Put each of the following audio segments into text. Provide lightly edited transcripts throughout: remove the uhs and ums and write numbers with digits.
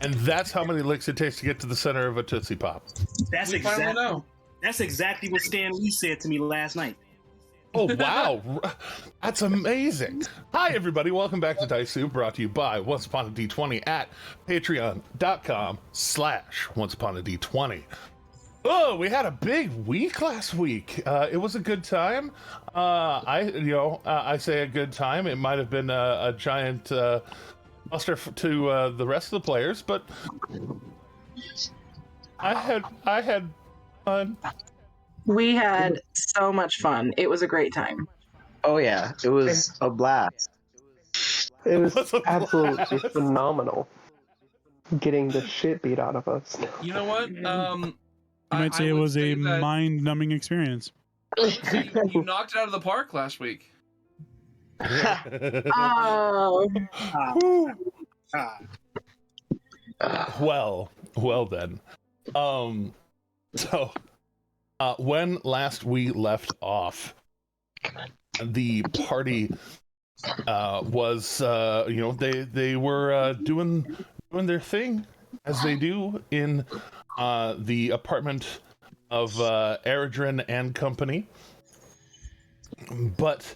And that's how many licks it takes to get to the center of a Tootsie Pop. That's exactly what Stan Lee said to me last night. Oh, wow. That's amazing. Hi, everybody. Welcome back to Dice Soup, brought to you by Once Upon a D20 at patreon.com/OnceUponAD20. Oh, we had a big week last week. It was a good time. I say a good time. It might have been a giant buster to the rest of the players, but I had fun. We had so much fun. It was a great time. Oh yeah, it was a blast. It was absolutely phenomenal. Getting the shit beat out of us. You know what? I might say it was a mind-numbing experience. You knocked it out of the park last week. Oh. Well then. When last we left off, the party was they were doing their thing as they do in the apartment of Eridrin and company, but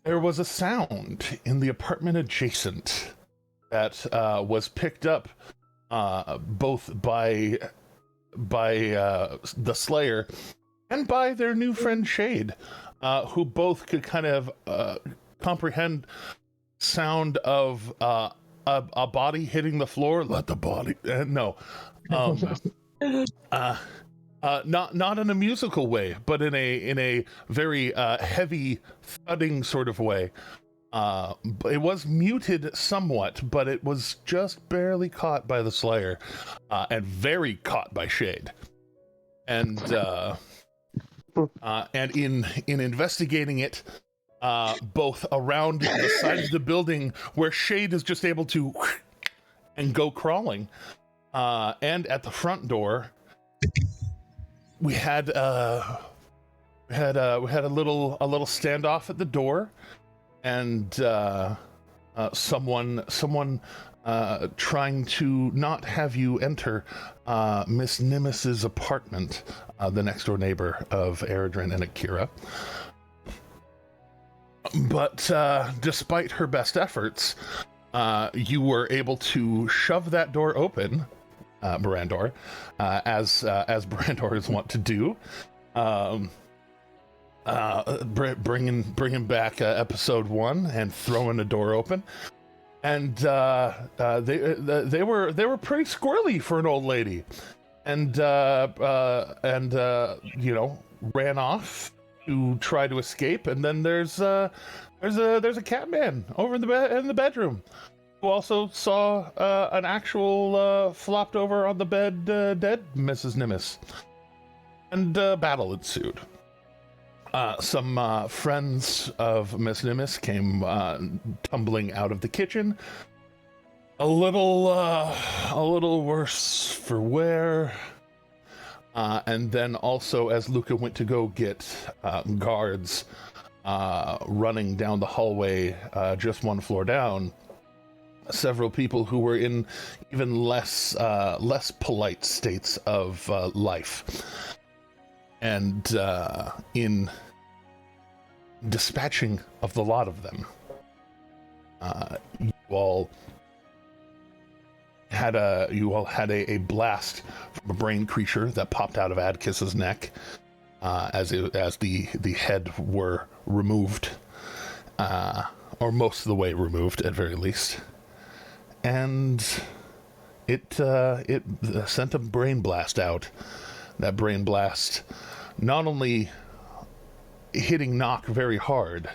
there was a sound in the apartment adjacent that was picked up both by the Slayer and by their new friend Shade, who both could kind of comprehend sound of a body hitting the floor. Let the body not in a musical way, but in a very heavy thudding sort of way. It was muted somewhat, but it was just barely caught by the Slayer, and very caught by Shade. And in investigating it, both around the side of the building where Shade is just able to and go crawling, and at the front door, we had a little standoff at the door. And someone trying to not have you enter Miss Nimis's apartment, the next door neighbor of Eridrin and Akira. But despite her best efforts, you were able to shove that door open, Brandor, as Brandor is wont to do. Bringing back episode 1 and throwing the door open, and they were pretty squirrely for an old lady, and ran off to try to escape. And then there's a cat man over in the bedroom who also saw an actual flopped over on the bed dead Mrs. Nimis, and battle ensued. Some friends of Miss Nimis came tumbling out of the kitchen, a little worse for wear. And then also, as Luca went to go get guards running down the hallway, just one floor down, several people who were in even less polite states of life. And in dispatching of the lot of them, you all had a blast from a brain creature that popped out of Adkis's neck as the head were removed, or most of the way removed at very least, and it sent a brain blast out. That brain blast not only hitting Nock very hard,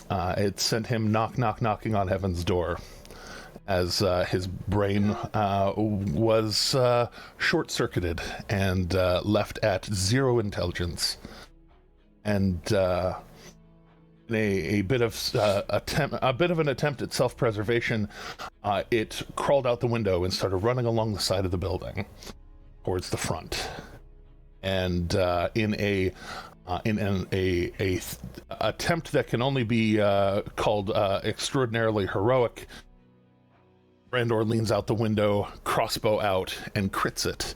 it sent him knocking on heaven's door, as his brain was short-circuited and left at 0 intelligence. And in a bit of an attempt at self-preservation, it crawled out the window and started running along the side of the building towards the front. And in an attempt that can only be called extraordinarily heroic, Brandor leans out the window, crossbow out, and crits it.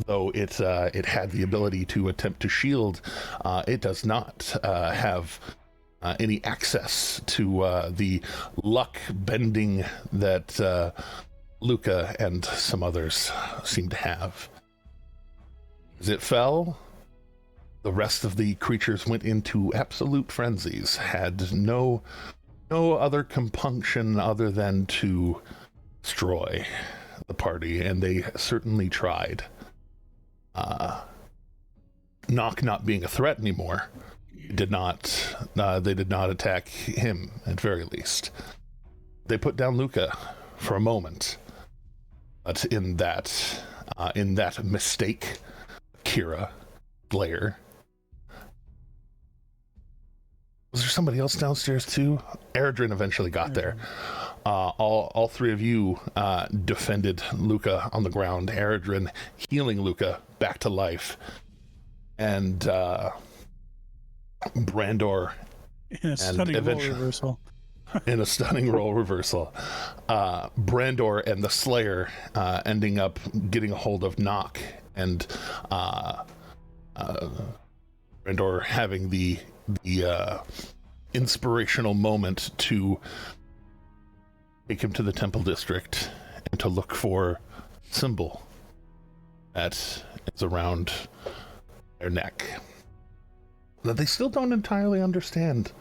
Though it had the ability to attempt to shield, it does not have any access to the luck bending that Luca and some others seem to have. As it fell, the rest of the creatures went into absolute frenzies, had no other compunction other than to destroy the party, and they certainly tried. Knock not being a threat anymore, they did not attack him, at very least. They put down Luca for a moment, but in that mistake, Kira, Blair. Was there somebody else downstairs too? Eredrin eventually got there. All three of you defended Luca on the ground. Eredrin healing Luca back to life, and Brandor in a stunning role reversal. In a stunning role reversal, Brandor and the Slayer ending up getting a hold of Nock, and Brandor having the inspirational moment to take him to the temple district and to look for symbol that is around their neck that they still don't entirely understand.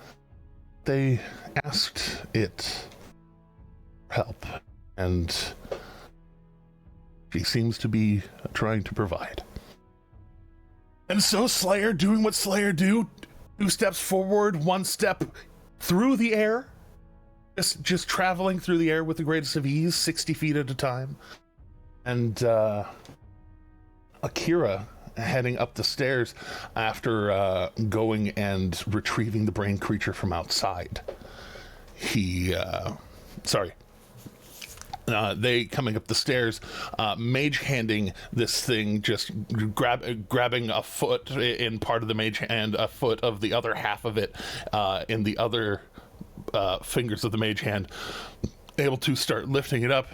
They asked it for help, and she seems to be trying to provide. And so Slayer doing what Slayer do, 2 steps forward, 1 step through the air, just traveling through the air with the greatest of ease, 60 feet at a time. And Akira heading up the stairs after going and retrieving the brain creature from outside. They coming up the stairs, mage handing this thing, just grabbing a foot in part of the mage hand, a foot of the other half of it in the other fingers of the mage hand, able to start lifting it up.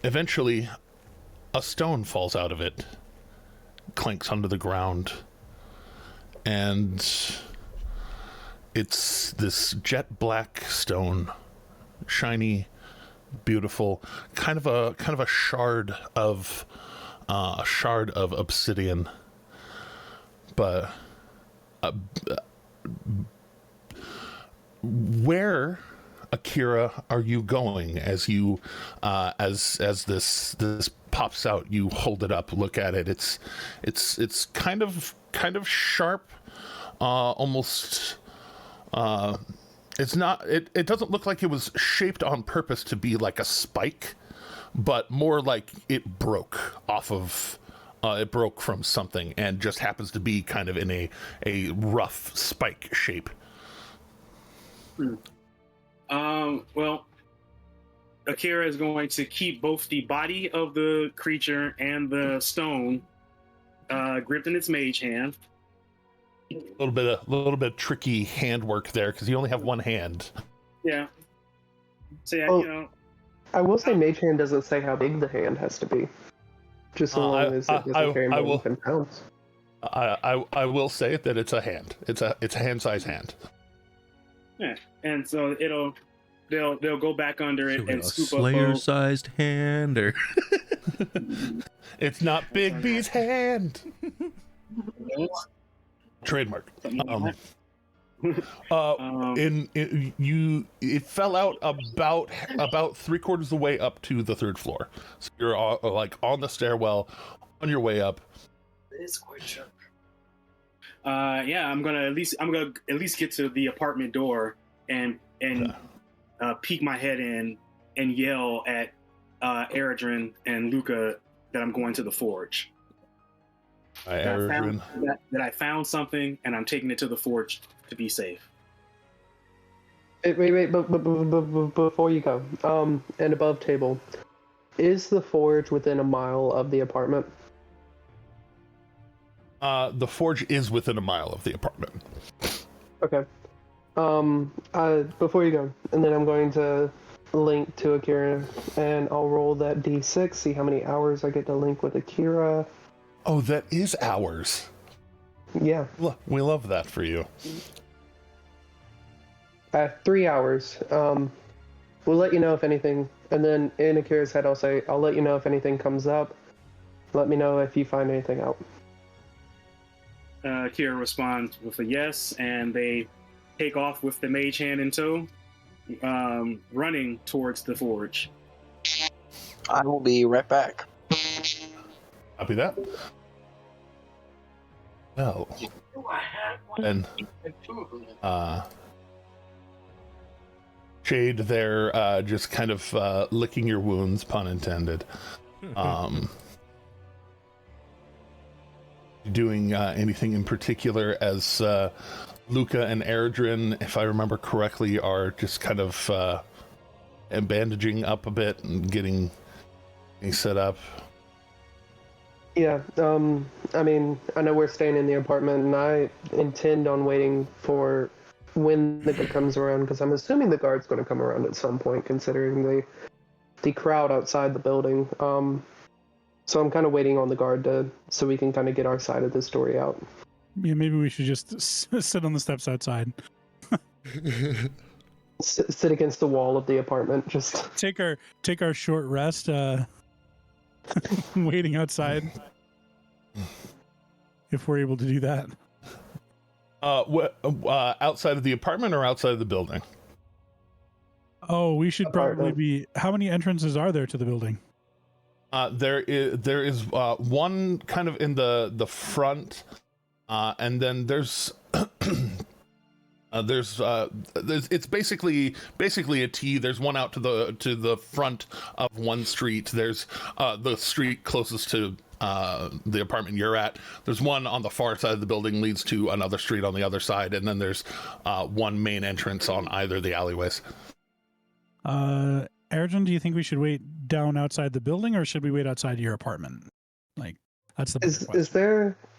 Eventually, a stone falls out of it, clanks onto the ground, and it's this jet black stone, shiny, beautiful, kind of a shard of obsidian. But where, Akira, are you going as you as this pops out? You hold it up, look at it. It's kind of sharp, almost. It's not. It doesn't look like it was shaped on purpose to be like a spike, but more like it broke off of. It broke from something and just happens to be kind of in a rough spike shape. Well, Akira is going to keep both the body of the creature and the stone gripped in its mage hand. A little bit tricky handwork there because you only have one hand. Yeah. So yeah, I will say Mage Hand doesn't say how big the hand has to be. Just so long as it doesn't carry more than 10 pounds. I will say that it's a hand. It's a hand-sized hand. Yeah, and so they'll go back under it and scoop up Slayer-sized hand, or it's not Big B's hand. Trademark. It fell out about 3/4 of the way up to the 3rd floor. So you're like on the stairwell, on your way up. It's quite sharp. Yeah, I'm gonna at least get to the apartment door and peek my head in and yell at Eredrin and Luca that I'm going to the forge. That I found something and I'm taking it to the forge to be safe. Wait, but before you go, and above table, is the forge within a mile of the apartment? The forge is within a mile of the apartment. Okay. Before you go, and then I'm going to link to Akira, and I'll roll that d6, see how many hours I get to link with Akira. Oh, that is hours. Yeah. We love that for you. 3 hours. We'll let you know if anything, and then in Akira's head I'll say, I'll let you know if anything comes up. Let me know if you find anything out. Akira responds with a yes, and they take off with the mage hand in tow, running towards the forge. I will be right back. Copy that. Well, and Shade there, just kind of licking your wounds, pun intended. Doing anything in particular as Luca and Erdrin, if I remember correctly, are just kind of bandaging up a bit and getting set up. Yeah, I mean, I know we're staying in the apartment, and I intend on waiting for when the guard comes around, because I'm assuming the guard's going to come around at some point, considering the crowd outside the building. So I'm kind of waiting on the guard so we can kind of get our side of the story out. Yeah, maybe we should just sit on the steps outside. Sit against the wall of the apartment, just take our short rest, waiting outside. If we're able to do that. Outside of the apartment or outside of the building? Oh, we should probably be. How many entrances are there to the building? There is one kind of in the front, and then there's it's basically a T. There's one out to the front of one street. There's the street closest to the apartment you're at. There's one on the far side of the building, leads to another street on the other side, and then there's one main entrance on either of the alleyways. Erdrin, do you think we should wait down outside the building, or should we wait outside your apartment? Like, that's the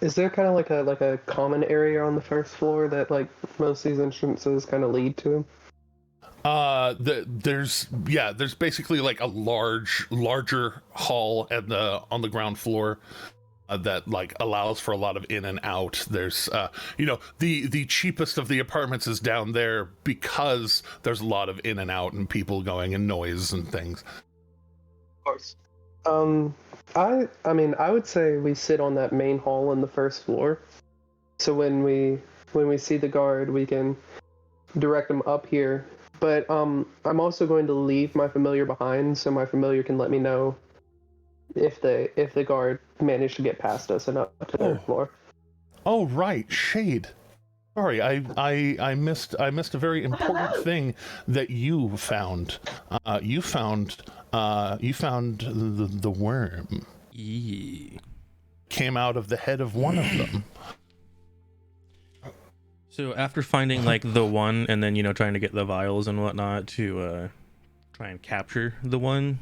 is there kind of like a common area on the first floor that like most of these entrances kind of lead to? There's basically like a larger hall on the ground floor that like allows for a lot of in and out. There's the cheapest of the apartments is down there because there's a lot of in and out and people going and noise and things. Of course. I mean, I would say we sit on that main hall on the first floor. So when we see the guard, we can direct them up here. But I'm also going to leave my familiar behind, so my familiar can let me know if the guard managed to get past us and up to their floor. Oh right, Shade. Sorry, I missed a very important thing that you found. You found the worm. Yee. Came out of the head of one of them. So after finding like the one, and then trying to get the vials and whatnot to try and capture the one,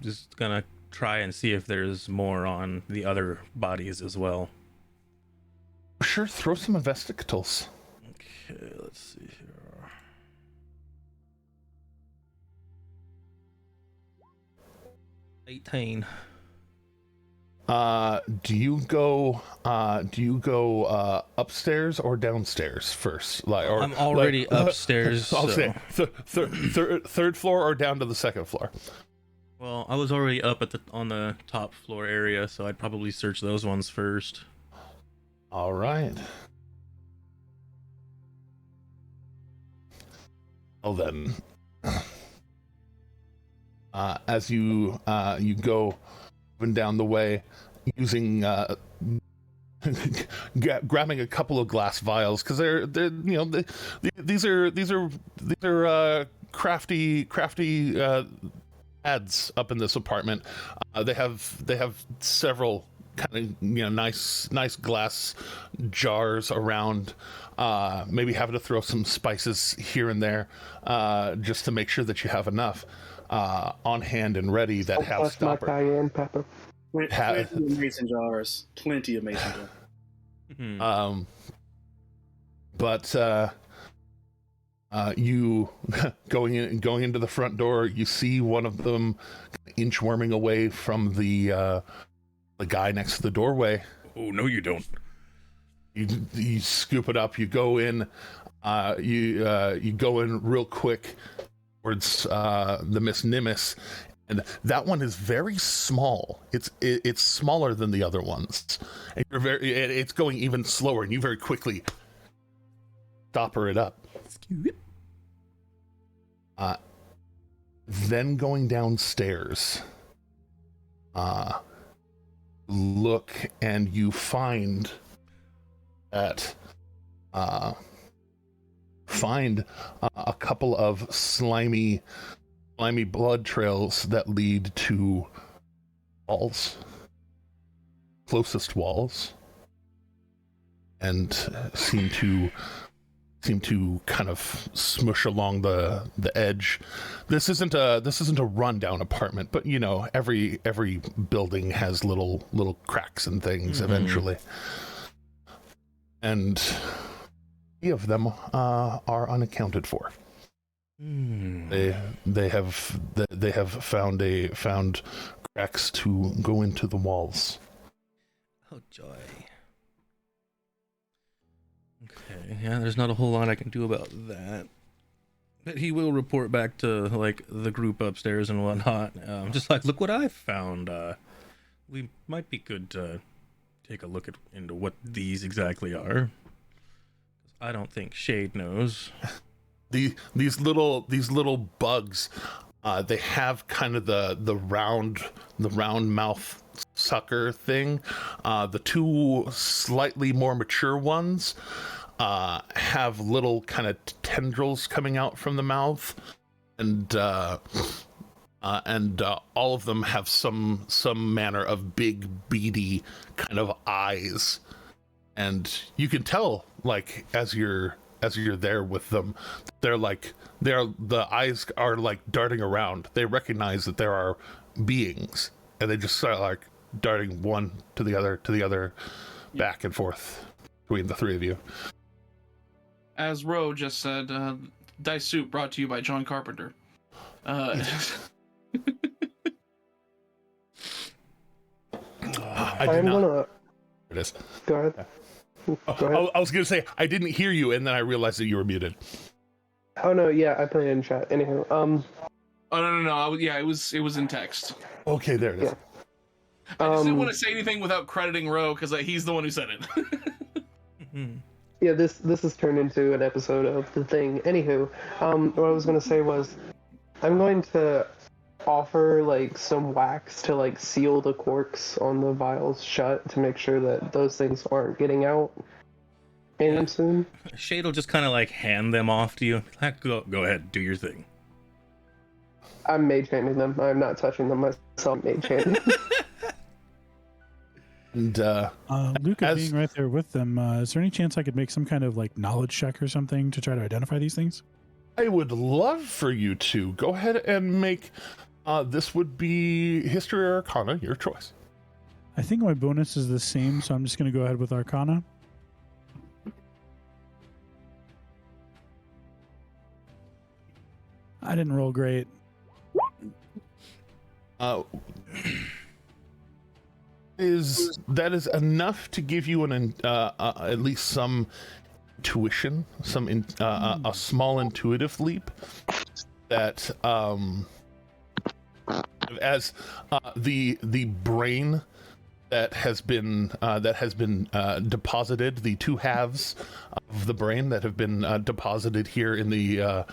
just gonna try and see if there's more on the other bodies as well. Sure, throw some investigators. Okay, let's see here. $18. Do you go upstairs or downstairs first? I'm already upstairs. I'll so. say third floor or down to the second floor. Well, I was already up on the top floor area, so I'd probably search those ones first. All right. Well then, as you go up and down the way, using grabbing a couple of glass vials, because these are crafty ads up in this apartment. They have several kind of nice glass jars around. Maybe having to throw some spices here and there, just to make sure that you have enough on hand and ready that have stopper. Cayenne pepper. Plenty of mason jars. Plenty of mason jars. you going into the front door, you see one of them inchworming away from the guy next to the doorway. Oh no, you don't. You scoop it up. You go in. You go in real quick towards the Miss Nimbus, and that one is very small. It's smaller than the other ones, and it's going even slower, and you very quickly stopper it up. Then going downstairs, look, and you find that a couple of slimy blood trails that lead to walls, closest walls, and seem to kind of smush along the edge. This isn't a rundown apartment, but you know, every building has little cracks and things eventually. And 3 of them are unaccounted for. They have found cracks to go into the walls. Oh joy. Okay, yeah, there's not a whole lot I can do about that. But he will report back to like the group upstairs and whatnot. Just like, look what I found. We might be good to take a look into what these exactly are. I don't think Shade knows. These little bugs, they have kind of the round mouth sucker thing. The 2 slightly more mature ones have little kind of tendrils coming out from the mouth, and all of them have some manner of big beady kind of eyes, and you can tell, like, as you're there with them, the eyes are like darting around. They recognize that there are beings, and they just start like darting one to the other, back and forth between the 3 of you. As Ro just said, Dice Soup brought to you by John Carpenter. I am gonna. There it is. Go ahead. Go ahead. I was gonna say I didn't hear you, and then I realized that you were muted. Oh no, yeah, I put it in chat. Anywho, Oh no! It was in text. Okay, there it is. Yeah. I just didn't want to say anything without crediting Ro because he's the one who said it. Yeah, this has turned into an episode of The Thing. Anywho, what I was gonna say was, I'm going to offer like some wax to like seal the corks on the vials shut to make sure that those things aren't getting out anytime soon. Shade will just kind of like hand them off to you. Like, go ahead, do your thing. I'm mage handing them. I'm not touching them myself. Mage handing. And Luca being right there with them, is there any chance I could make some kind of like knowledge check or something to try to identify these things? I would love for you to go ahead and make. This would be History or Arcana, your choice. I think my bonus is the same, so I'm just going to go ahead with Arcana. I didn't roll great. That is enough to give you at least some intuition, a small intuitive leap that as the brain that has been deposited, the 2 halves of the brain that have been deposited here in the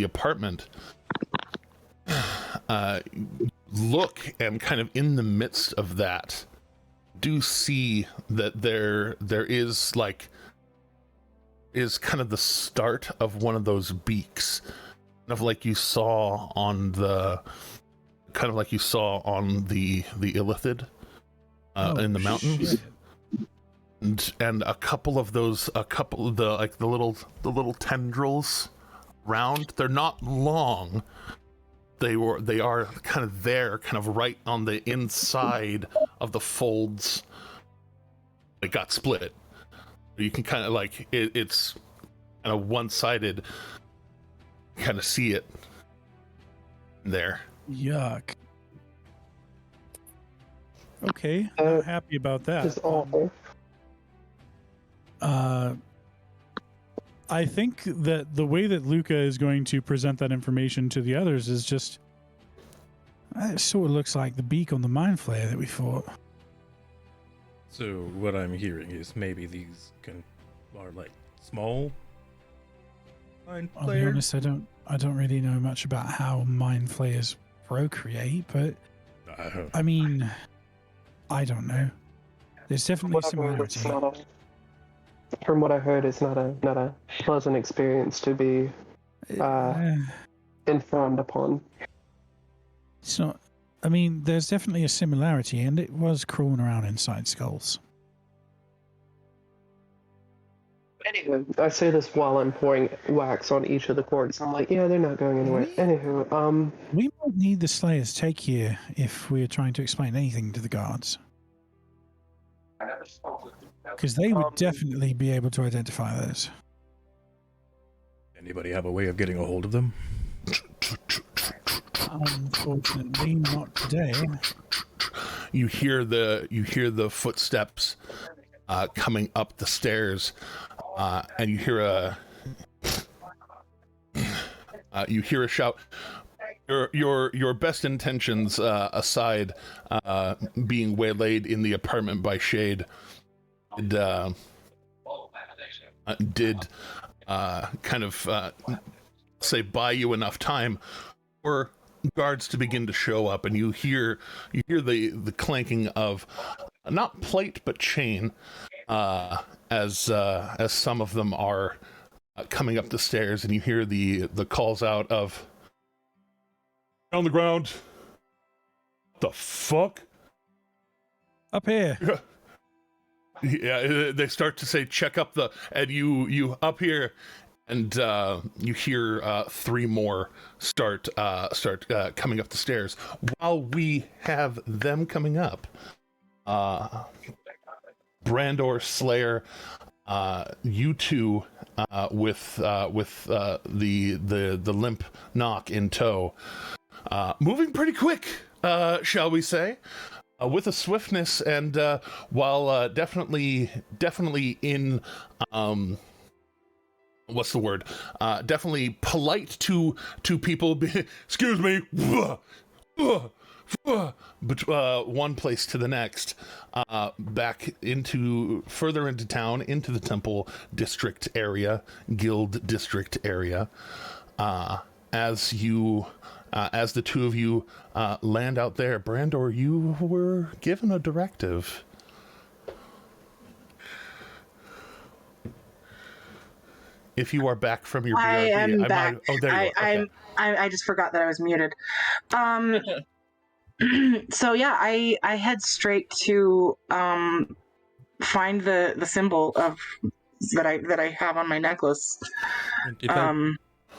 apartment, look, and kind of in the midst of that, do see that there is kind of the start of one of those beaks, kind of like you saw on the Illithid in the mountains. And a couple of the little tendrils around. They're not long. They are kind of there, kind of right on the inside of the folds. It got split. You can kind of like it's kind of one-sided, kind of see it there. Yuck. Okay, Uh, not happy about that. It's awful. I think that the way that Luca is going to present that information to the others is just, it sort of looks like the beak on the mind flayer that we fought. So what I'm hearing is maybe these are like small mind I'll be flayers. honest, I don't really know much about how mind flayers procreate, but I mean, I don't know. There's definitely similarity. From what I heard, it's not a pleasant experience to be informed upon. It's not. I mean, there's definitely a similarity, and it was crawling around inside skulls. Anywho, I say this while I'm pouring wax on each of the cords. I'm like, yeah, they're not going anywhere. Anywho, we might need the Slayer's take here if we're trying to explain anything to the guards. Because they would definitely be able to identify those. Anybody have a way of getting a hold of them? Unfortunately, not today. You hear the footsteps coming up the stairs, and you hear a shout. Your best intentions aside, being waylaid in the apartment by Shade did kind of say buy you enough time for guards to begin to show up, and you hear the clanking of not plate but chain as some of them are coming up the stairs, and you hear the calls out of on the ground. The fuck? Up here. Yeah, they start to say check up and you up here, and you hear three more start coming up the stairs while we have them coming up. Brandor, Slayer, you two with the limp knock in tow, moving pretty quick, shall we say, with a swiftness, and while definitely in what's the word? Definitely polite to people. Excuse me. But one place to the next, back further into town, into the Temple District area, Guild District area. As the two of you land out there, Brandor, you were given a directive. If you are back from your BRB, I am back. There you are. Okay. I just forgot that I was muted. So yeah, I head straight to find the symbol of that I have on my necklace.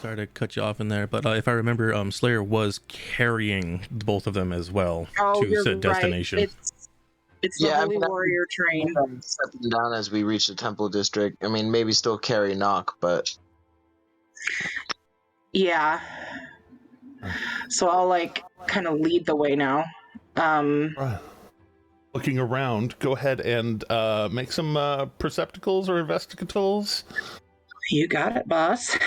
Sorry to cut you off in there, but if I remember, Slayer was carrying both of them as well to said destination. Right. It's the Holy Warrior train. Stepping down as we reach the Temple District. I mean, maybe still carry knock, but yeah. So I'll kind of lead the way now. Looking around, go ahead and make some percepticals or investigatals. You got it, boss.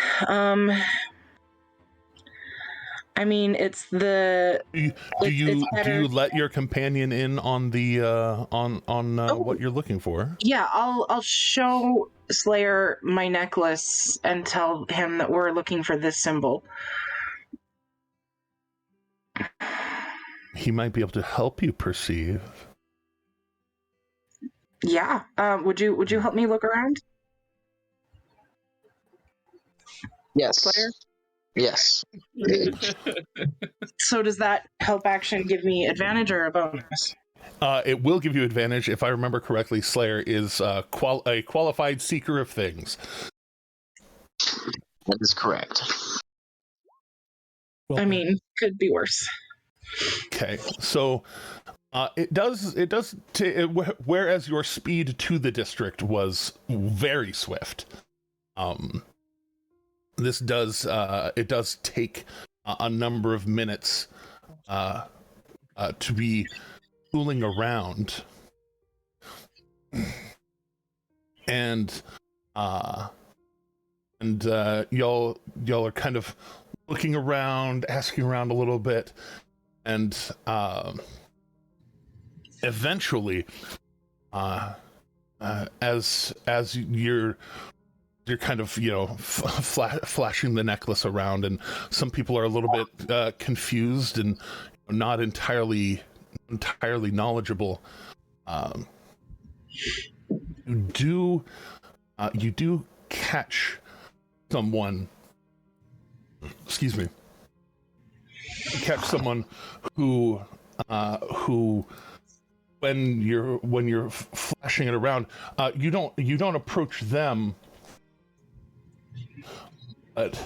I mean, it's the. Do you let your companion in on the what you're looking for? Yeah, I'll show Slayer my necklace and tell him that we're looking for this symbol. He might be able to help you perceive. Yeah. Would you help me look around? yes. Slayer? Yes. So does that help action give me advantage or a bonus? It will give you advantage. If I remember correctly, Slayer is a qualified seeker of things. That is correct. I mean, could be worse. Okay, so whereas your speed to the district was very swift, this does it does take a number of minutes to be fooling around, and y'all are kind of looking around, asking around a little bit, and eventually, as you're kind of flashing the necklace around, and some people are a little bit confused and not entirely knowledgeable. You do catch someone. Excuse me. You catch someone who when you're flashing it around, you don't approach them, but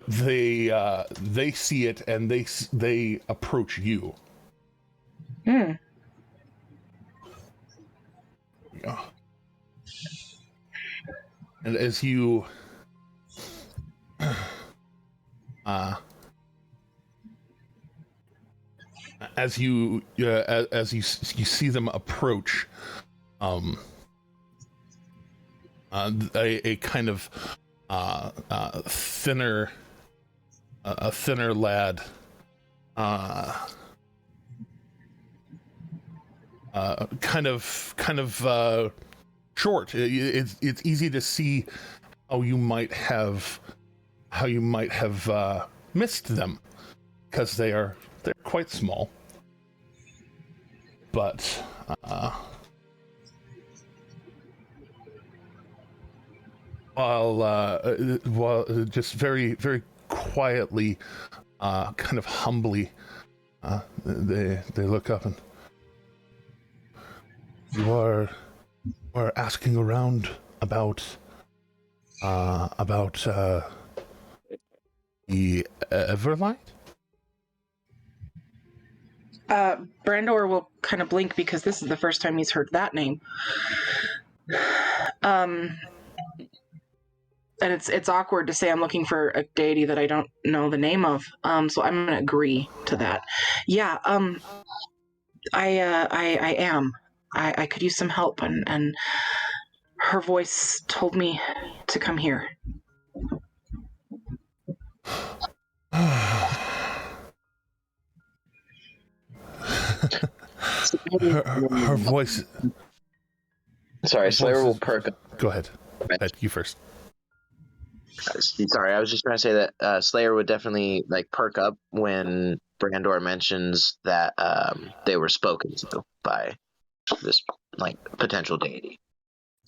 they see it and they approach you. Hmm. Yeah. And as you see them approach, a kind of thinner lad, kind of short. It's easy to see how you might have missed them, because they're quite small. But while just very very quietly, kind of humbly, they look up, and you are asking around about the Everlight? Brandor will kind of blink because this is the first time he's heard that name. And it's awkward to say I'm looking for a deity that I don't know the name of. So I'm gonna agree to that. Yeah. I am. I could use some help, and her voice told me to come here. her voice. Sorry, Slayer will perk up. Go ahead. You first. Sorry, I was just going to say that Slayer would definitely perk up when Brandor mentions that they were spoken to by this potential deity.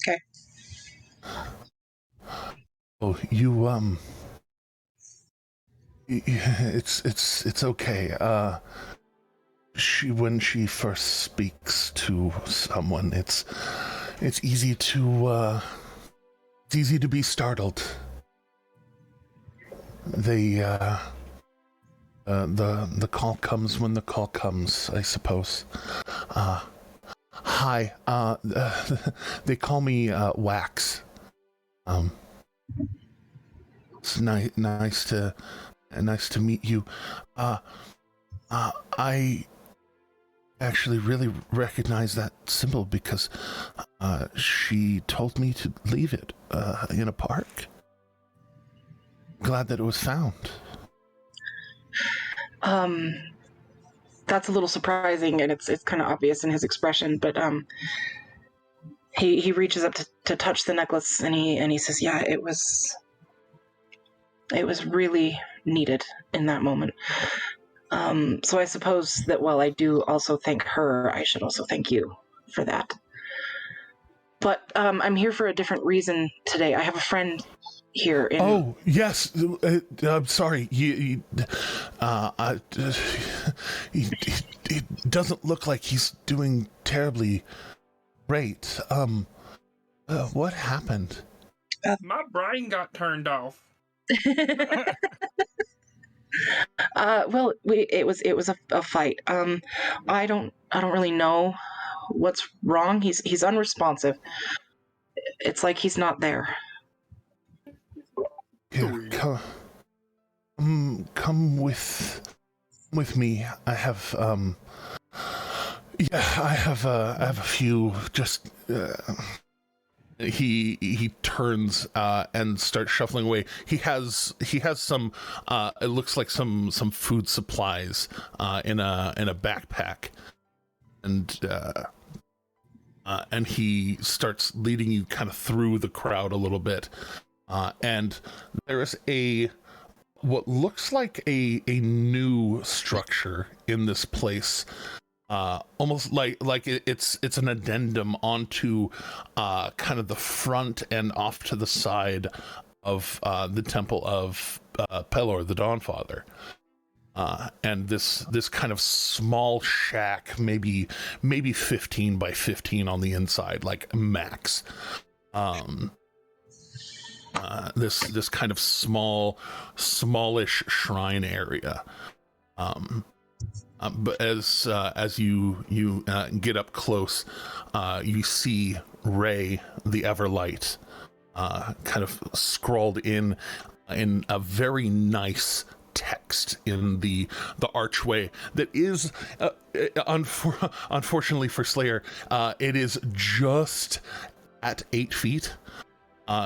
Okay. Oh, it's okay. When she first speaks to someone, it's easy to be startled. The call comes when the call comes, I suppose. Hi. They call me Wax. It's nice to meet you. I actually really recognize that symbol because she told me to leave it in a park. Glad that it was found. That's a little surprising, and it's kind of obvious in his expression, but he reaches up to touch the necklace, and he says, yeah, it was really needed in that moment. So I suppose that while I do also thank her, I should also thank you for that. But I'm here for a different reason today. I have a friend here. Oh, yes. I'm sorry. He doesn't look like he's doing terribly great. What happened? My brain got turned off. Well, it was a fight. I don't really know what's wrong. He's unresponsive. it's like he's not there. Yeah, come with me. I have I have a few. Just he turns and starts shuffling away. He has some. It looks like some food supplies in a backpack, and he starts leading you kind of through the crowd a little bit. And there's what looks like a new structure in this place, almost like it's an addendum onto kind of the front and off to the side of the temple of Pelor, the Dawnfather. And this kind of small shack, maybe 15 by 15 on the inside, like max. This kind of smallish shrine area. But as you get up close, you see Ray, the Everlight, kind of scrawled in a very nice text in the archway that is unfortunately for Slayer, it is just at 8 feet.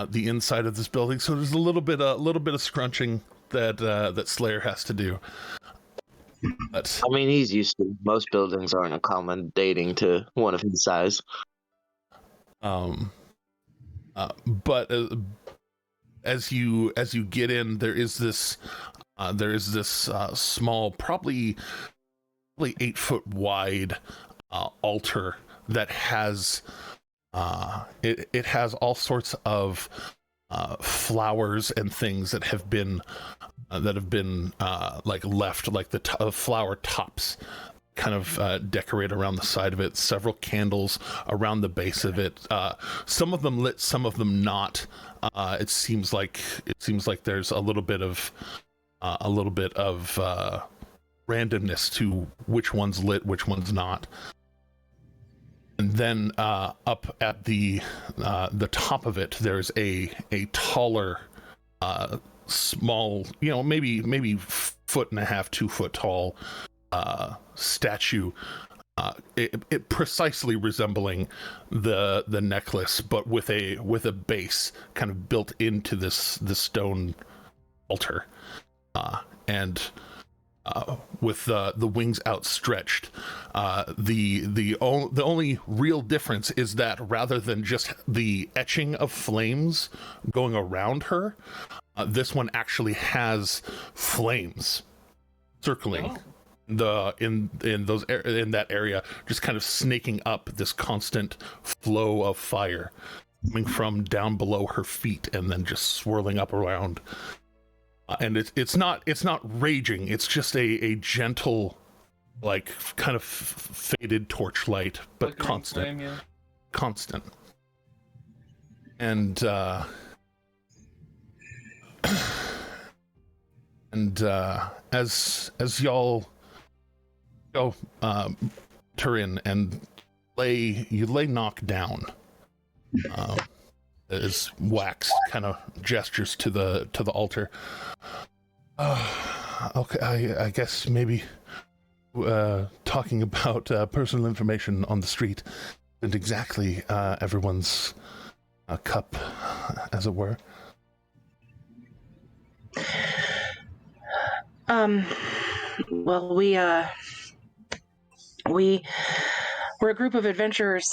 The inside of this building, so there's a little bit of scrunching that Slayer has to do. But I mean, he's used to. Most buildings aren't accommodating to one of his size. But as you get in, there is this small, probably 8 foot wide altar that has. It has all sorts of flowers and things that have been like left, like the flower tops kind of decorate around the side of it. Several candles around the base of it. Some of them lit, some of them not. It seems like there's a little bit of randomness to which one's lit, which one's not. And then up at the top of it, there's a taller, small, maybe 1.5 2 foot tall statue. It precisely resembling the necklace, but with a base kind of built into this stone altar, and. With the wings outstretched, the only real difference is that rather than just the etching of flames going around her, this one actually has flames circling in that area, just kind of snaking up this constant flow of fire coming from down below her feet and then just swirling up around. And it's not raging. It's just a gentle, like kind of faded torchlight, but constant, flame, constant. And as y'all go Turin and lay knock down. As Wax kind of gestures to the altar. Okay, I guess maybe talking about personal information on the street isn't exactly everyone's cup, as it were. Well, we're a group of adventurers.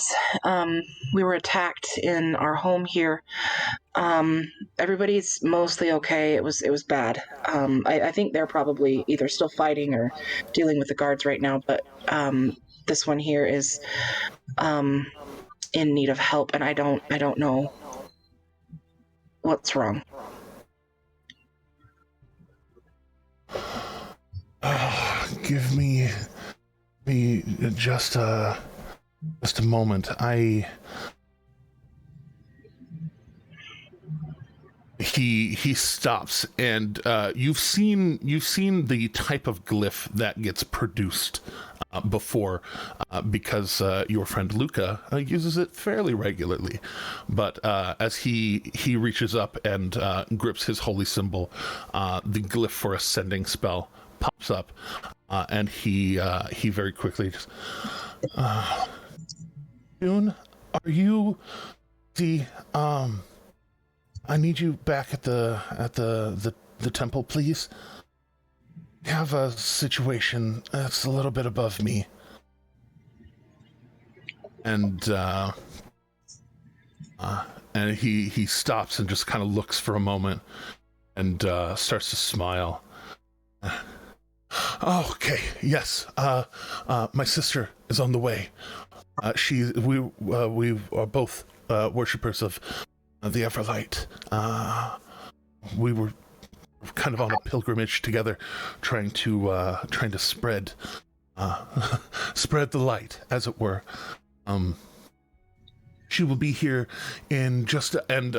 We were attacked in our home here. Everybody's mostly okay. It was bad. I think they're probably either still fighting or dealing with the guards right now, but this one here is in need of help, and I don't know what's wrong. Give me just a moment. he stops, and you've seen the type of glyph that gets produced before, because your friend Luca uses it fairly regularly. But as he reaches up and grips his holy symbol, the glyph for ascending spell pops up, and he very quickly just, June, are you the I need you back at the temple, please. I have a situation that's a little bit above me. And he stops and just kind of looks for a moment and starts to smile. Oh, okay, yes. My sister is on the way. We are both worshippers of the Everlight. We were kind of on a pilgrimage together, trying to spread spread the light, as it were. She will be here in just, and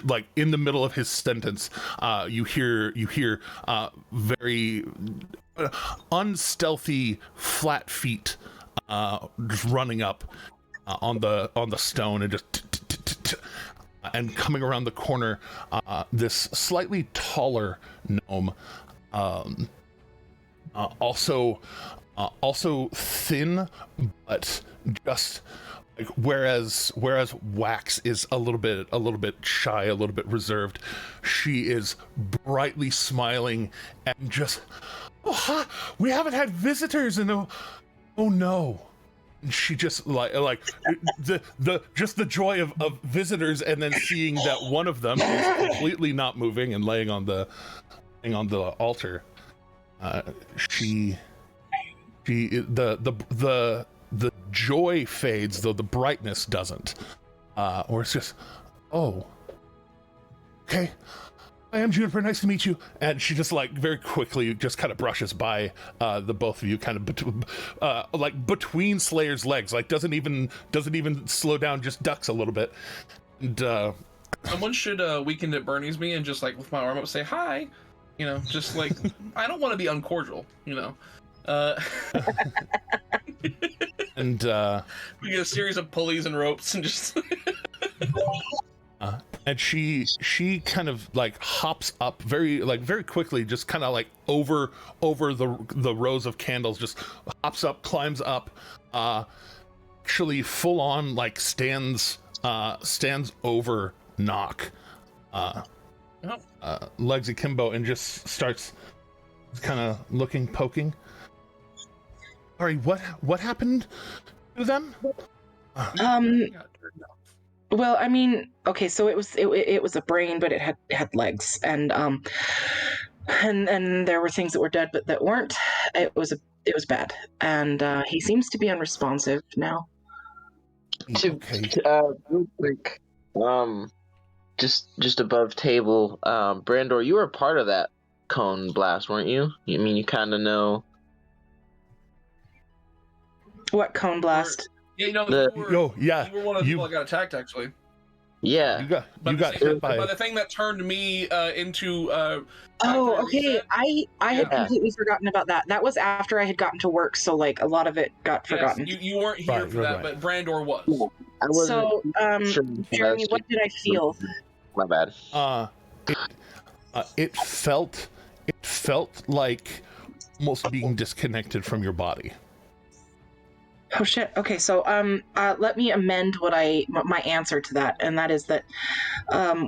like in the middle of his sentence, you hear very unstealthy flat feet just running up on the stone, and just and coming around the corner, this slightly taller gnome, also thin, but just like, whereas Wax is a little bit shy, a little bit reserved, she is brightly smiling and just, we haven't had visitors in oh no. She just like the joy of visitors, and then seeing that one of them is completely not moving and laying on the altar. The joy fades, though the brightness doesn't. Or it's just, oh, okay. I am Juniper, nice to meet you. And she just like very quickly just kind of brushes by the both of you, kind of like between Slayer's legs, like doesn't even slow down, just ducks a little bit. And someone should Weekend at Bernie's me and just like with my arm up say hi, you know, just like I don't want to be uncordial, you know. And we get a series of pulleys and ropes and just and she kind of like hops up very quickly, just kind of like over the rows of candles, just hops up, climbs up, actually full on like stands over Knock, legs akimbo, and just starts kind of looking, poking. Sorry, what happened to them? Well, I mean, okay, so it was a brain, but it had legs, and there were things that were dead, but that weren't. It was bad, and he seems to be unresponsive now. Okay. Real quick, just above table, Brandor, you were a part of that cone blast, weren't you? I mean, you kind of know. What cone blast? Yeah, you know, you were one of the people that got attacked, actually. Yeah, you got hit by the thing that turned me into. Oh, okay. I had completely forgotten about that. That was after I had gotten to work, so like a lot of it got forgotten. You weren't here for that, but Brandor was. I wasn't sure. Jeremy, what did I feel? My bad. It felt like almost being disconnected from your body. Oh shit. Okay, so let me amend my answer to that, and that is that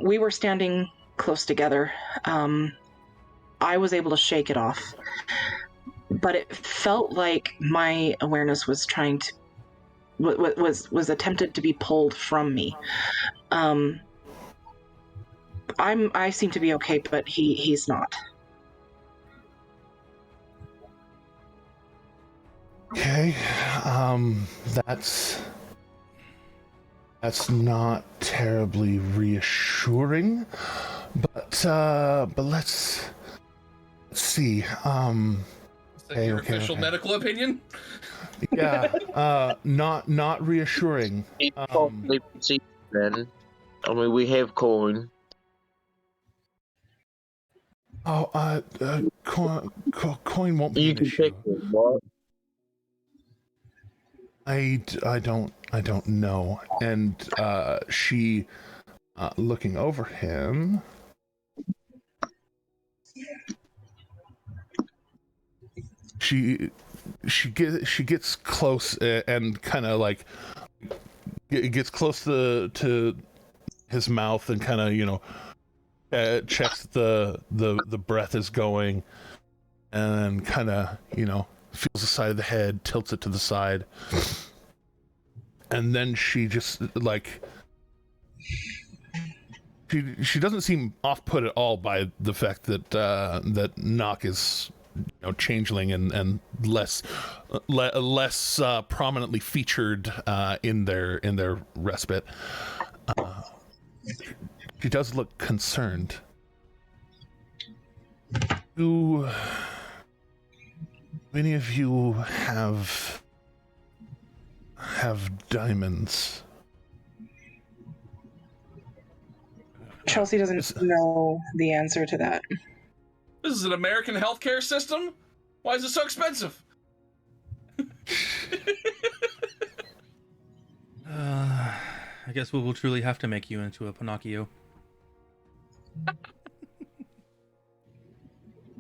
we were standing close together. I was able to shake it off, but it felt like my awareness was trying to was attempted to be pulled from me. I seem to be okay, but he's not. Okay, that's not terribly reassuring, but let's see. Okay, your official medical opinion? Yeah, not reassuring. Then, I mean, we have coin. Coin won't be You an can issue. pick it, boy. I don't know. And she, looking over him, she gets close and kind of like gets close to his mouth and kind of checks the breath is going, and then kind of feels the side of the head, tilts it to the side, and then she just like she doesn't seem off put at all by the fact that that Nock is changeling and less prominently featured in their respite. She does look concerned. Do any of you have diamonds? Chelsea doesn't know the answer to that. This is an American healthcare system? Why is it so expensive? I guess we will truly have to make you into a Pinocchio.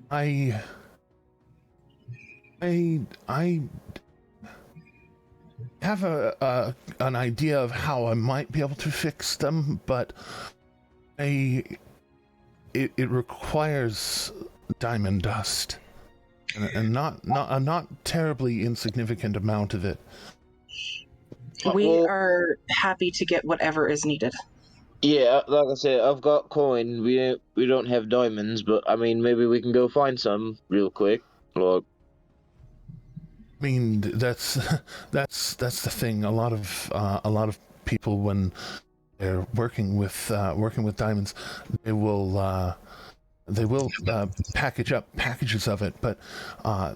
I have an idea of how I might be able to fix them, but it requires diamond dust, and not a not terribly insignificant amount of it. We are happy to get whatever is needed. Yeah, like I said, I've got coin. We don't have diamonds, but I mean, maybe we can go find some real quick. Like, I mean, that's the thing. A lot of people, when they're working with diamonds, they will package up packages of it, but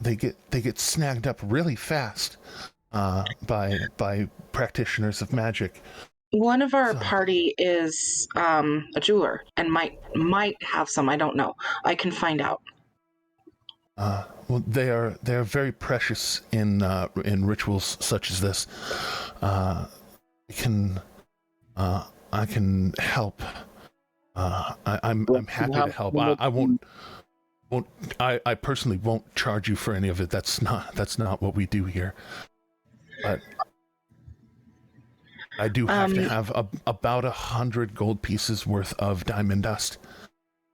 they get snagged up really fast by practitioners of magic. One of our party is a jeweler and might have some. I don't know. I can find out. Well, they are very precious in rituals such as this. I can help. I'm happy to help. I personally won't charge you for any of it. That's not what we do here. But I do have to have about 100 gold pieces worth of diamond dust,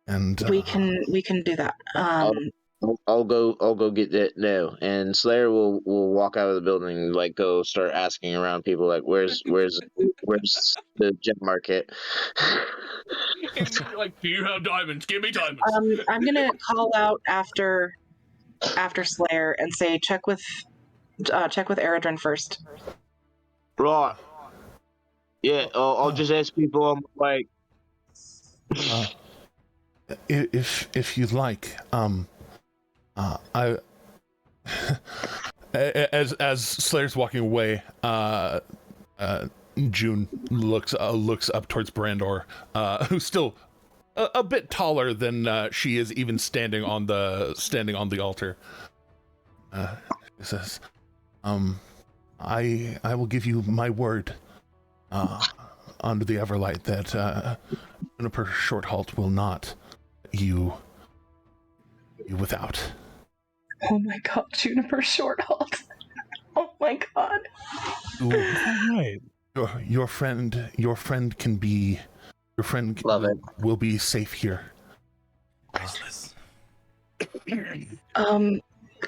and we can do that. I'll go get that now. And Slayer will walk out of the building and like go start asking around people like where's the gem market. Like, do you have diamonds? Give me diamonds. I'm gonna call out after Slayer and say check with Eredrin first. Right. Yeah, I'll just ask people. I'm like, if you'd like, I as Slayer's walking away, June looks up towards Brandor, who's still a bit taller than she is, even standing on the altar. He says, I will give you my word under the Everlight that Juniper Shorthalt will not you without. Oh my god, Juniper Shorthalt. Oh my god. Right. Your friend can be. Your friend will be safe here. Priceless.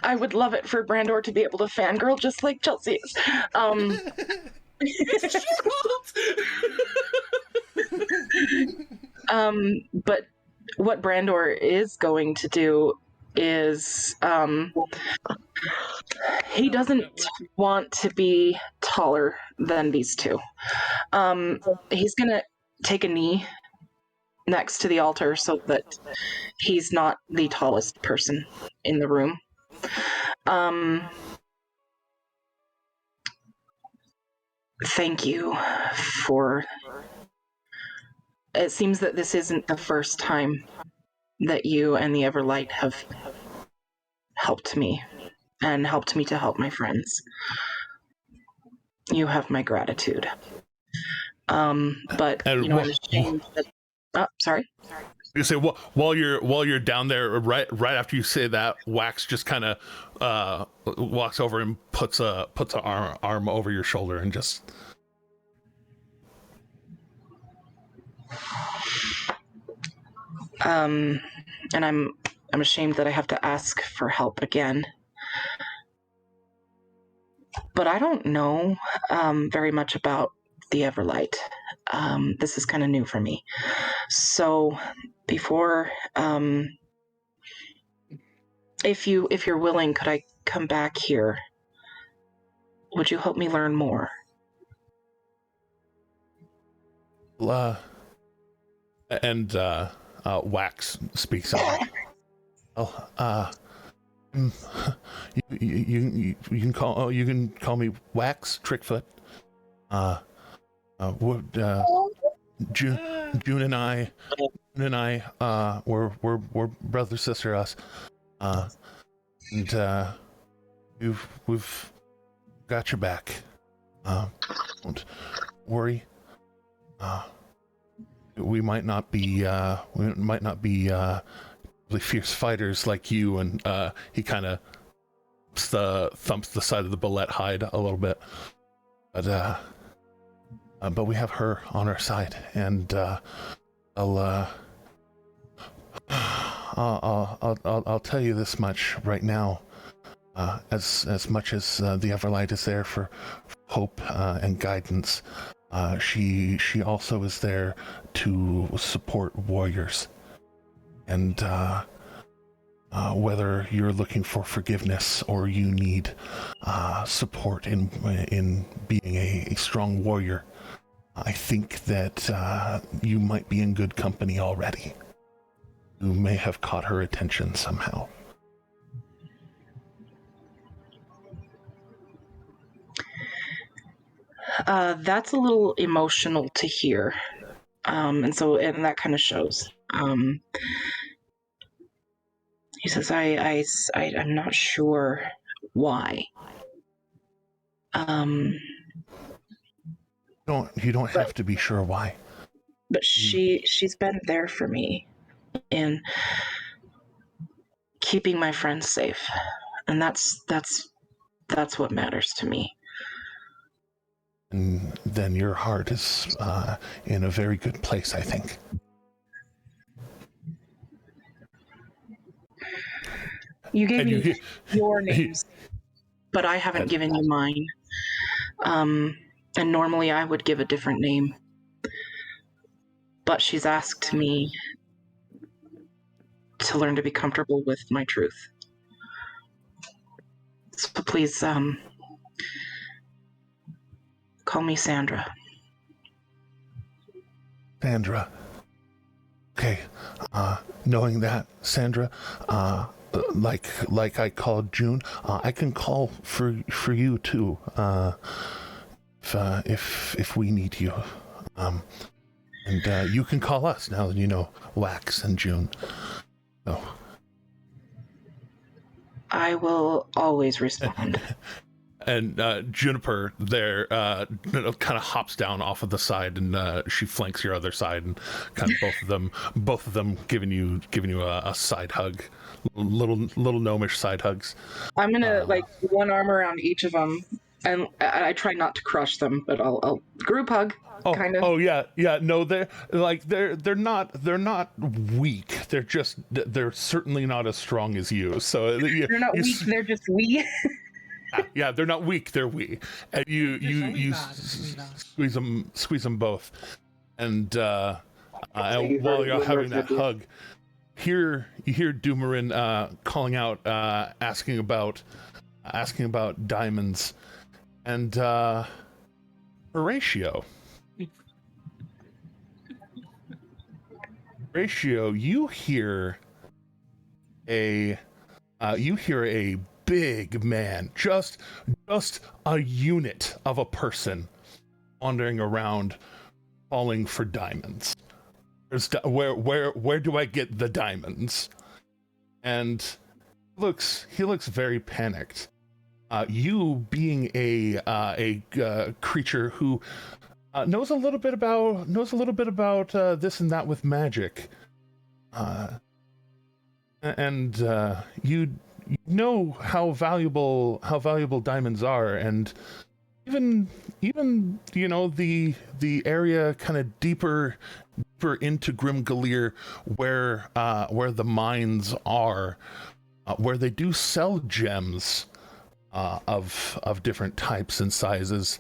I would love it for Brandor to be able to fangirl just like Chelsea is. But what Brandor is going to do is he doesn't want to be taller than these two. He's gonna take a knee next to the altar so that he's not the tallest person in the room. Thank you for... It seems that this isn't the first time that you and the Everlight have helped me and helped me to help my friends. You have my gratitude. But And I'm ashamed that. Oh, sorry. You say while you're down there, right after you say that, Wax just kind of walks over and puts a arm over your shoulder and just. And I'm ashamed that I have to ask for help again. But I don't know very much about the Everlight. This is kind of new for me. So before, if you're willing, could I come back here? Would you help me learn more? Wax speaks up. You can call me Wax Trickfoot. June and I, we're brother sister us, and we've got your back. Don't worry. We might not be really fierce fighters like you, and he kind of thumps the side of the bullet hide a little bit, but we have her on our side, and I'll tell you this much right now. As much as the Everlight is there for hope and guidance, she also is there to support warriors. And whether you're looking for forgiveness or you need support in being a strong warrior, I think that you might be in good company already. You may have caught her attention somehow. That's a little emotional to hear. And that kind of shows. He says, I'm not sure why. You don't have to be sure why. But she's been there for me in keeping my friends safe. And that's what matters to me. And then your heart is in a very good place, I think. You gave me your names, but I haven't given you mine. And normally I would give a different name. But she's asked me to learn to be comfortable with my truth. So please, call me Sandra. Sandra. Okay. Knowing that, Sandra, like I called June, I can call for you too. If we need you. And you can call us now that you know Wax and June. So. I will always respond. And Juniper there kind of hops down off of the side, and she flanks your other side, and kind of both of them giving you a side hug, little gnomish side hugs. I'm gonna one arm around each of them, and I try not to crush them, but I'll group hug. Kind of. Oh yeah. No, they're not weak. They're certainly not as strong as you. So they're not weak. They're just wee. Yeah, they're not weak. They're wee, and you squeeze them both, and while you're having that hug, you hear Doomarin calling out, asking about diamonds, and Horatio. Horatio, you hear a big man, just a unit of a person wandering around calling for diamonds. where do I get the diamonds? And he looks very panicked. You being a creature who knows a little bit about this and that with magic, and you know how valuable diamonds are, and even the area kind of deeper into Grimgalier where the mines are, where they do sell gems of different types and sizes.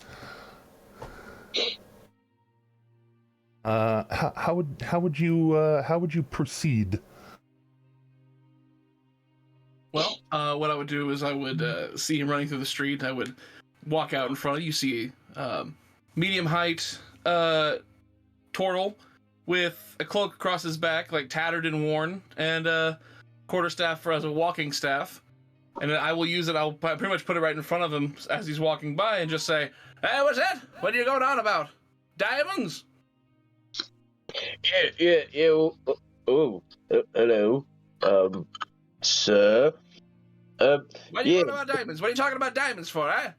How would you proceed? Well, what I would do is I would see him running through the street. I would walk out in front. You see medium height turtle with a cloak across his back, like tattered and worn, and a quarterstaff as a walking staff. And then I will use it. I'll pretty much put it right in front of him as he's walking by and just say, "Hey, what's that? What are you going on about? Diamonds?" Yeah. Hello, sir. Why are you going about diamonds? What are you talking about diamonds for, eh?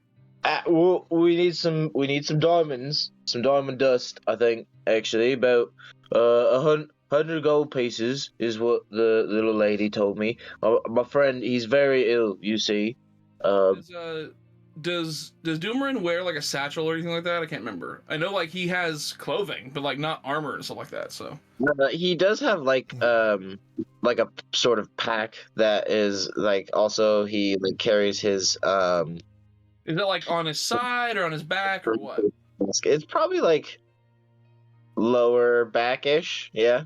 Well, we need some diamonds, some diamond dust. I think actually about 100 gold pieces is what the little lady told me. My friend, he's very ill. You see. Does Doomerin wear like a satchel or anything like that? I can't remember. I know like he has clothing, but like not armor and stuff like that. So he does have like a sort of pack that is like also he like carries his Is it like on his side or on his back or what? It's probably like lower back-ish, yeah.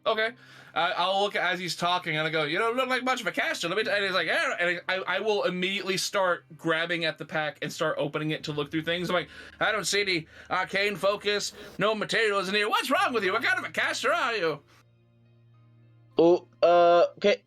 Okay. I'll look as he's talking and I go, "You don't look like much of a caster." And he's like, "Yeah." And I will immediately start grabbing at the pack and start opening it to look through things. I'm like, "I don't see any arcane focus, no materials in here. What's wrong with you? What kind of a caster are you?" Oh,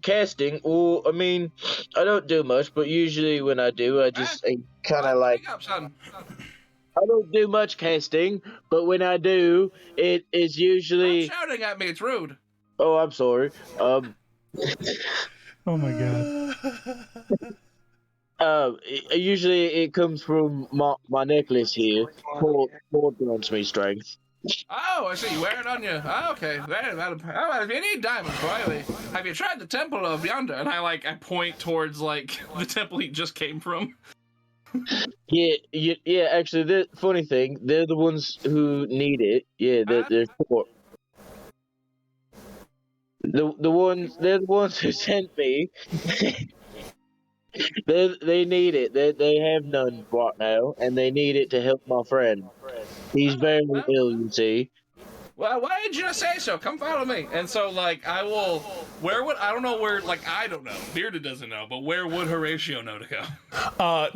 casting. Oh, I mean, I don't do much, but usually when I do, I kind of like. Speak up, son. I don't do much casting, but when I do, it is usually. Stop shouting at me. It's rude. Oh, I'm sorry. Oh my god. Usually it comes from my necklace here. Ford grants me strength. Oh, I see. You wear it on you. Oh, okay. Well, if you need diamonds, boy, have you tried the temple of yonder? And I point towards like the temple he just came from. Yeah. Actually, the funny thing, they're the ones who need it. Yeah, they're poor. They're the ones who sent me. They need it. They have none right now, and they need it to help my friend. He's very ill, you see. Well, why did you not say so? Come follow me. And so, like, I don't know. Bearded doesn't know, but where would Horatio know to go?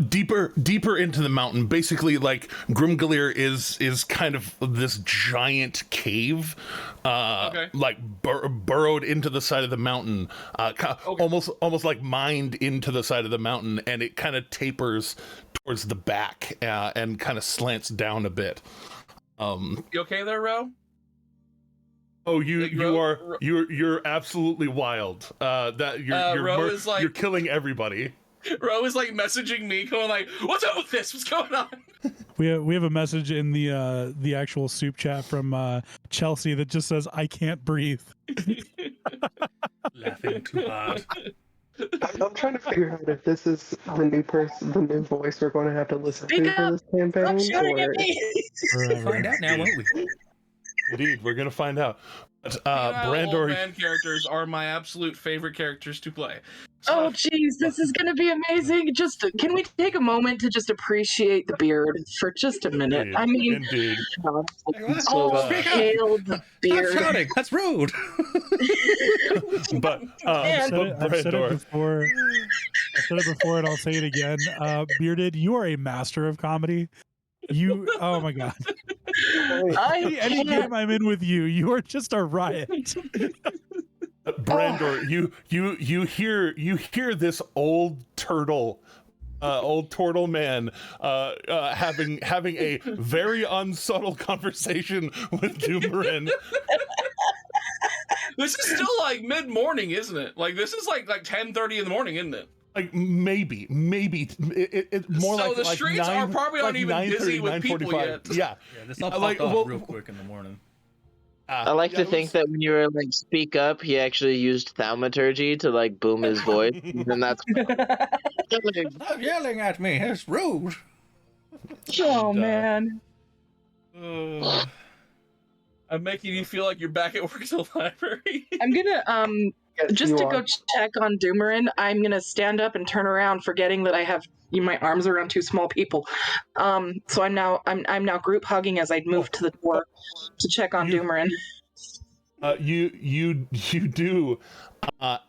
Deeper into the mountain. Basically, like, Grimgalier is kind of this giant cave, okay. like burrowed into the side of the mountain, okay. almost like mined into the side of the mountain, and it kind of tapers towards the back and kind of slants down a bit. You okay there, Ro? Oh, you're absolutely wild. That you're killing everybody. Ro is like messaging me, going like, "What's up with this? What's going on?" We have a message in the actual soup chat from Chelsea that just says, "I can't breathe." Laughing too hard. I'm trying to figure out if this is the new voice we're going to have to listen to for this campaign. Shouting at me. We'll find out now, won't we? Indeed, we're gonna find out. But Brandor old man characters are my absolute favorite characters to play. So, oh, geez, this is gonna be amazing. Just can we take a moment to just appreciate the beard for just a minute? Indeed. I mean, Indeed. hail the beard. Stop shouting. That's rude. But I've said it before. I've said it before, and I'll say it again. Bearded, you are a master of comedy. Oh my god. Any game I'm in with you are just a riot. Brandor, you hear this old turtle man having a very unsubtle conversation with Doomerin. This is still like mid-morning, isn't it? Like this is like 10:30 in the morning, isn't it? Like maybe it more so like the like streets 9, are probably like not even busy with people 9:45. yet. Yeah, this all popped like, off well, real quick in the morning. I like to think that when you were like speak up, he actually used thaumaturgy to like boom his voice, and that's Stop yelling at me. It's rude. Oh man. I'm making you feel like you're back at work at the library. I'm gonna Yes, just you to are. go check on Doomerin, I'm gonna stand up and turn around, forgetting that I have my arms around two small people. So I'm now group hugging as I move to the door to check on Doomerin. You do,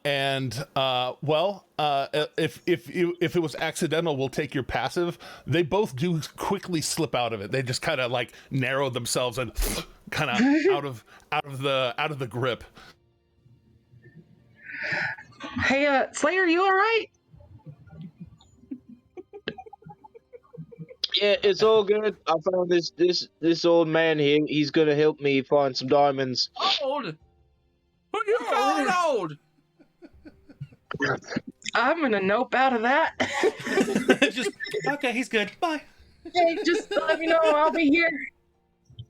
if it was accidental, we'll take your passive. They both do quickly slip out of it. They just kind of like narrow themselves and kind of out of the grip. Hey, Slayer, you all right? yeah, it's all good. I found this old man here. He's gonna help me find some diamonds. Old? Who you calling old? I'm gonna nope out of that. Just okay. He's good. Bye. Hey, just let me know. I'll be here.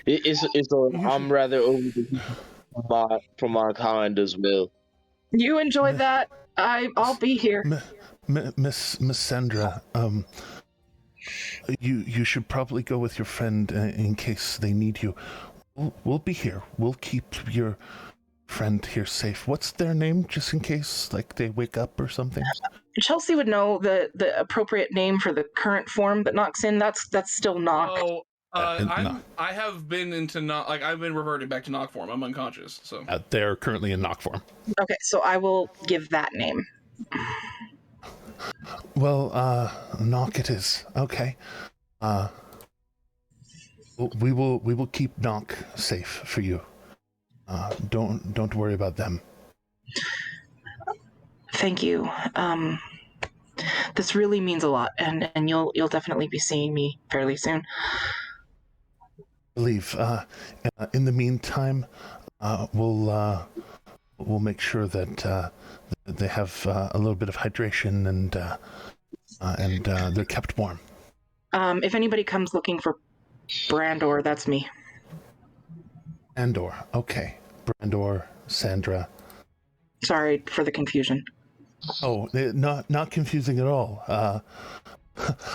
I'm rather over from my kind as well. You enjoy that. I'll be here. Miss Sandra, you should probably go with your friend in case they need you. We'll be here. We'll keep your friend here safe. What's their name, just in case, like, they wake up or something? Chelsea would know the appropriate name for the current form that knocks in. That's still knock. Oh, I have been into knock. Like I've been reverted back to knock form. I'm unconscious, so They're currently in knock form. Okay, so I will give that name. Well, knock it is. Okay. We will keep knock safe for you. Don't worry about them. Thank you. This really means a lot, and you'll definitely be seeing me fairly soon. Believe. In the meantime, we'll make sure that they have a little bit of hydration and they're kept warm. If anybody comes looking for Brandor, that's me. Andor, okay. Brandor, Sandra. Sorry for the confusion. Oh, not confusing at all.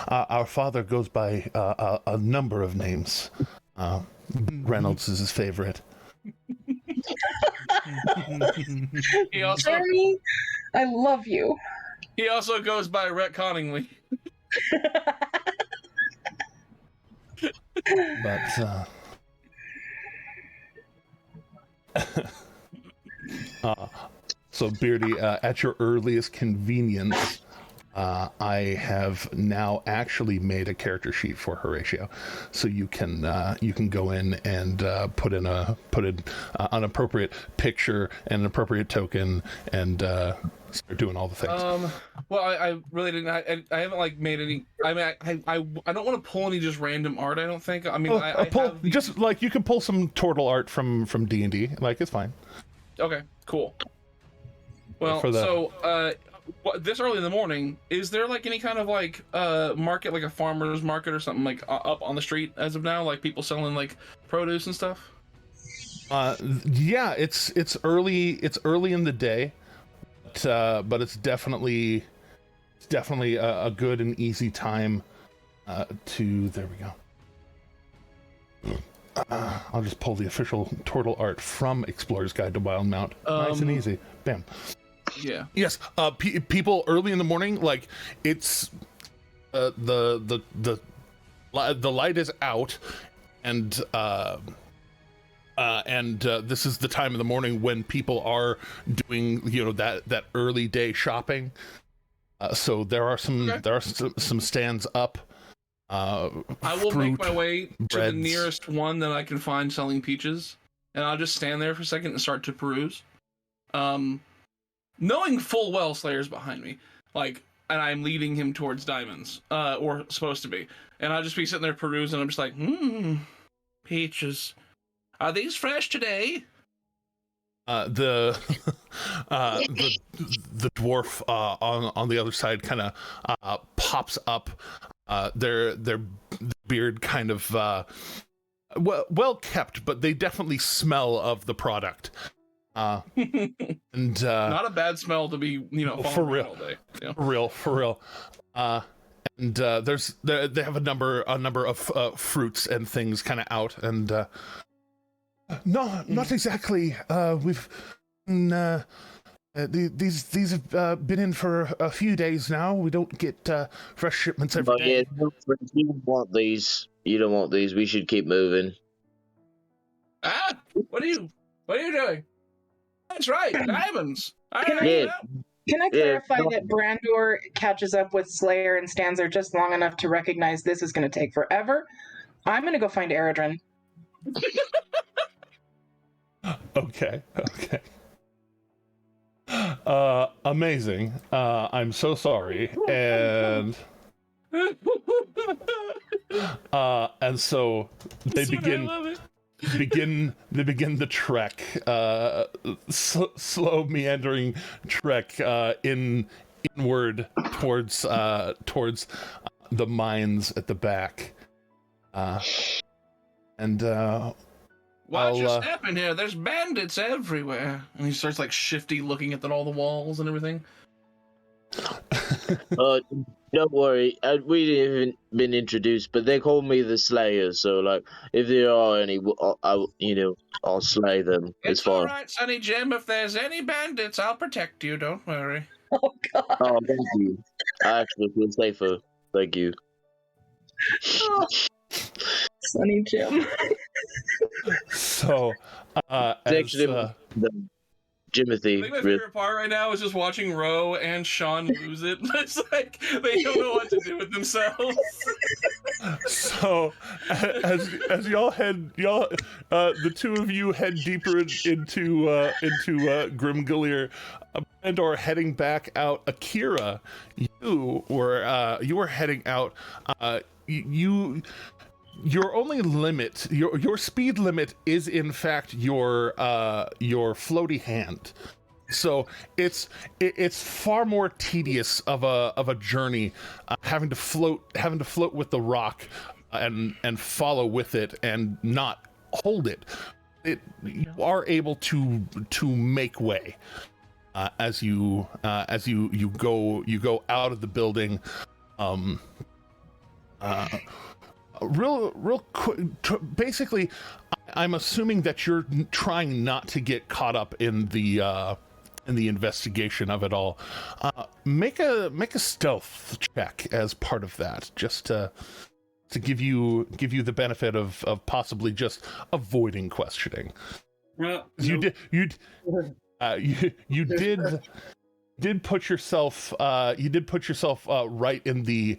Our father goes by a number of names. Reynolds is his favorite. he also Jeremy, I love you. he also goes by retconningly. But so Beardy, at your earliest convenience, I have now actually made a character sheet for Horatio, so you can go in and put in an appropriate picture and an appropriate token and start doing all the things. Well, I really didn't. I haven't like made any. I mean, I don't want to pull any just random art. I don't think. I mean, I pull just like you can pull some turtle art from D&D. Like it's fine. Okay, cool. Well, this early in the morning, is there like any kind of like market, like a farmer's market or something like up on the street as of now, like people selling like produce and stuff? Yeah, it's early in the day, but it's definitely a good and easy time to. There we go. I'll just pull the official turtle art from Explorer's Guide to Wildmount. Nice and easy. Bam. Yeah. Yes. People early in the morning, like it's the light is out, and this is the time of the morning when people are doing that early day shopping. So there are some stands up. I will make my way to breads. the nearest one that I can find selling peaches, and I'll just stand there for a second and start to peruse. Knowing full well Slayer's behind me, and I'm leading him towards diamonds, or supposed to be, and I'll just be sitting there perusing, and I'm just like, peaches. Are these fresh today? the the dwarf on the other side kind of pops up. Their beard kind of well kept, but they definitely smell of the product. And not a bad smell to be, for real, all day. Yeah. For real. And they have a number of fruits and things kind of out, and no, not exactly. We've these have been in for a few days now. We don't get fresh shipments every day. Yeah, you don't want these. You don't want these. We should keep moving. Ah, what are you doing? That's right, diamonds. Can I clarify that Brandor catches up with Slayer and stands there just long enough to recognize this is going to take forever? I'm going to go find Eredrin. Okay. Amazing. I'm so sorry. And so they begin the trek, slow meandering trek inward towards the mines at the back. What's just happened here? There's bandits everywhere. And he starts shifty looking at all the walls and everything. Don't worry. We haven't been introduced, but they call me the Slayer. So, if there are any, I'll slay them. It's fine. All right, Sonny Jim. If there's any bandits, I'll protect you. Don't worry. Oh God. Oh, thank you. I actually feel safer. Thank you. Oh. Sonny Jim. So, actually, Jimothy. I think my favorite part right now is just watching Ro and Sean lose it. It's they don't know what to do with themselves. So, as y'all the two of you head deeper into Grimgullier, Brandor heading back out. Akira, you were heading out. Your only limit, your speed limit is in fact your floaty hand. So it's far more tedious of a journey, having to float with the rock and follow with it and not hold it. You are able to make way as you go out of the building. Real quick, basically, I'm assuming that you're trying not to get caught up in the investigation of it all. Make a stealth check as part of that, just to give you the benefit of possibly just avoiding questioning. You did put yourself right in the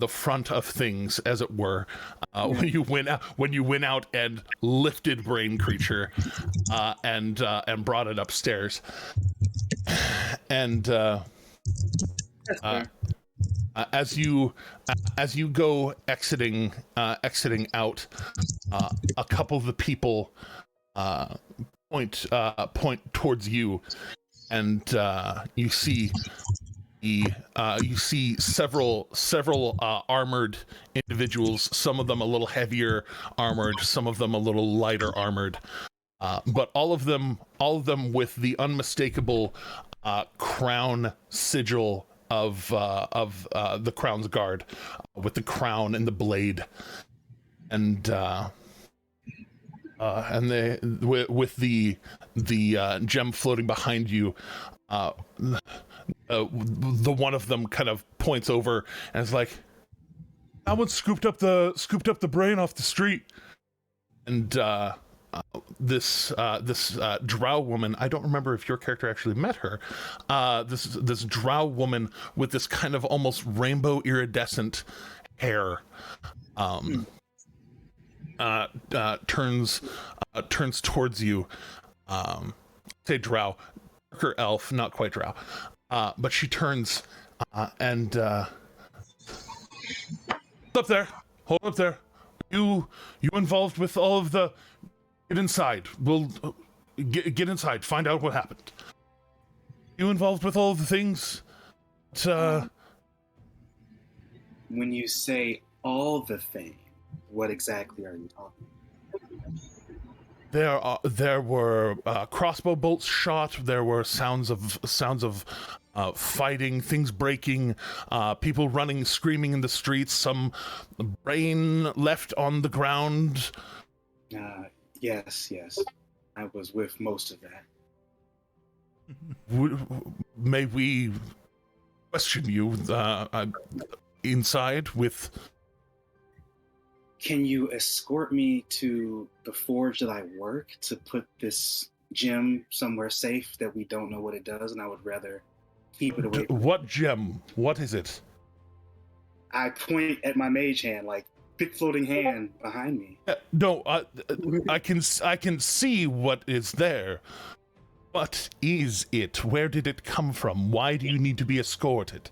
front of things, as it were, when you went out and lifted Brain Creature and brought it upstairs, and as you go exiting out, a couple of the people point towards you, and you see several armored individuals, some of them a little heavier armored, some of them a little lighter armored, but all of them with the unmistakable crown sigil of the Crown's Guard, with the crown and the blade, and they with the gem floating behind you. The one of them kind of points over and is like, "Someone scooped up the brain off the street." And this drow woman, I don't remember if your character actually met her. This drow woman with this kind of almost rainbow iridescent hair, turns towards you. Say drow, darker elf, not quite drow. But she turns and hold up there. You involved with all of the... Get inside. get inside. Find out what happened. You involved with all the things? When you say all the thing, what exactly are you talking about? There were crossbow bolts shot. There were sounds of fighting, things breaking, people running, screaming in the streets. Some brain left on the ground. Yes. I was with most of that. May we question you inside with... Can you escort me to the forge that I work to put this gem somewhere safe that we don't know what it does, and I would rather keep it away from What gem? What is it? I point at my mage hand, like big floating hand behind me. No, I can see what is there. What is it? Where did it come from? Why do you need to be escorted?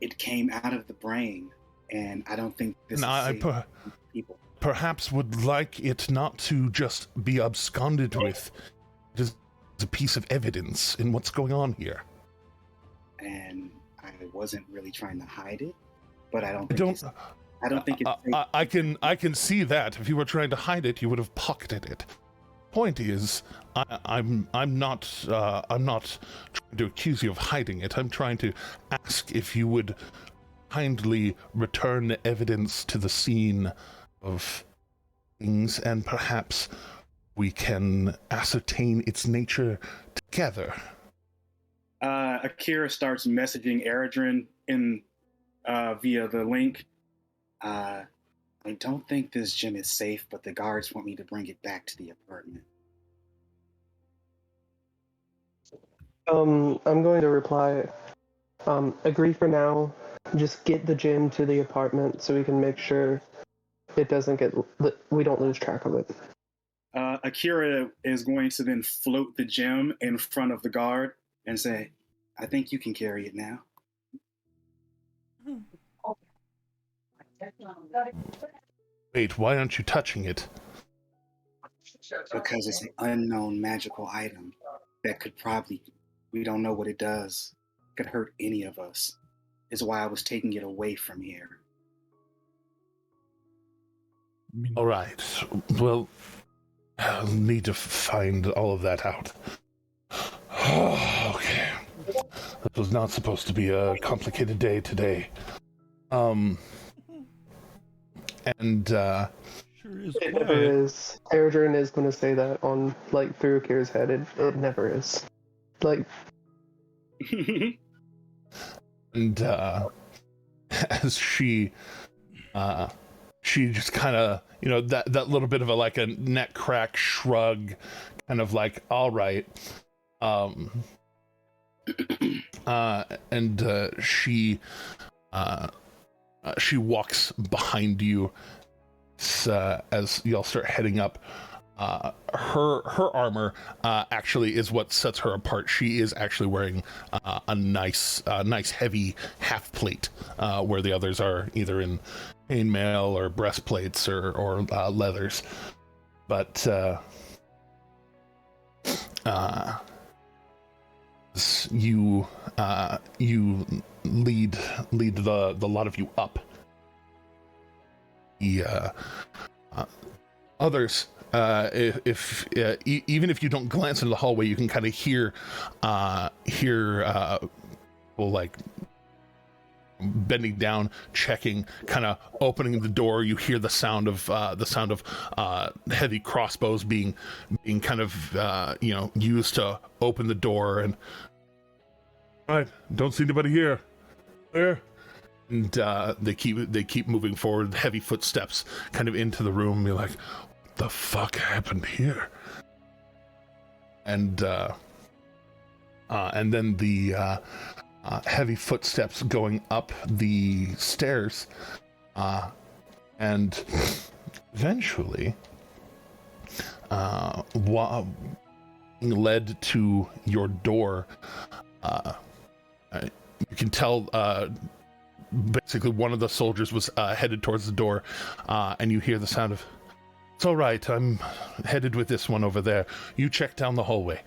It came out of the brain, and I don't think this is safe for people. Perhaps would like it not to just be absconded with. It is a piece of evidence in what's going on here. And I wasn't really trying to hide it, but I don't think it's safe. I can see that. If you were trying to hide it, you would have pocketed it. Point is, I'm not trying to accuse you of hiding it. I'm trying to ask if you would kindly return the evidence to the scene of things, and perhaps we can ascertain its nature together. Akira starts messaging Eredrin in via the link. I don't think this gym is safe, but the guards want me to bring it back to the apartment. I'm going to reply, agree for now. Just get the gym to the apartment so we can make sure it doesn't we don't lose track of it. Akira is going to then float the gem in front of the guard and say, I think you can carry it now. Wait, why aren't you touching it? Because it's an unknown magical item that could probably, we don't know what it does, could hurt any of us. Is why I was taking it away from here. All right. Well, I'll need to find all of that out. Okay. This was not supposed to be a complicated day today. And sure is. It never is. Eredrin is going to say that on, like, through Akira's head. It never is. Like... And as she just kind of, that little bit of a neck crack shrug, kind of like, all right. And she walks behind you as y'all start heading up. Her armor actually is what sets her apart. She is actually wearing a nice heavy half plate, where the others are either in chainmail or breastplates or leathers. But you lead the lot of you up. The others. Even if you don't glance into the hallway, you can kind of hear people like bending down, checking, kind of opening the door. You hear the sound of heavy crossbows being kind of used to open the door. And all right, don't see anybody here. There. And they keep moving forward. Heavy footsteps kind of into the room. You're like, the fuck happened here? And then the heavy footsteps going up the stairs, and eventually being led to your door. You can tell basically one of the soldiers was headed towards the door, and you hear the sound of, It's all right. I'm headed with this one over there. You check down the hallway.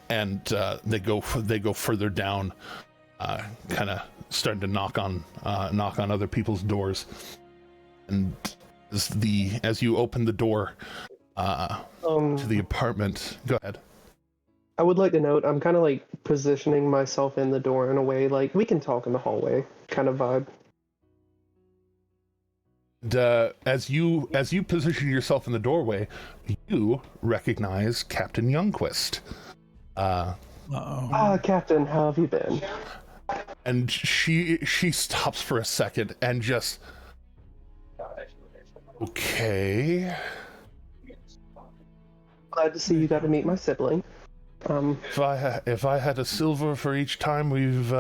And they go further down, kind of starting to knock on other people's doors. And as you open the door to the apartment, go ahead. I would like to note I'm kind of like positioning myself in the door in a way like we can talk in the hallway kind of vibe. And as you position yourself in the doorway, you recognize Captain Youngquist. Captain, how have you been? And she stops for a second and just, okay. Glad to see you got to meet my sibling. If I had a silver for each time we've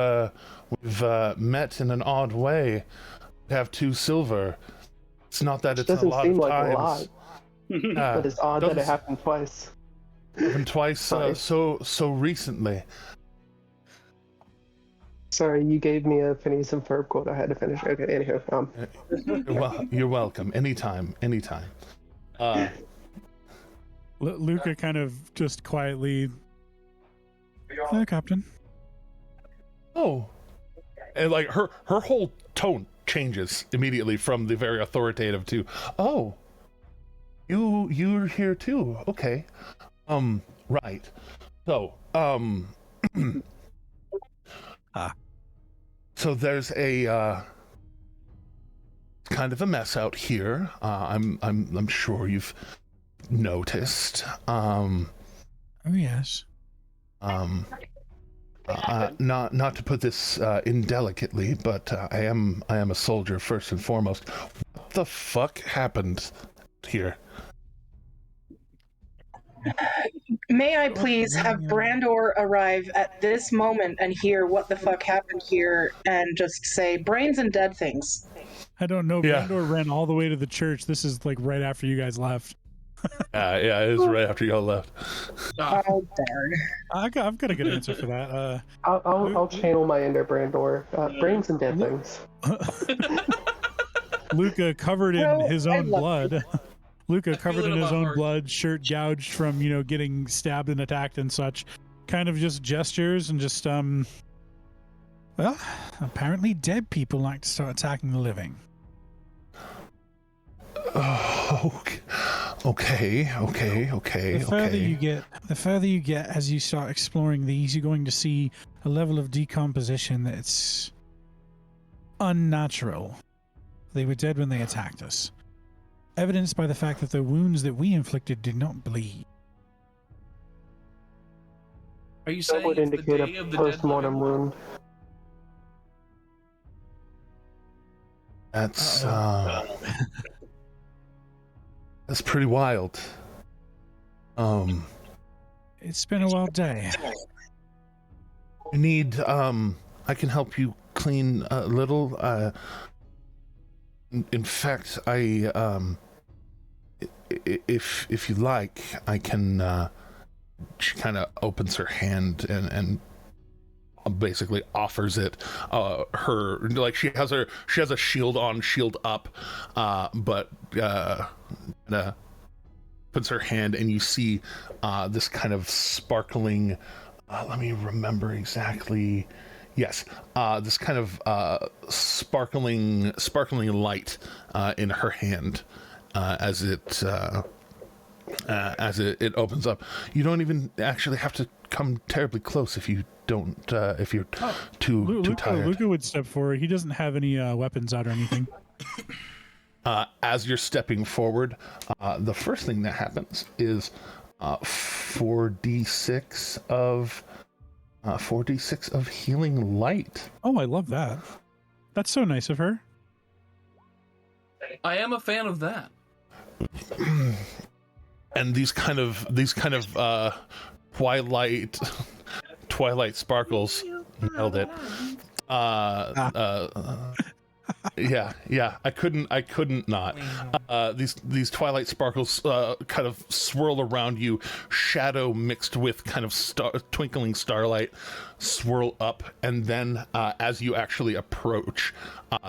met in an odd way, I'd have 2 silver. It's not that it's a lot of times. Doesn't seem like a lot, but it's odd that it happened twice. Happened twice so recently. Sorry, you gave me a Phineas and Ferb quote. I had to finish. Okay, anywho. You're welcome. Anytime. Luca kind of just quietly. Hello, Captain. Oh, and like her whole tone changes immediately from the very authoritative to, oh, you're here too. Okay. Right. So, so there's a kind of a mess out here. I'm sure you've noticed. Oh yes. Not to put this indelicately, but I am a soldier first and foremost. What the fuck happened here? May I please have Brandor arrive at this moment and hear what the fuck happened here and just say brains and dead things? I don't know. Yeah. Brandor ran all the way to the church. This is like right after you guys left. Yeah, it is right after y'all left. Oh, darn. I've got a good answer for that. I'll channel my inner Brandor. Brains and dead things. Luca covered in his own blood. Luca covered in his own blood, shirt gouged from, getting stabbed and attacked and such. Kind of just gestures and just, well, apparently dead people like to start attacking the living. Oh, okay. The further you get as you start exploring these, you're going to see a level of decomposition that's unnatural. They were dead when they attacked us. Evidenced by the fact that the wounds that we inflicted did not bleed. Are you saying that would indicate a post-mortem wound? That's that's pretty wild. It's been a wild day. You need I can help you clean a little. In fact, if you like, I can. She kind of opens her hand and basically offers it. Her like she has a shield on, shield up, but puts her hand and you see this kind of sparkling. Let me remember exactly. Yes, this kind of sparkling light in her hand as it opens up. You don't even actually have to come terribly close if you don't. If you're too tired. Luca would step forward. He doesn't have any weapons out or anything. As you're stepping forward, the first thing that happens is 4d6 of healing light. Oh, I love that. That's so nice of her. I am a fan of that. And these kind of twilight sparkles. Nailed it. Yeah. I couldn't not. These twilight sparkles kind of swirl around you, shadow mixed with kind of twinkling starlight swirl up, and then as you actually approach,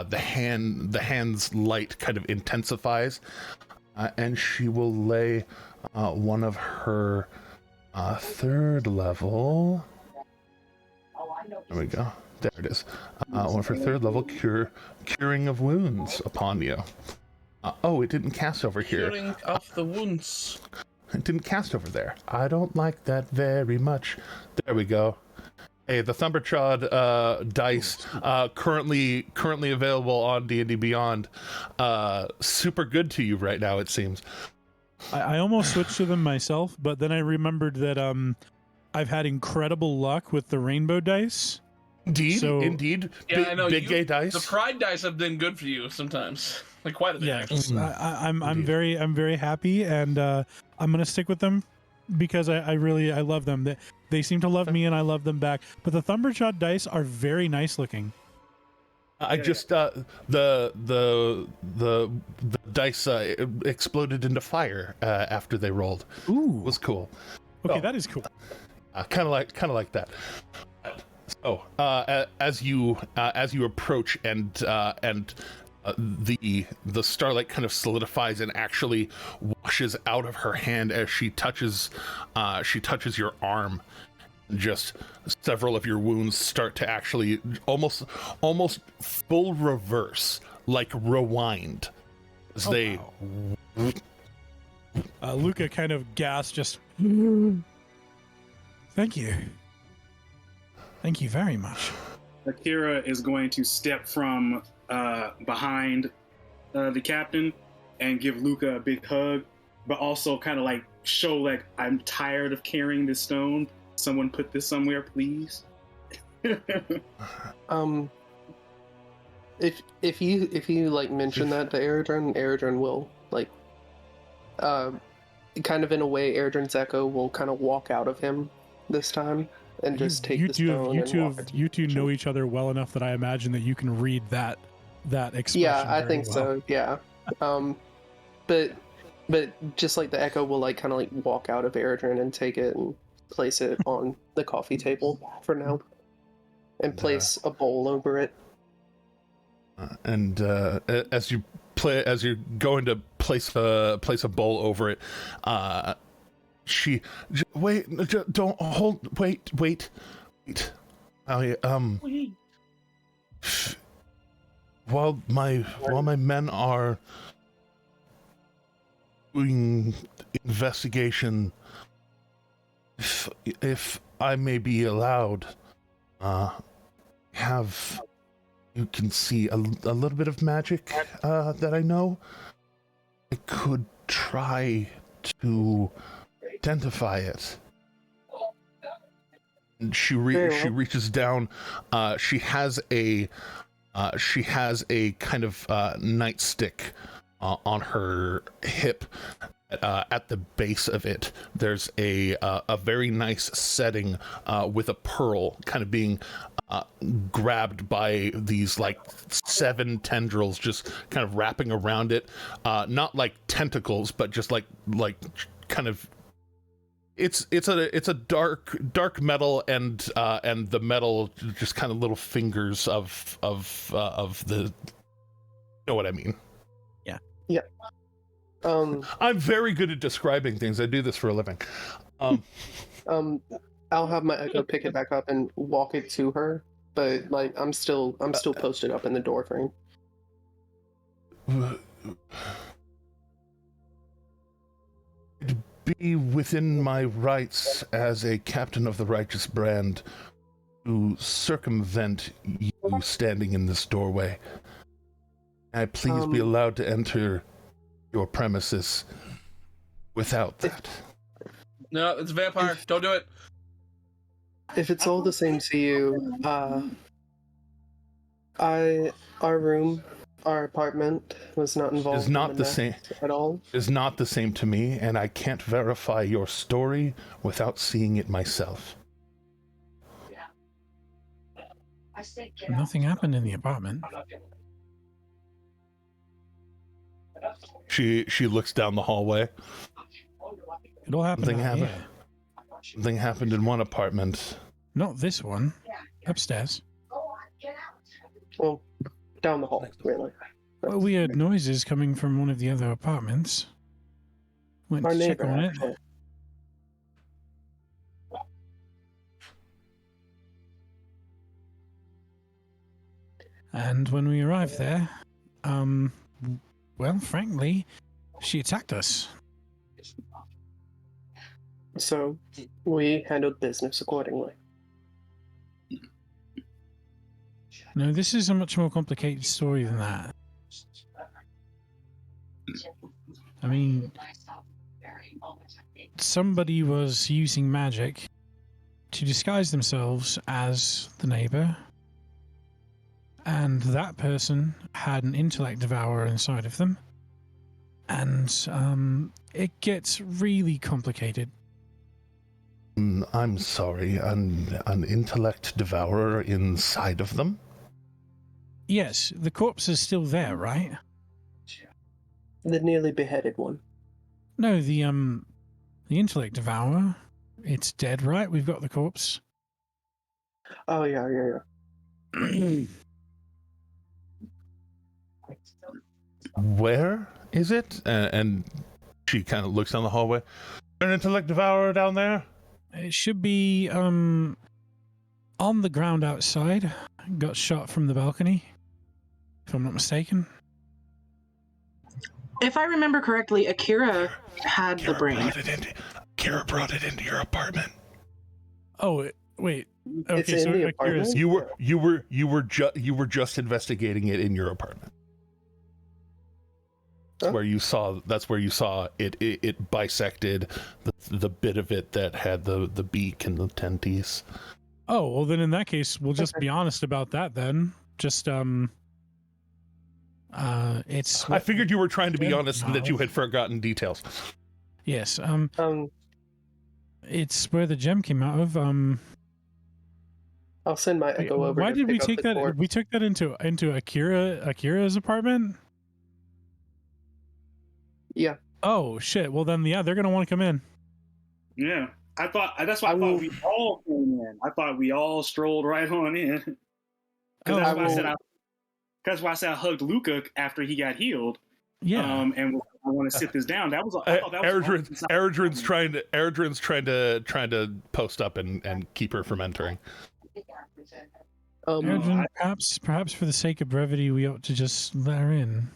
the hand's light kind of intensifies, and she will lay one of her third level. There we go. There it is. One of her third level curing of wounds upon you. Oh, it didn't cast over here. Curing of the wounds. It didn't cast over there. I don't like that very much. There we go. Hey, the Thumbertrod dice currently available on D&D Beyond. Super good to you right now, it seems. I almost switched to them myself, but then I remembered that I've had incredible luck with the rainbow dice. Indeed. Yeah, I know. Big gay dice. The pride dice have been good for you sometimes, like quite a bit. Yes, I'm very happy, and I'm gonna stick with them because I love them. They seem to love me, and I love them back. But the Thumbershot dice are very nice looking. I just the dice exploded into fire after they rolled. Ooh, it was cool. Okay, that is cool. Kind of like that. So as you approach and the starlight kind of solidifies and actually washes out of her hand as she touches your arm. Just several of your wounds start to actually almost full reverse, like rewind, as they. Wow. Luca kind of gasped, just. Thank you very much. Akira is going to step from behind the captain and give Luca a big hug, but also kind of like show like I'm tired of carrying this stone. Someone put this somewhere, please. If you like mention that to Eredrin will like kind of in a way Eredrin's echo will kind of walk out of him this time and just take the stone. You two know each other well enough that I imagine that you can read that expression. Yeah, I think well. so. Yeah, but just like the echo will like kind of like walk out of Eredrin and take it and place it on the coffee table for now, and place a bowl over it. And as you're going to place a bowl over it, don't hold. Wait. While my men are doing investigation, if I may be allowed, you can see a little bit of magic that I know. I could try to identify it. And she reaches down. She has a kind of nightstick on her hip. At the base of it, there's a very nice setting with a pearl kind of being grabbed by these like 7 tendrils, just kind of wrapping around it. Not like tentacles, but just like kind of. It's a dark metal, and the metal just kind of little fingers of the. You know what I mean? Yeah. I'm very good at describing things. I do this for a living. I'll have my echo pick it back up and walk it to her, but like I'm still posted up in the door frame. It'd be within my rights as a captain of the righteous brand to circumvent you standing in this doorway. May I please be allowed to enter your premises without that? No, it's a vampire. Don't do it. If it's all the same to you, our apartment was not involved. Is not the same at all. Is not the same to me, and I can't verify your story without seeing it myself. Nothing happened in the apartment. She looks down the hallway. It all happened. Something happened in one apartment. Not this one. Upstairs. Well, down the hall, really. Well, we heard noises coming from one of the other apartments. Went Our to check neighbor, on it. actually. And when we arrived there, well, frankly, she attacked us. So we handled business accordingly. No, this is a much more complicated story than that. I mean, somebody was using magic to disguise themselves as the neighbor, and that person had an intellect devourer inside of them, and it gets really complicated. I'm sorry, an intellect devourer inside of them? Yes, the corpse is still there, right? The nearly beheaded one. No, the intellect devourer. It's dead, right? We've got the corpse. Oh, yeah. Where is it? And she kind of looks down the hallway. An intellect devourer down there? It should be on the ground outside. Got shot from the balcony, if I'm not mistaken. If I remember correctly, Akira had the brain. Kira brought it into your apartment. Oh, wait. Okay, It's in so the Akira's... apartment? You were just investigating it in your apartment. That's Huh? where you saw it bisected the bit of it that had the beak and the 10 teeth. Oh, well then in that case, we'll just be honest about that then. Just, it's... I figured you were trying to be honest and that you had forgotten details. Yes, it's where the gem came out of, I'll send my echo over. Why to did we pick up take the that? corpse. We took that into Akira's apartment? Yeah. Oh, shit. Well then, yeah, they're going to want to come in. Yeah. That's why I thought we all came in. I thought we all strolled right on in. That's why I said I hugged Luca after he got healed. Yeah. And I want to sit this down. I thought that was Eredrin's trying to post up and keep her from entering. Eredrin, perhaps for the sake of brevity, we ought to just let her in.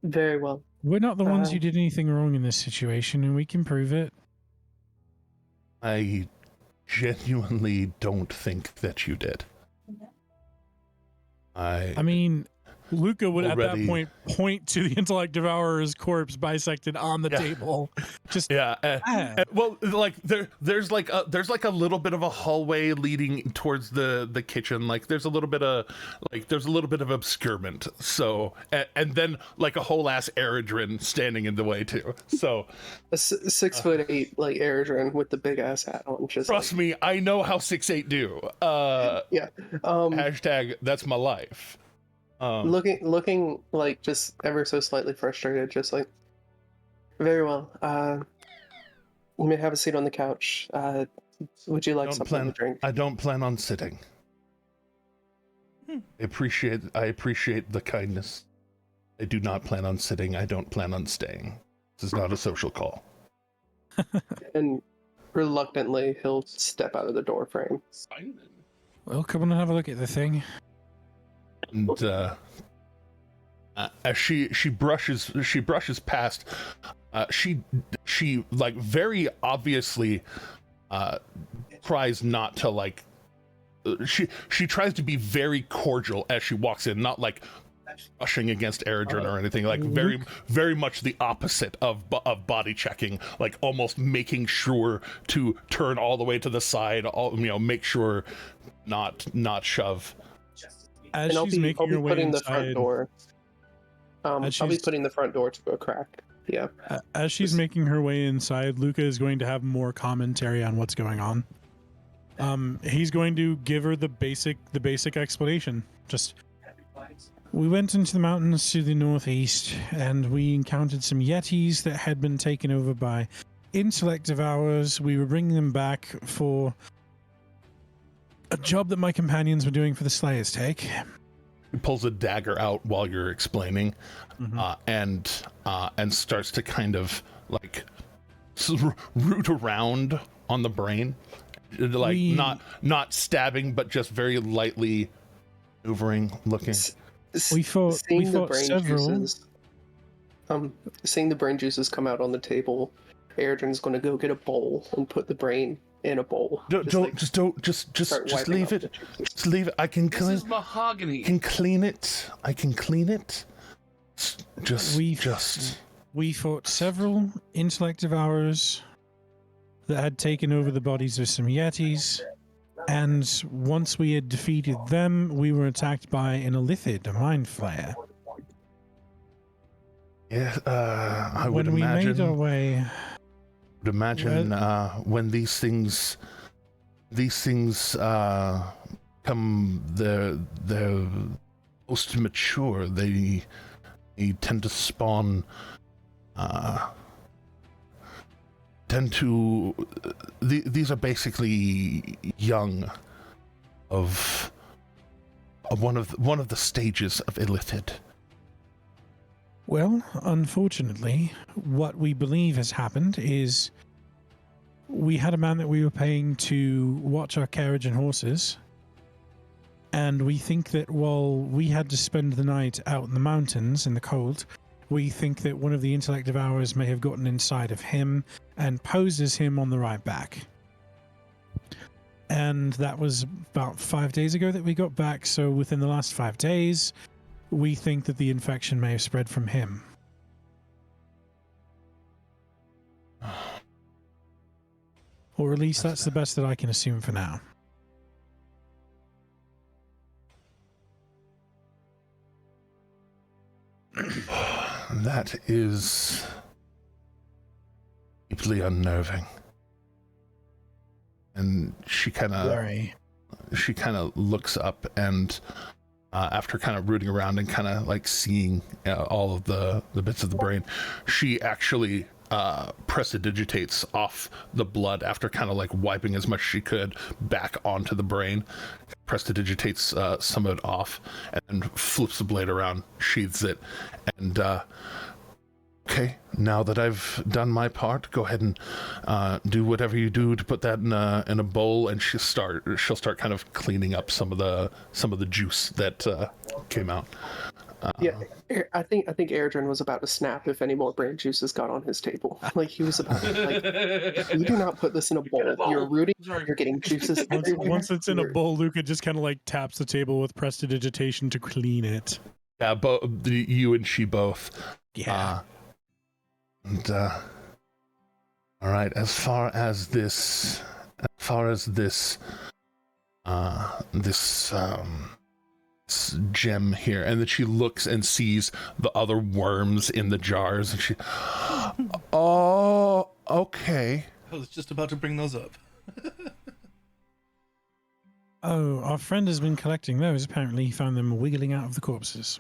Very well. We're not the ones who did anything wrong in this situation, and we can prove it. I genuinely don't think that you did. I mean, Luca would at that point point to the intellect devourer's corpse bisected on the table. Just well, like there's like a little bit of a hallway leading towards the kitchen. Like there's a little bit of obscurement. So and then like a whole ass Eredrin standing in the way too. So a 6'8" like Eredrin with the big ass hat on. Just trust me, I know how 6'8" do. Yeah. Hashtag that's my life. Looking like just ever so slightly frustrated, just like, very well. You may have a seat on the couch. Would you like something to drink? I don't plan on sitting. I appreciate the kindness. I do not plan on sitting. I don't plan on staying. This is not a social call. And reluctantly, he'll step out of the door frame. Well, come on and have a look at the thing. And as she brushes past, she like very obviously tries not to like. She tries to be very cordial as she walks in, not like brushing against Eredrin or anything. Like very much the opposite of body checking. Like almost making sure to turn all the way to the side. Make sure not shove. As and she's making her way putting inside, the front door. I'll be putting the front door to a crack. Yeah. As she's making her way inside, Luca is going to have more commentary on what's going on. He's going to give her the basic explanation. Just, we went into the mountains to the northeast, and we encountered some yetis that had been taken over by intellect devourers. We were bringing them back for a job that my companions were doing for the Slayer's Take. pulls a dagger out while you're explaining, and starts to kind of like root around on the brain, like not stabbing, but just very lightly maneuvering, looking. We thought several. Seeing the brain juices come out on the table, Airdrin's going to go get a bowl and put the brain in a bowl. Just leave it. Just leave it. I can clean. This is mahogany. Can clean it. I can clean it. We fought several intellect devourers that had taken over the bodies of some yetis, and once we had defeated them, we were attacked by an Illithid, a mind flayer. Yeah, I would when we imagine. Made our way. Would imagine when these things come, they're most mature. They tend to spawn. These are basically young of one of the stages of Illithid. Well, unfortunately, what we believe has happened is we had a man that we were paying to watch our carriage and horses, and we think that while we had to spend the night out in the mountains in the cold, we think that one of the intellect devourers may have gotten inside of him and poses him on the right back. And that was about 5 days ago that we got back, so within the last 5 days, we think that the infection may have spread from him. Or at least that's the best that I can assume for now. That is deeply unnerving. And she kind of looks up and after kind of rooting around and kind of like seeing all of the bits of the brain, she actually prestidigitates off the blood after kind of like wiping as much as she could back onto the brain, prestidigitates some of it off, and then flips the blade around, sheathes it, and okay, now that I've done my part, go ahead and do whatever you do to put that in a bowl, and she'll start kind of cleaning up some of the juice that came out. Yeah, I think Airdrin was about to snap if any more brain juices got on his table. Like he was about to, like, if you do not put this in a bowl, you're rooting, you're getting juices. Once it's in a bowl, Luca just kind of like taps the table with prestidigitation to clean it. Yeah, you and she both. Yeah. All right. As far as this gem here, and then she looks and sees the other worms in the jars, and she, oh, okay. I was just about to bring those up. Oh, our friend has been collecting those. Apparently, he found them wiggling out of the corpses.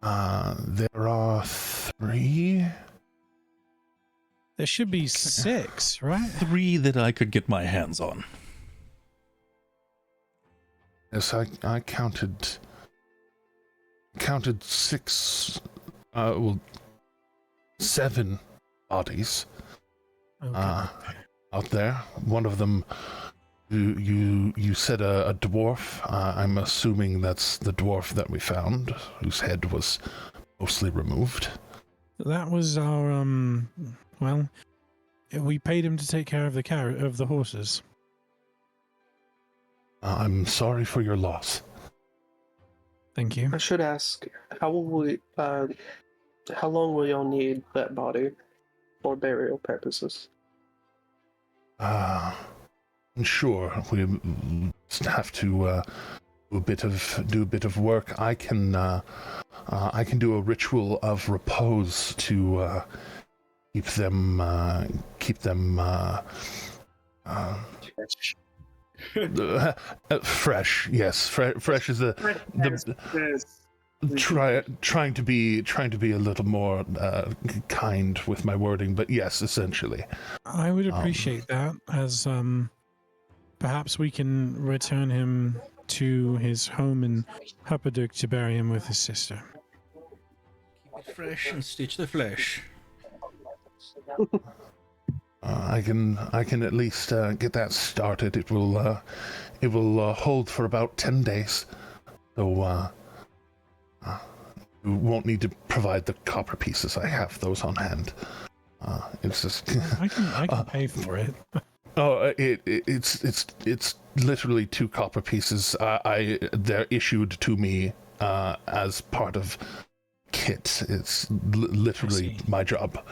There are 3. There should be 6, right? 3 that I could get my hands on. Yes, I counted 6, 7 bodies out there. One of them, you said a dwarf. I'm assuming that's the dwarf that we found, whose head was mostly removed. That was our well, we paid him to take care of the horses. I'm sorry for your loss. Thank you. I should ask, how long will y'all need that body for burial purposes? Sure, we have to do a bit of work. I can do a ritual of repose to keep them fresh. Yes, fresh is trying to be a little more kind with my wording, but yes, essentially. I would appreciate that, as perhaps we can return him to his home in Huppaduk to bury him with his sister. Keep it fresh and stitch the flesh. I can at least get that started. It will hold for about 10 days, so you won't need to provide the copper pieces. I have those on hand. It's just I can pay for it. Oh, it's literally 2 copper pieces. They're issued to me as part of kit. It's literally my job.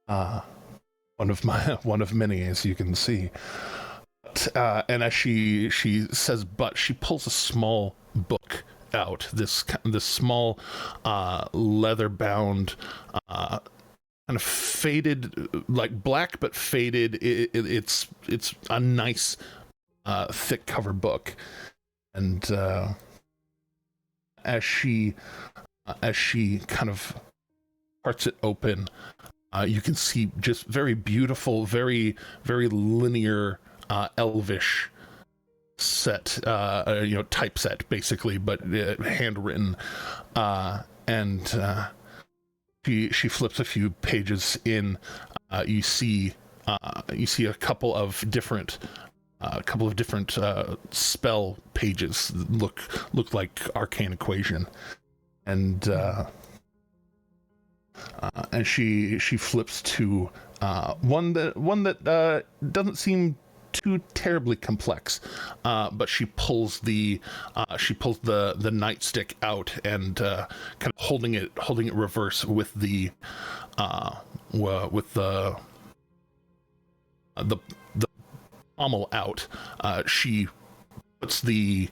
One of many, as you can see. And as she says, but she pulls a small book out. This small leather-bound. Kind of faded, like black but faded. It's a nice, thick cover book, and as she kind of parts it open, you can see just very beautiful, very very linear, elvish set, typeset basically, but handwritten, and. She flips a few pages in. You see a couple of different spell pages that look like arcane equation, and she flips to one that doesn't seem too terribly complex, but she pulls the nightstick out and kind of holding it reverse with the pommel out. She puts the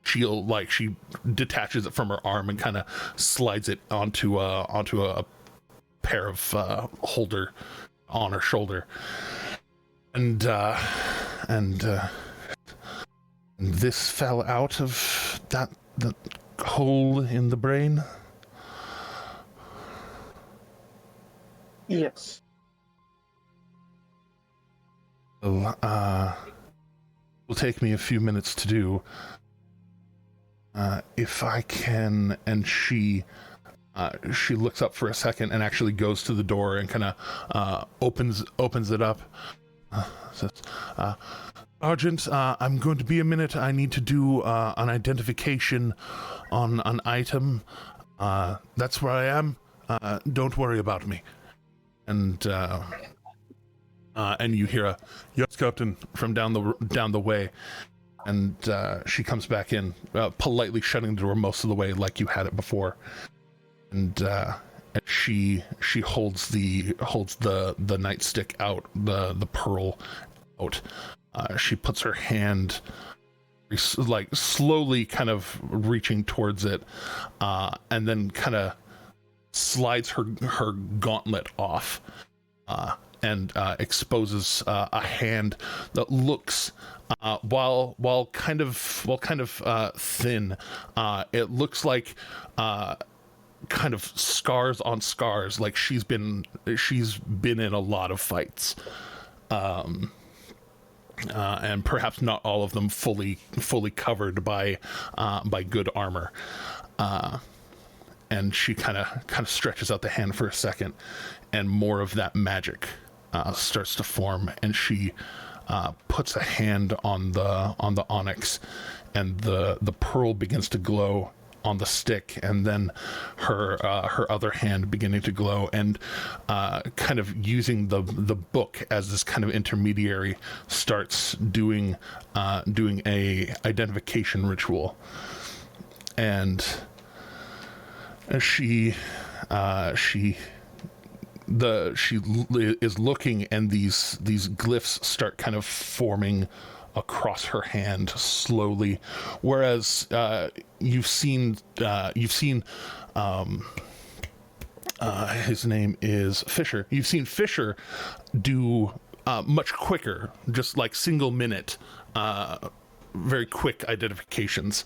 shield, like she detaches it from her arm and kind of slides it onto a pair of holder on her shoulder. And this fell out of that hole in the brain? Yes. Well, will take me a few minutes to do. If I can, and she looks up for a second and actually goes to the door and kind of opens it up. Says, Sergeant, I'm going to be a minute. I need to do an identification on an item. That's where I am. Don't worry about me. And you hear a "Yes, Captain" from down the way, and she comes back in, politely shutting the door most of the way, like you had it before. And she holds the nightstick out, the pearl out. She puts her hand, like slowly, kind of reaching towards it, and then kind of slides her gauntlet off, and exposes a hand that looks, while kind of thin, it looks like kind of scars on scars, like she's been in a lot of fights, and perhaps not all of them fully covered by good armor, and she kind of stretches out the hand for a second, and more of that magic starts to form, and she puts a hand on the onyx, and the pearl begins to glow on the stick, and then her other hand beginning to glow, and kind of using the book as this kind of intermediary, starts doing a identification ritual. And she is looking, and these glyphs start kind of forming across her hand slowly, whereas you've seen his name is Fisher. You've seen Fisher do much quicker, just like single minute, very quick identifications.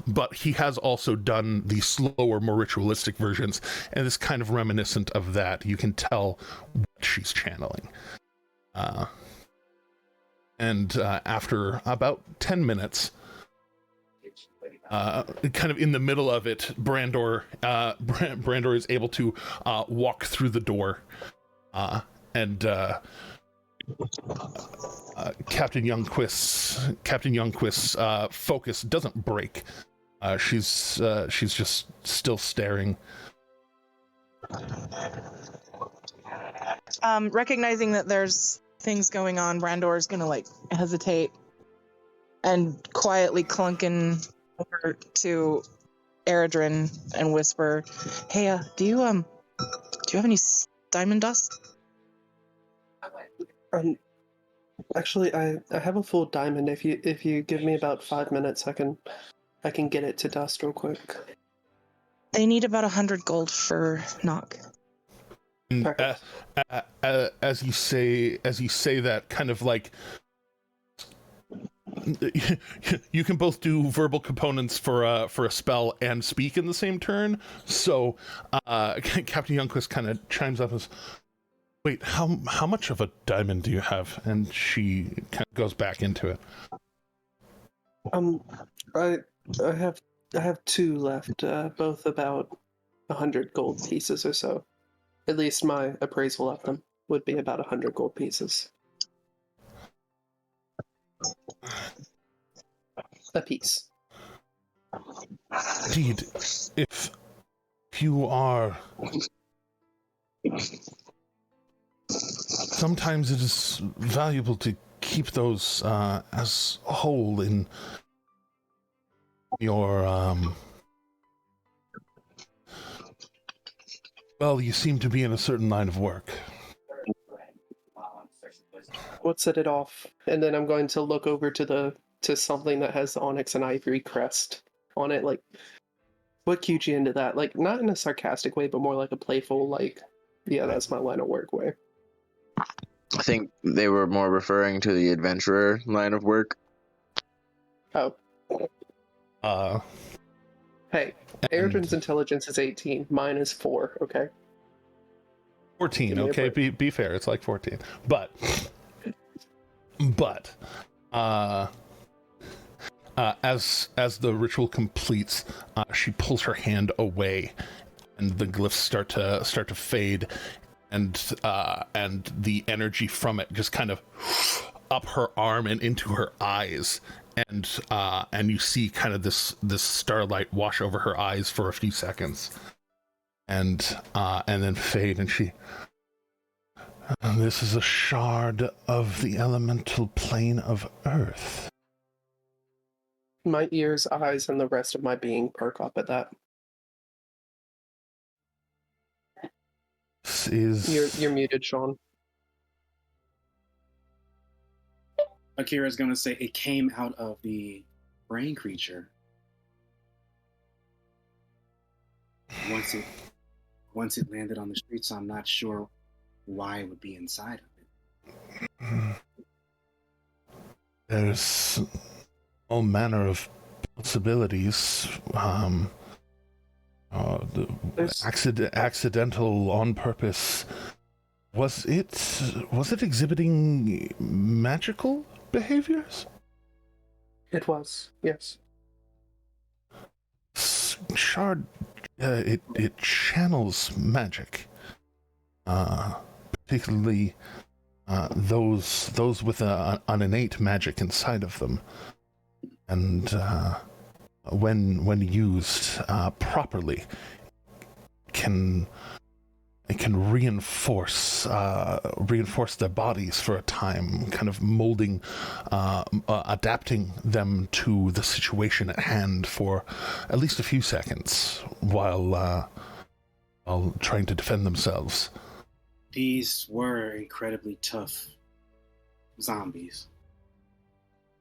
But he has also done the slower, more ritualistic versions, and it's kind of reminiscent of that. You can tell what she's channeling. And after about 10 minutes, kind of in the middle of it, Brandor is able to walk through the door, and Captain Youngquist's focus doesn't break. She's just still staring. Recognizing that there's things going on, Brandor is gonna hesitate and quietly clunking over to Eredrin and whisper, "Hey, do you have any diamond dust?" Actually, I have a full diamond. If you give me about 5 minutes, I can get it to dust real quick. They need about 100 gold for knock. As you say that, kind of like you can both do verbal components for a spell and speak in the same turn. So Captain Youngquist kind of chimes up as, "Wait, how much of a diamond do you have?" And she kind of goes back into it. I have 2 left, both about 100 gold pieces or so. At least my appraisal of them would be about 100 gold pieces. A piece. Indeed, if you are... Sometimes it is valuable to keep those as whole in your... Well, you seem to be in a certain line of work. Let's set it off, and then I'm going to look over to something that has the onyx and ivory crest on it. Like, what cued you into that? Like, not in a sarcastic way, but more like a playful, like, yeah, that's my line of work way. I think they were more referring to the adventurer line of work. Oh. Hey, Eredrin's intelligence is 18. Mine is 4, okay? 14, okay? Be fair, it's like 14. But as the ritual completes, she pulls her hand away, and the glyphs start to fade, and the energy from it just kind of up her arm and into her eyes, and you see kind of this starlight wash over her eyes for a few seconds, and then fade, and she... This is a shard of the elemental plane of Earth. My ears, eyes, and the rest of my being perk up at that. This is... You're muted, Sean. Akira's gonna say it came out of the brain creature. Once it landed on the streets, I'm not sure why it would be inside of it. There's all manner of possibilities. Accidental, on purpose. Was it exhibiting magical behaviors? It was, yes. Shard, it channels magic. Particularly those with an innate magic inside of them, and when used properly, it can reinforce their bodies for a time, kind of molding, adapting them to the situation at hand for at least a few seconds while trying to defend themselves. These were incredibly tough zombies.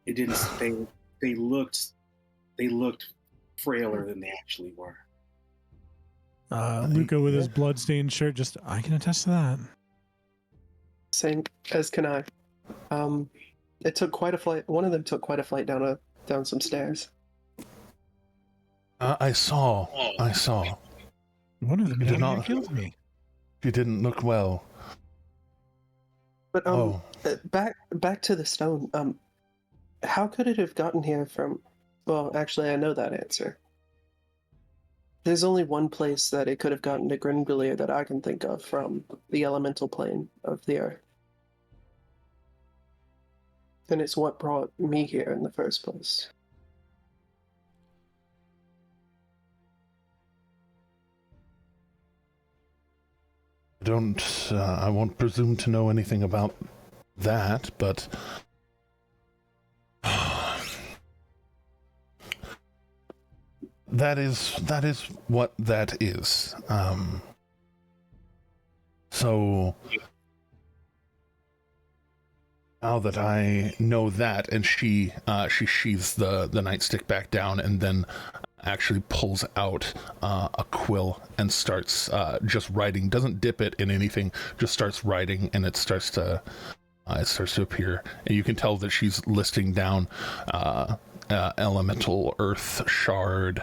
It didn't. They looked frailer than they actually were. Luca with his bloodstained shirt, I can attest to that. Same as can I. It took quite a flight. One of them took quite a flight down some stairs. I saw. One of them nearly killed me. She didn't look well. But back to the stone. How could it have gotten here from Well, actually, I know that answer. There's only one place that it could have gotten to Grindelia that I can think of from the elemental plane of the earth. And it's what brought me here in the first place. I won't presume to know anything about that, but that is what that is. So now that I know that, and she sheathes the nightstick back down, and then actually pulls out a quill and starts just writing. Doesn't dip it in anything, just starts writing, and it starts to appear. And you can tell that she's listing down elemental, earth shard,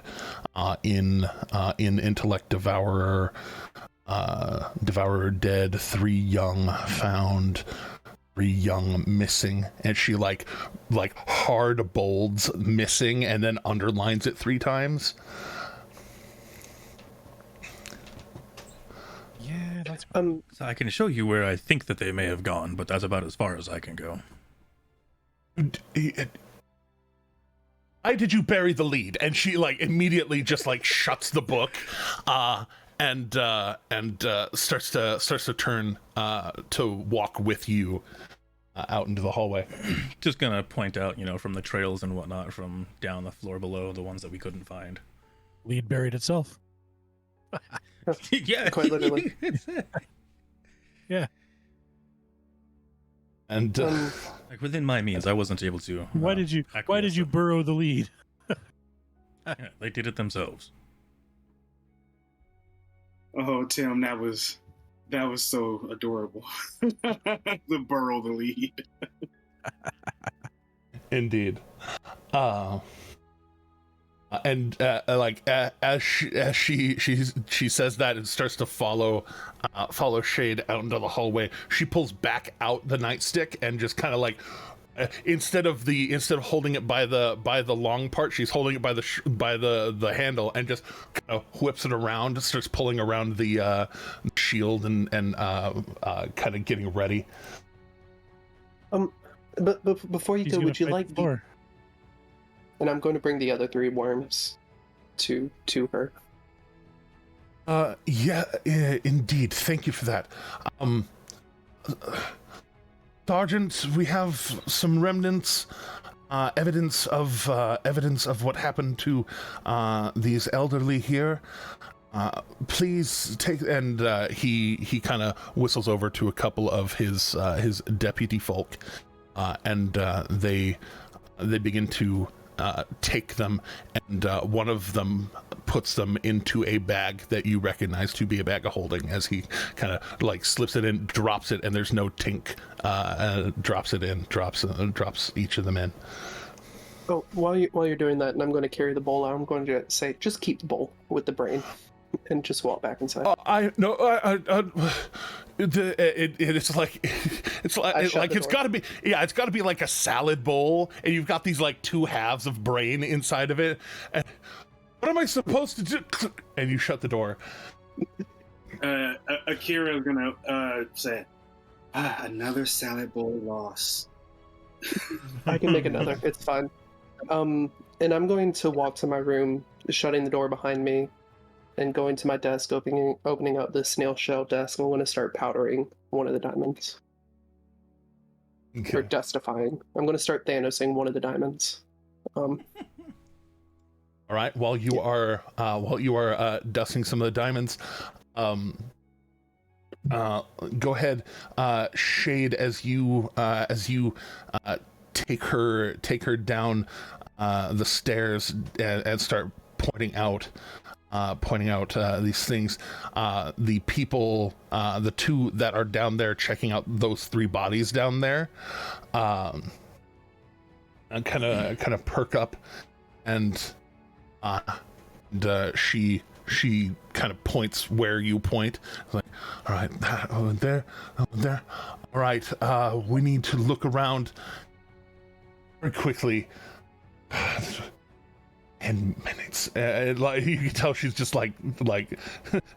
in intellect devourer, devourer dead, 3 young found, 3 young missing, and she like hard bolds missing and then underlines it 3 times. Yeah, that's so I can show you where I think that they may have gone, but that's about as far as I can go. Why did you bury the lead? And she like immediately just like shuts the book, and starts to turn to walk with you out into the hallway. Just gonna point out, from the trails and whatnot from down the floor below, the ones that we couldn't find. Lead buried itself. Yeah, quite literally. Yeah. And like within my means, I wasn't able to. Why did you burrow the lead? They did it themselves. Oh, Tim, that was so adorable. The burrow the lead. Indeed. And like as she says that and starts to follow Shade out into the hallway, she pulls back out the nightstick and just kind of like instead of holding it by the long part, she's holding it by the handle and just kind of whips it around, starts pulling around the shield and kind of getting ready. But before you go, would you like more? And I'm going to bring the other 3 worms to her. Yeah, indeed. Thank you for that. Sergeant, we have some remnants, evidence of what happened to these elderly here. Please take. And he kind of whistles over to a couple of his deputy folk, and they begin to take them, and one of them puts them into a bag that you recognize to be a bag of holding as he kind of like slips it in, drops it, and there's no tink, drops it in, drops each of them in. Oh, while you're doing that, and I'm going to carry the bowl out, I'm going to say, just keep the bowl with the brain, and just walk back inside. It's got to be like a salad bowl, and you've got these like 2 halves of brain inside of it. And what am I supposed to do? And you shut the door. Akira is gonna say, another salad bowl loss. I can make another. It's fine. And I'm going to walk to my room, shutting the door behind me, and going to my desk, opening up the snail shell desk. I'm going to start powdering one of the diamonds. Okay. Or dustifying. I'm going to start Thanosing one of the diamonds. All right. While you are dusting some of the diamonds, go ahead, Shade, as you take her down the stairs and start pointing out these things. The people, the 2 that are down there checking out those 3 bodies down there, and kind of perk up, and she kind of points where you point. It's like, all right, over there. All right, we need to look around very quickly. 10 minutes. Like you can tell she's just like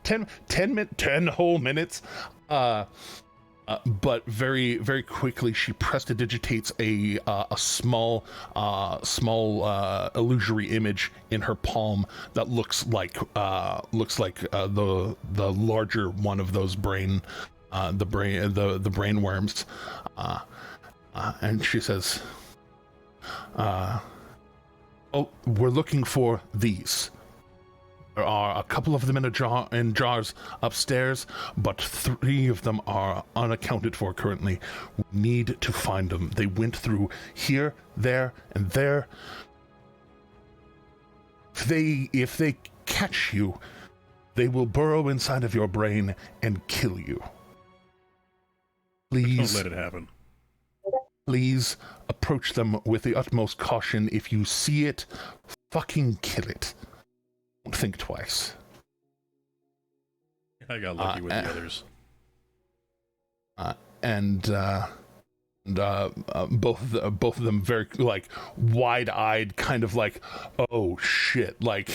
10 whole minutes. But very, very quickly she prestidigitates a small illusory image in her palm that looks like the larger one of those brain worms, and she says, "Oh, we're looking for these. There are a couple of them in jars upstairs, but 3 of them are unaccounted for currently. We need to find them. They went through here, there, and there. If they catch you, they will burrow inside of your brain and kill you. Please don't let it happen. Please approach them with the utmost caution. If you see it, fucking kill it. Don't think twice." I got lucky with the others. Both of them very like wide-eyed, kind of like, "Oh shit!" Like,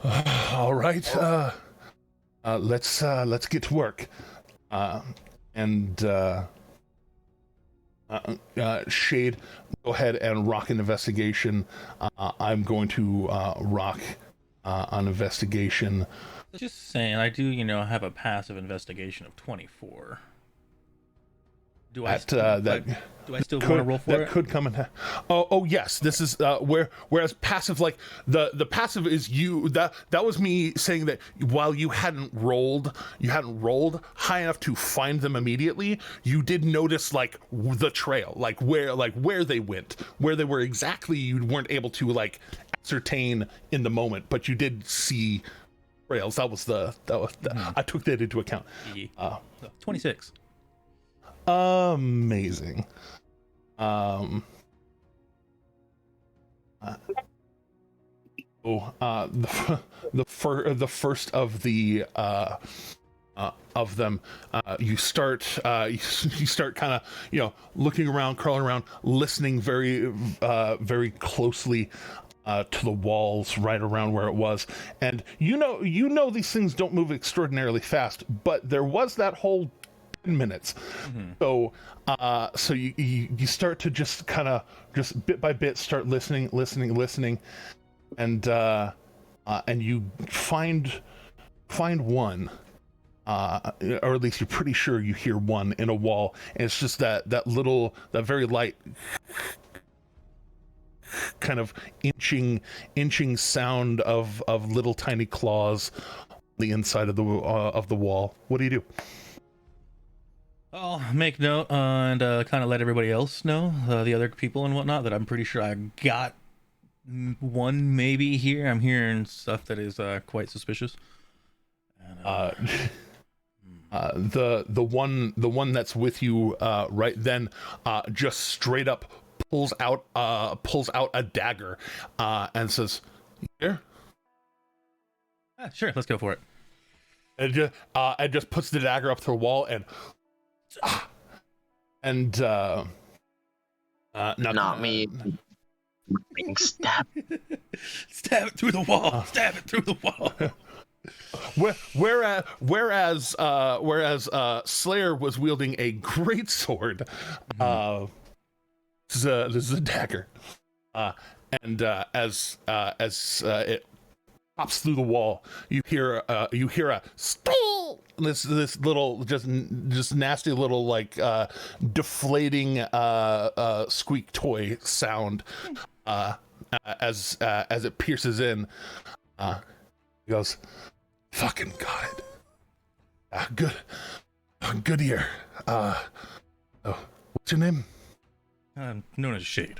all right, let's get to work. Shade, go ahead and rock an investigation. I'm going to rock an investigation. Just saying, I do, have a passive investigation of 24. Do I still want to roll for that it? Could come in. Oh yes, this is whereas passive, like the passive is you. That was me saying that while you hadn't rolled high enough to find them immediately, you did notice like the trail, like where they went, where they were exactly. You weren't able to like ascertain in the moment, but you did see trails. That was I took that into account. 26. Amazing. The first of the of them, you start kind of looking around, crawling around, listening very closely to the walls right around where it was, and these things don't move extraordinarily fast, but there was that whole 10 minutes. So you start to just kind of just bit by bit start listening, and you find one, or at least you're pretty sure you hear one in a wall, and it's just that very light kind of inching sound of little tiny claws on the inside of the wall. What do you do? I'll make note and kind of let everybody else know, the other people and whatnot, that I'm pretty sure I got one maybe here. I'm hearing stuff that is quite suspicious. And, the one that's with you right then just straight up pulls out a dagger and says, "Here." Sure, let's go for it. And just puts the dagger up to the wall and not me. Being stabbed. Stab it through the wall. Stab it through the wall. Whereas Slayer was wielding a great sword, this is a dagger, and as it pops through the wall, you hear a stool. This little just nasty little like deflating squeak toy sound as it pierces in. He goes, "Fucking got it. Good ear. What's your name?" I'm known as Shade.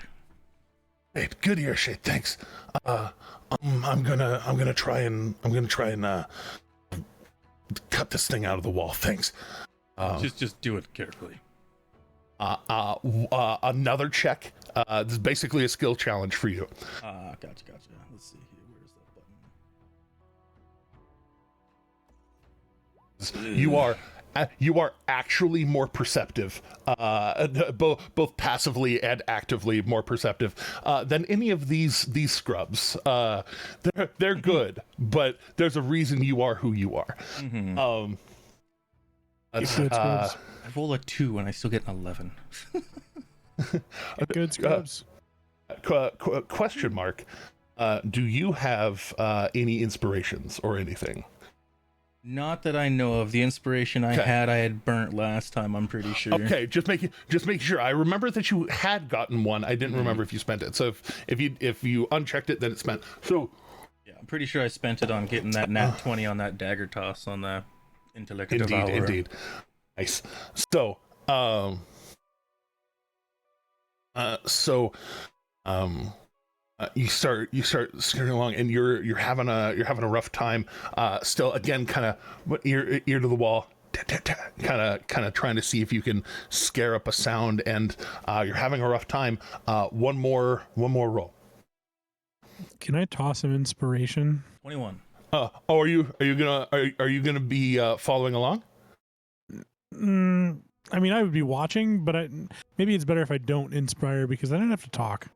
Hey, good ear, Shade. Thanks. I'm gonna try and cut this thing out of the wall. Thanks. Just do it carefully. Another check. This is basically a skill challenge for you. Gotcha. Let's see here. Where's that button? You are you are actually more perceptive, both passively and actively more perceptive than any of these scrubs. They're good, but there's a reason you are who you are. Mm-hmm. I roll a 2 and I still get an 11. Good scrubs. Question mark. Do you have any inspirations or anything? Not that I know of. The inspiration I had burnt last time, I'm pretty sure. Okay, just making sure. I remember that you had gotten one. I didn't remember if you spent it. So if you unchecked it, then it's spent. So yeah, I'm pretty sure I spent it on getting that nat 20 on that dagger toss on the intellect. Indeed. Nice. So you start skirting along, and you're having a rough time. Still, again, kind of ear to the wall, kind of trying to see if you can scare up a sound, and you're having a rough time. One more roll. Can I toss an inspiration? 21. Are you gonna be following along? I mean, I would be watching, but maybe it's better if I don't inspire because I don't have to talk.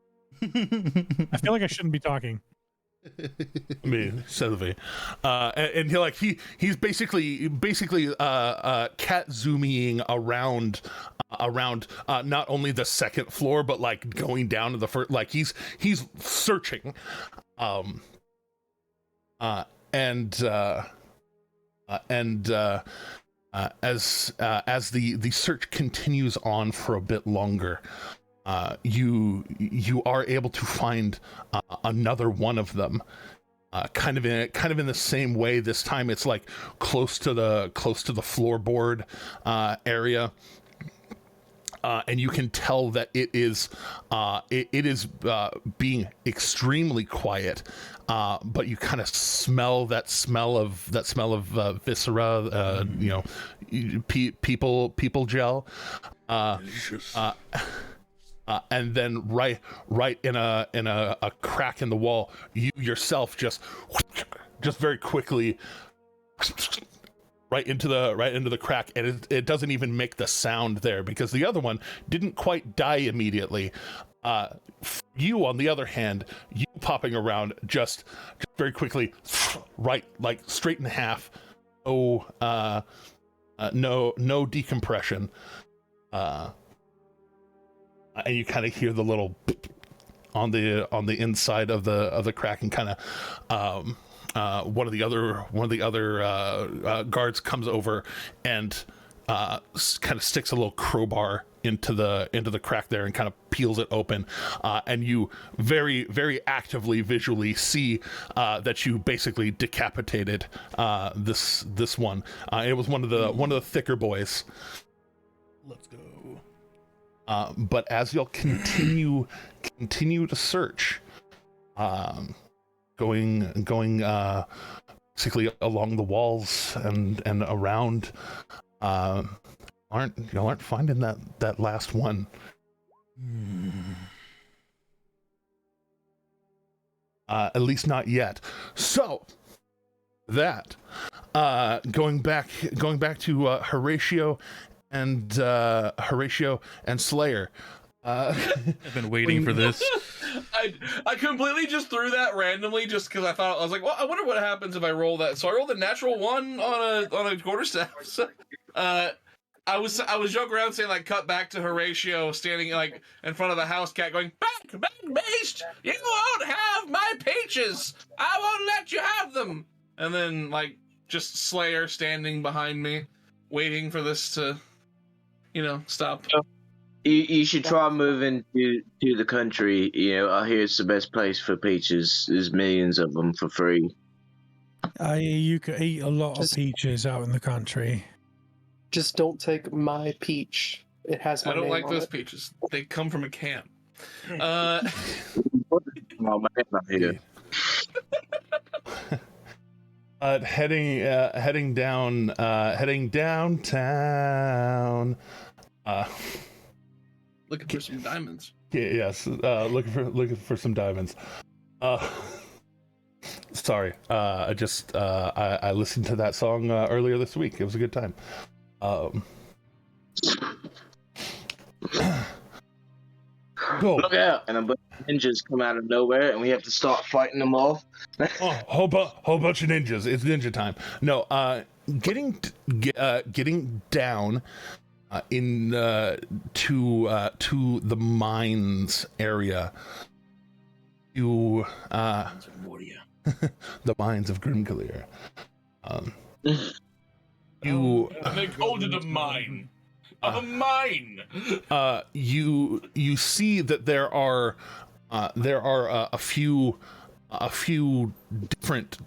I feel like I shouldn't be talking. I mean, Sylvie, and he's basically cat zooming around not only the second floor but like going down to the first. Like he's searching, as the search continues on for a bit longer. You are able to find another one of them, kind of in the same way. This time it's like close to the floorboard area, and you can tell that it is being extremely quiet. But you kind of smell that smell of viscera, people gel. Delicious. And then right in a crack in the wall, you yourself just very quickly right into the crack, and it doesn't even make the sound there because the other one didn't quite die immediately. You, on the other hand, you popping around just very quickly, right, like straight in half. No decompression. And you kind of hear the little on the inside of the crack, and kind of one of the other guards comes over and kind of sticks a little crowbar into the crack there and kind of peels it open, and you very, very actively visually see that you basically decapitated this one. It was one of the thicker boys. Let's go. But as you'll continue to search, going basically along the walls and around, y'all aren't finding that last one. At least not yet. So that going back to Horatio and Slayer. I've been waiting for this. I completely just threw that randomly just because I was like, well, I wonder what happens if I roll that. So I rolled a natural 1 on a quarterstaff. So, I was joking around saying like cut back to Horatio standing like in front of the house cat going, back beast, you won't have my peaches. I won't let you have them. And then like just Slayer standing behind me, waiting for this to, stop. You should try moving to the country. I hear it's the best place for peaches. There's millions of them for free. You could eat a lot of peaches out in the country. Just don't take my peach. It has my name on it. I don't like those peaches. They come from a can. Oh, man, I'm here. Heading downtown. Looking for some diamonds. Yes, looking for some diamonds. Sorry, I listened to that song earlier this week. It was a good time. So, Look out! And a bunch of ninjas come out of nowhere, and we have to start fighting them off. whole bunch of ninjas. It's ninja time. No, getting down to the mines area. You the mines of Grimkalir. They called it a mine. A mine. You see that there are a few different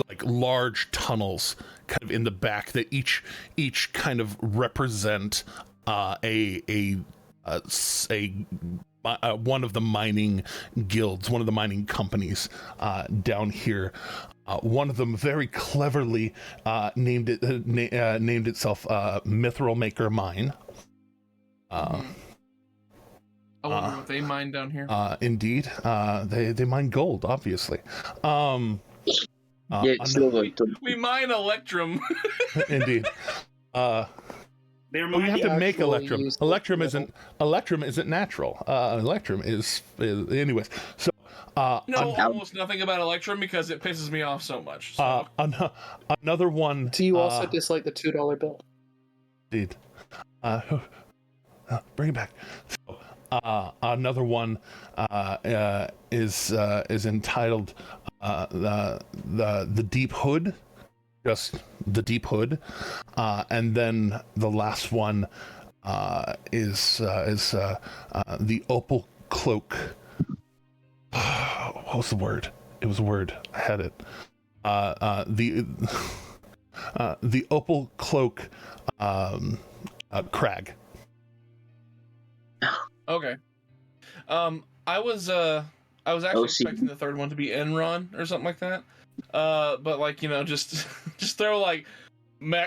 like large tunnels kind of in the back that each kind of represent one of the mining guilds, one of the mining companies down here. One of them very cleverly named itself Mithril Maker Mine. I wonder what they mine down here. Indeed, they mine gold, obviously. We mine electrum. Indeed. You have to make electrum. Electrum isn't natural. Electrum is anyways. So almost nothing about electrum because it pisses me off so much. So. Another one. Do you also dislike the $2 bill? Indeed. Bring it back. So, another one is entitled the Deep Hood. Just the Deep Hood, and then the last one is the Opal Cloak. What was the word? It was a word. I had it. The Opal Cloak Crag. Okay. I was actually expecting the third one to be Enron or something like that. But like, you know, just throw like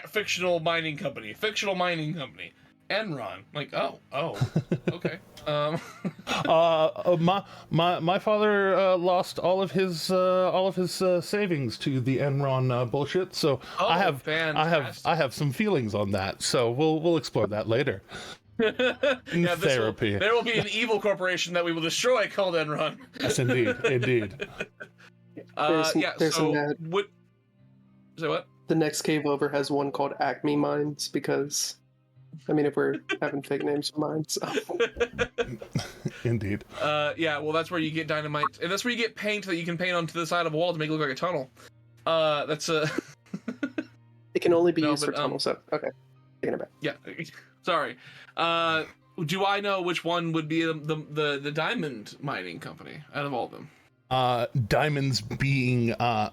fictional mining company, Enron. Like, oh, okay. My father lost all of his savings to the Enron bullshit. So I have some feelings on that. So we'll explore that later. Therapy. There will be an evil corporation that we will destroy called Enron. Yes, indeed. What? The next cave over has one called Acme Mines because, I mean, if we're having fake names for mines. Indeed. Well, that's where you get dynamite, and that's where you get paint that you can paint onto the side of a wall to make it look like a tunnel. That's It can only be used for tunnels. So okay, taking it back. Yeah, sorry. Do I know which one would be the diamond mining company out of all of them? Diamonds being the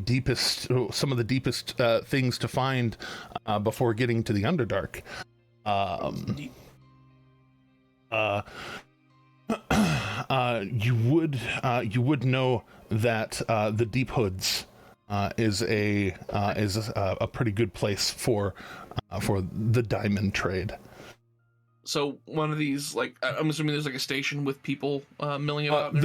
deepest, some of the deepest things to find before getting to the Underdark. You would know that the Deep Hoods is a pretty good place for the diamond trade. So one of these, like, I'm assuming there's like a station with people milling about.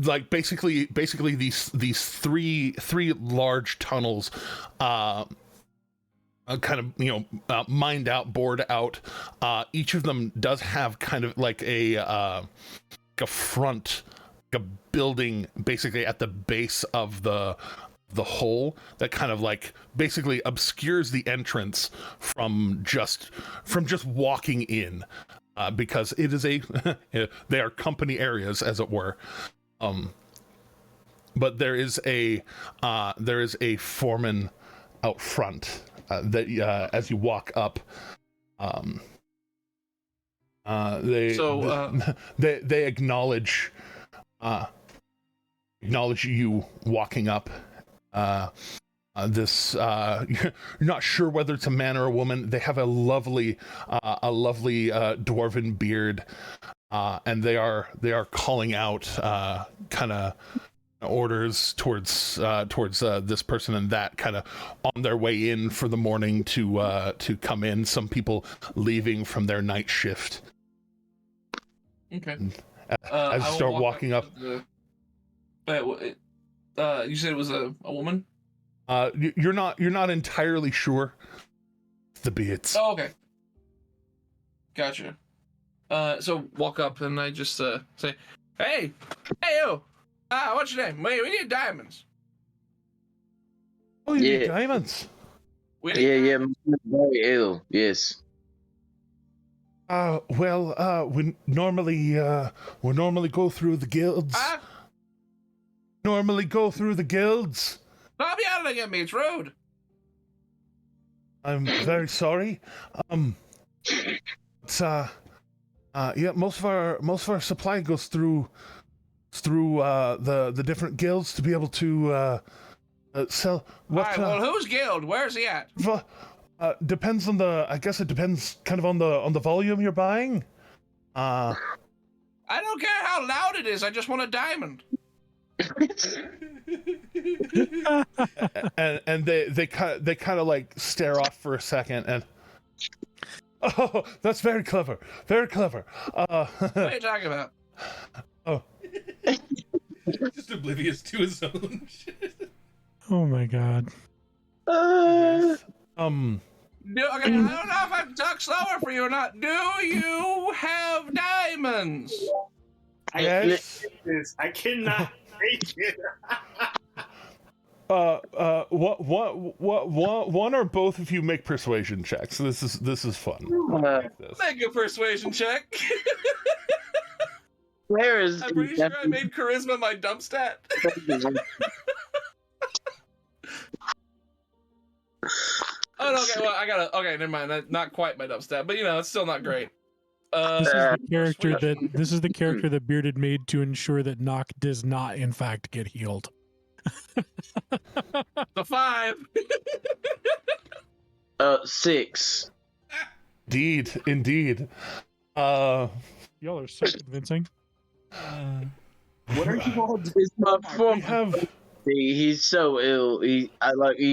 Like basically these three large tunnels, kind of mined out, bored out. Each of them does have kind of like a front, like a building, basically at the base of the hole that kind of like basically obscures the entrance from just walking in, because it is they are company areas, as it were. But there is a foreman out front that as you walk up, they acknowledge you walking up. This you're not sure whether it's a man or a woman. They have a lovely dwarven beard, and they are calling out kind of orders towards this person and that, kind of on their way in for the morning to come in. Some people leaving from their night shift. Okay. As you start walking up. You said it was a woman? You're not entirely sure. The beards. Oh, okay. Gotcha. So walk up and I just say, "Hey, you! What's your name? We need diamonds." Oh, you need diamonds. Yeah, I'm very ill. Yes. Well, we normally go through the guilds. Normally go through the guilds. Stop yelling at me! It's rude. I'm very sorry. It's yeah, most of our supply goes through the different guilds to be able to sell. What? All right, well, whose guild? Where's he at? Depends on I guess it depends kind of on the volume you're buying. I don't care how loud it is. I just want a diamond. and they kind of like stare off for a second and oh, that's very clever, very clever. What are you talking about? Oh, just oblivious to his own shit. Oh my god. No, okay, I don't know if I can talk slower for you or not. Do you have diamonds? yes. I cannot take it. One or both of you make persuasion checks. This is fun. Make a persuasion check. Where is? I'm pretty sure I made charisma my dump stat. Oh, okay. Well, I gotta. Okay, never mind. Not quite my dump stat, but it's still not great. This is the character that Bearded made to ensure that Nock does not, in fact, get healed. The 5. 6. Indeed. Y'all are so convincing. What are you all doing? He's so ill. You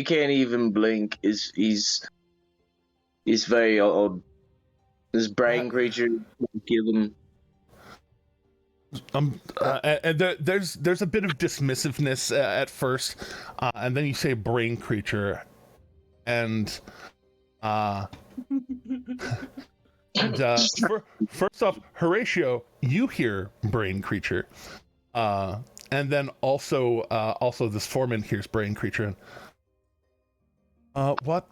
can't even blink. He's very odd. This brain creature kill him. And there's a bit of dismissiveness at first, and then you say brain creature, and first off, Horatio, you hear brain creature, and then also this foreman hears brain creature. What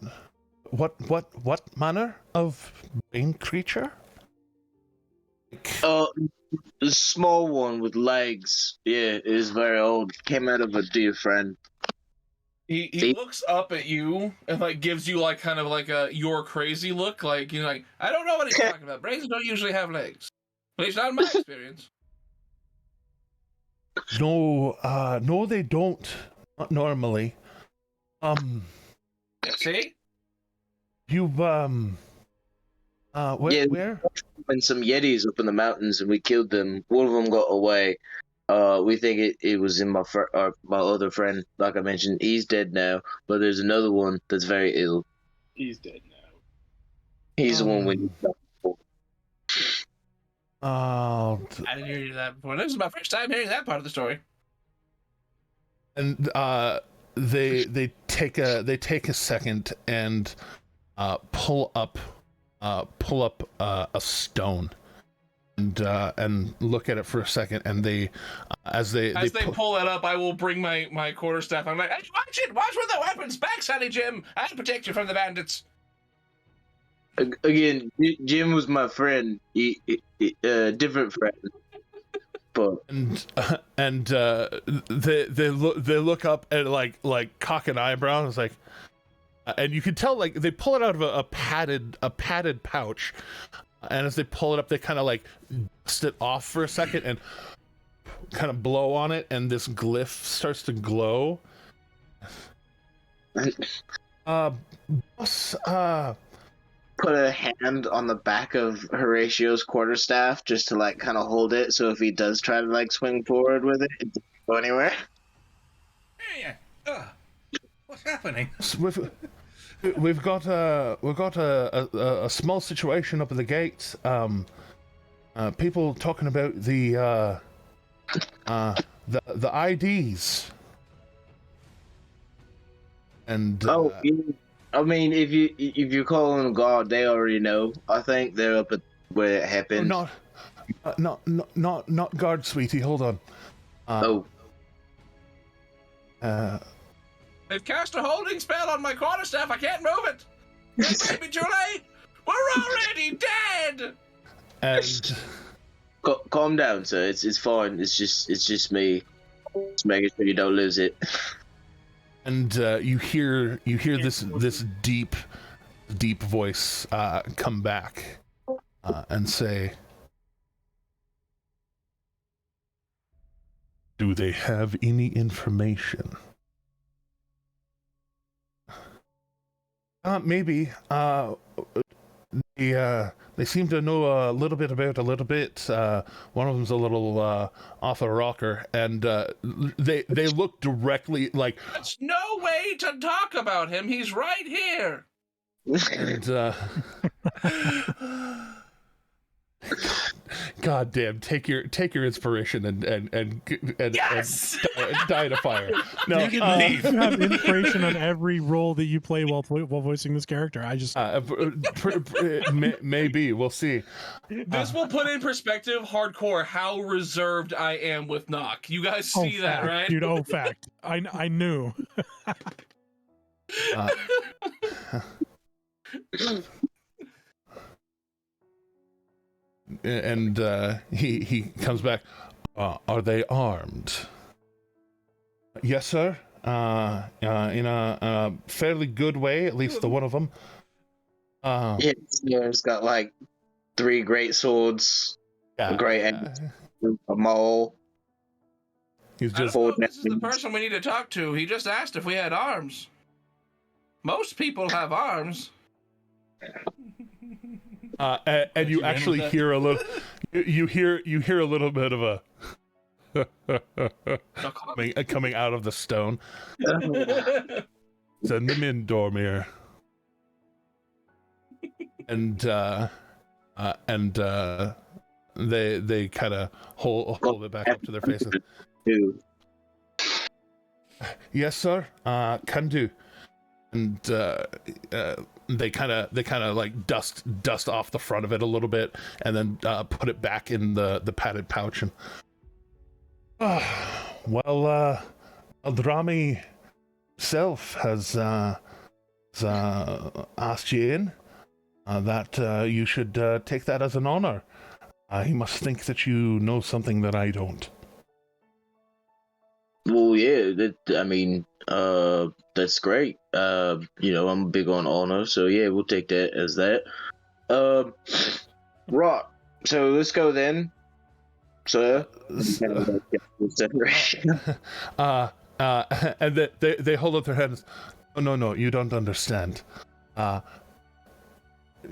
manner of brain creature? The small one with legs. Yeah, is very old. Came out of a dear friend. He looks up at you and gives you kind of a "you're crazy" look. I don't know what he's talking about. Brains don't usually have legs. At least not in my experience. No, they don't. Not normally. See? You where? When some Yetis up in the mountains and we killed them. One of them got away. We think it was in my other friend. Like I mentioned, he's dead now. But there's another one that's very ill. He's dead now. He's the one we. I didn't hear that before. This is my first time hearing that part of the story. And they take a second and pull up a stone and look at it for a second, and they pull it up, I will bring my quarterstaff. I'm like, hey, watch it! Watch with the weapons! Back, Sonny Jim! I'll protect you from the bandits. Again, Jim was my friend. He different friend. But they look up and like cock an eyebrow. And it's like, and you can tell they pull it out of a padded pouch, and as they pull it up, they kind of dust it off for a second and kind of blow on it, and this glyph starts to glow. Boss, put a hand on the back of Horatio's quarterstaff just to kind of hold it, so if he does try to swing forward with it, it doesn't go anywhere. Yeah. What's happening? We've got a small situation up at the gates. People talking about the IDs. And I mean, if you're calling them guard, they already know. I think they're up at where it happened. Not guard, sweetie. Hold on. They've cast a holding spell on my quarterstaff. I can't move it. It may be too late. We're already dead. And calm down, sir. It's fine. It's just me. Just making sure you don't lose it. And you hear this deep voice come back and say, "Do they have any information?" Maybe. They seem to know a little bit about a little bit. One of them's a little off a rocker, and they look directly like. There's no way to talk about him. He's right here. And God damn, take your inspiration and yes! and die in a fire. No, you can leave. You have inspiration on every role that you play while voicing this character. I just maybe we'll see. This will put in perspective, hardcore, how reserved I am with Knock. You guys see that, fact, right? Dude, fact. I knew. And he comes back. Are they armed? Yes, sir. In a fairly good way, at least the one of them. It's got like 3 great swords, a great axe, a maul. He's just. This is the person we need to talk to. He just asked if we had arms. Most people have arms. And you actually hear a little. You hear a little bit of a coming out of the stone. Send them in, Dormir. And they kind of hold it back up to their faces. Yes, sir. Can do. And they kind of like dust off the front of it a little bit, and then put it back in the padded pouch. And Aldrami self has asked you in. That you should take that as an honor. He must think that you know something that I don't. Well, yeah, that's great. I'm big on honor, so yeah, we'll take that as that. Right, so let's go then, sir. And they hold up their hands. Oh, no, you don't understand.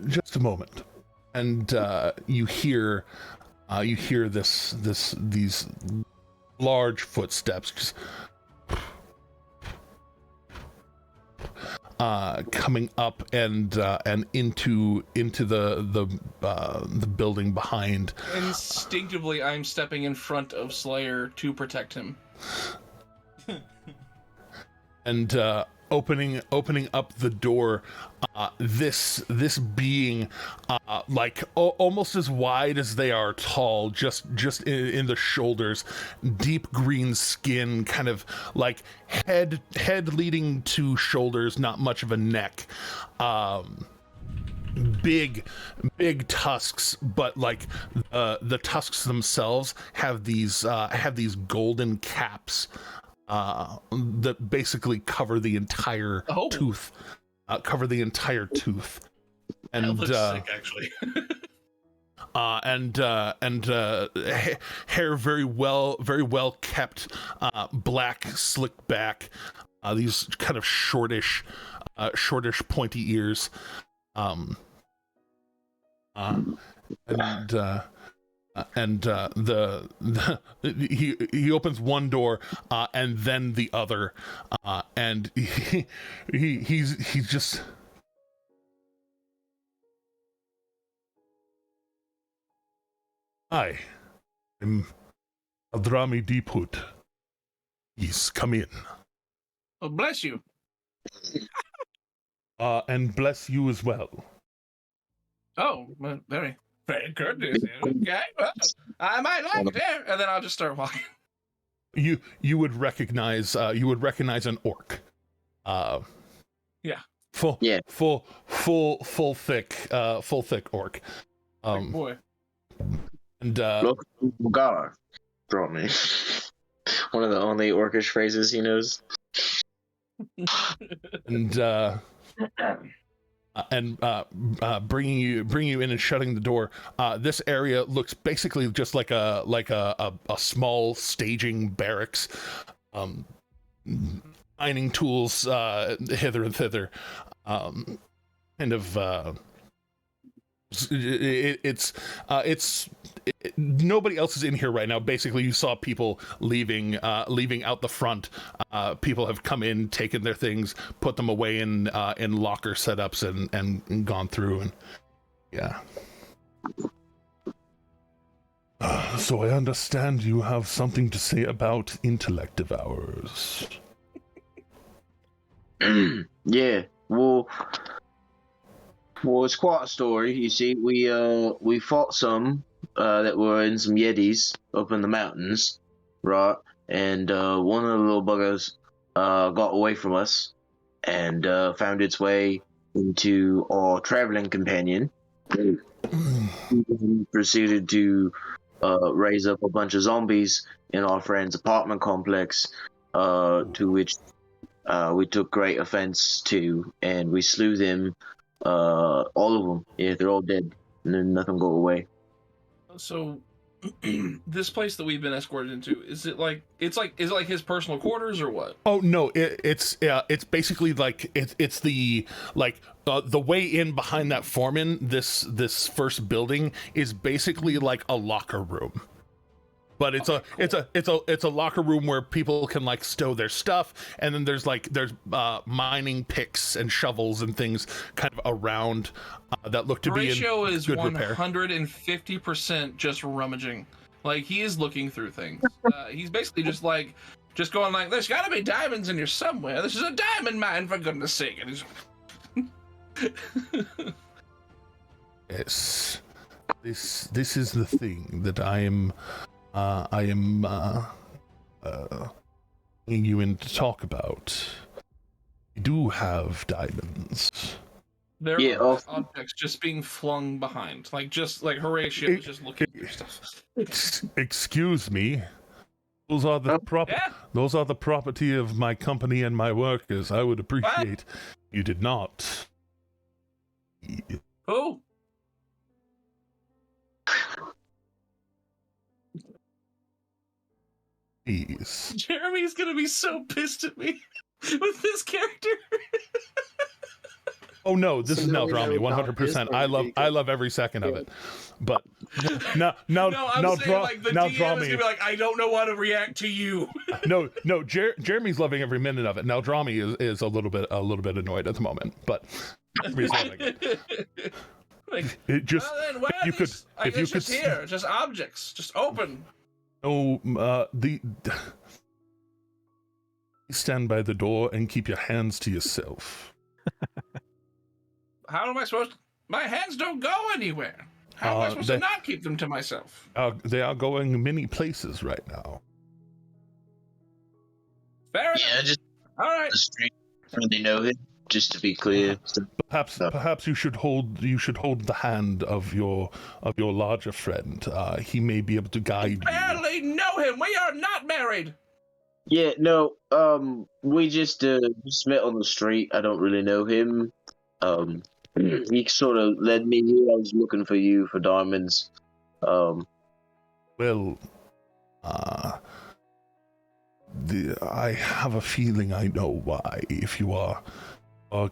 Just a moment. And you hear these large footsteps just coming up and into the building behind. Instinctively, I'm stepping in front of Slayer to protect him. And opening up the door, this being like almost as wide as they are tall, just in the shoulders, deep green skin, kind of like head leading to shoulders, not much of a neck, big tusks, but like the tusks themselves have these golden caps that basically cover the entire tooth. Cover the entire tooth. And that looks sick, actually. Hair very well kept, black, slicked back. These kind of shortish pointy ears. He opens one door and then the other, and he's just. Hi, I'm Aldrami Deepwood. Please come in. Oh, bless you. And bless you as well. Oh, well, very, very good news. Okay, well, I might like it here, and then I'll just start walking. You would recognize an orc. Yeah. Full thick orc. Big boy. And Look, Gar, brought me. One of the only orcish phrases he knows. And bringing you in and shutting the door. This area looks basically just like a small staging barracks. Mining tools hither and thither. Nobody else is in here right now. Basically, you saw people leaving out the front. People have come in, taken their things, put them away in locker setups, and gone through. And yeah. So I understand you have something to say about intellect devourers. Yeah. Well, it's quite a story. You see, we fought some that were in some yetis up in the mountains, right? And one of the little buggers got away from us and found its way into our traveling companion. He proceeded to raise up a bunch of zombies in our friend's apartment complex, to which we took great offense to, and we slew them, all of them. Yeah, they're all dead, and then nothing got away. So, this place that we've been escorted into, is it like his personal quarters or what? Oh no, it's basically like it's the way in behind that foreman. This first building is basically like a locker room. But it's a locker room where people can like stow their stuff, and then there's mining picks and shovels and things kind of around that look to Horatio be in is good repair. 150% just rummaging, like he is looking through things. He's basically just going like, "There's got to be diamonds in here somewhere. This is a diamond mine, for goodness sake!" And Yes, this is the thing that I am bringing you in to talk about. We do have diamonds. There are objects just being flung behind, like Horatio is just looking through stuff. Excuse me. Those are the property of my company and my workers. I would appreciate you did not. Who? Please. Jeremy's gonna be so pissed at me with this character. Oh no, this is now Drami, 100%. I love every second of it. But now DM is gonna be like, I don't know how to react to you. no, Jeremy's loving every minute of it. Now Drami is a little bit annoyed at the moment, but Jeremy's loving it. Like, it just here, just objects, just open. Oh, stand by the door and keep your hands to yourself. How am I supposed to? My hands don't go anywhere. How am I supposed to not keep them to myself? They are going many places right now. Fair enough. Yeah, just all right. The street really know it. Just to be clear. Perhaps you should hold the hand of your larger friend. He may be able to guide you. Barely know him. We are not married. Yeah, no. We just met on the street. I don't really know him. He sort of led me here. I was looking for you for diamonds. Well, I have a feeling I know why. If you are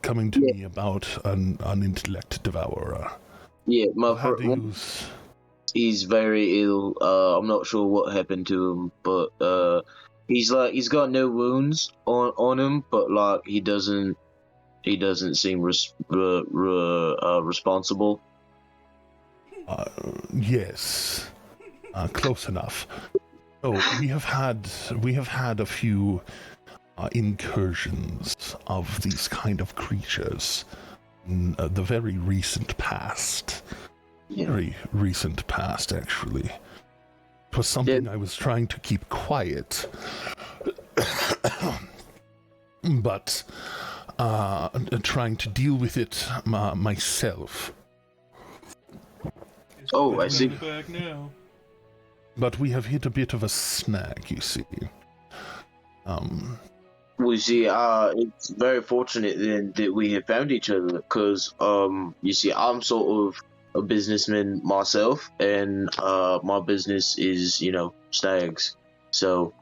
coming to me about an intellect devourer. Yeah, he's very ill. I'm not sure what happened to him, but he's got no wounds on him, but like he doesn't seem responsible. Yes, close enough. Oh, we have had a few incursions of these kind of creatures in the very recent past. Very recent past, actually. It was something I was trying to keep quiet. But trying to deal with it myself. Oh, I see. Back now. But we have hit a bit of a snag, you see. Well, you see, it's very fortunate then that we have found each other, because, you see, I'm sort of a businessman myself, and my business is, snags. So,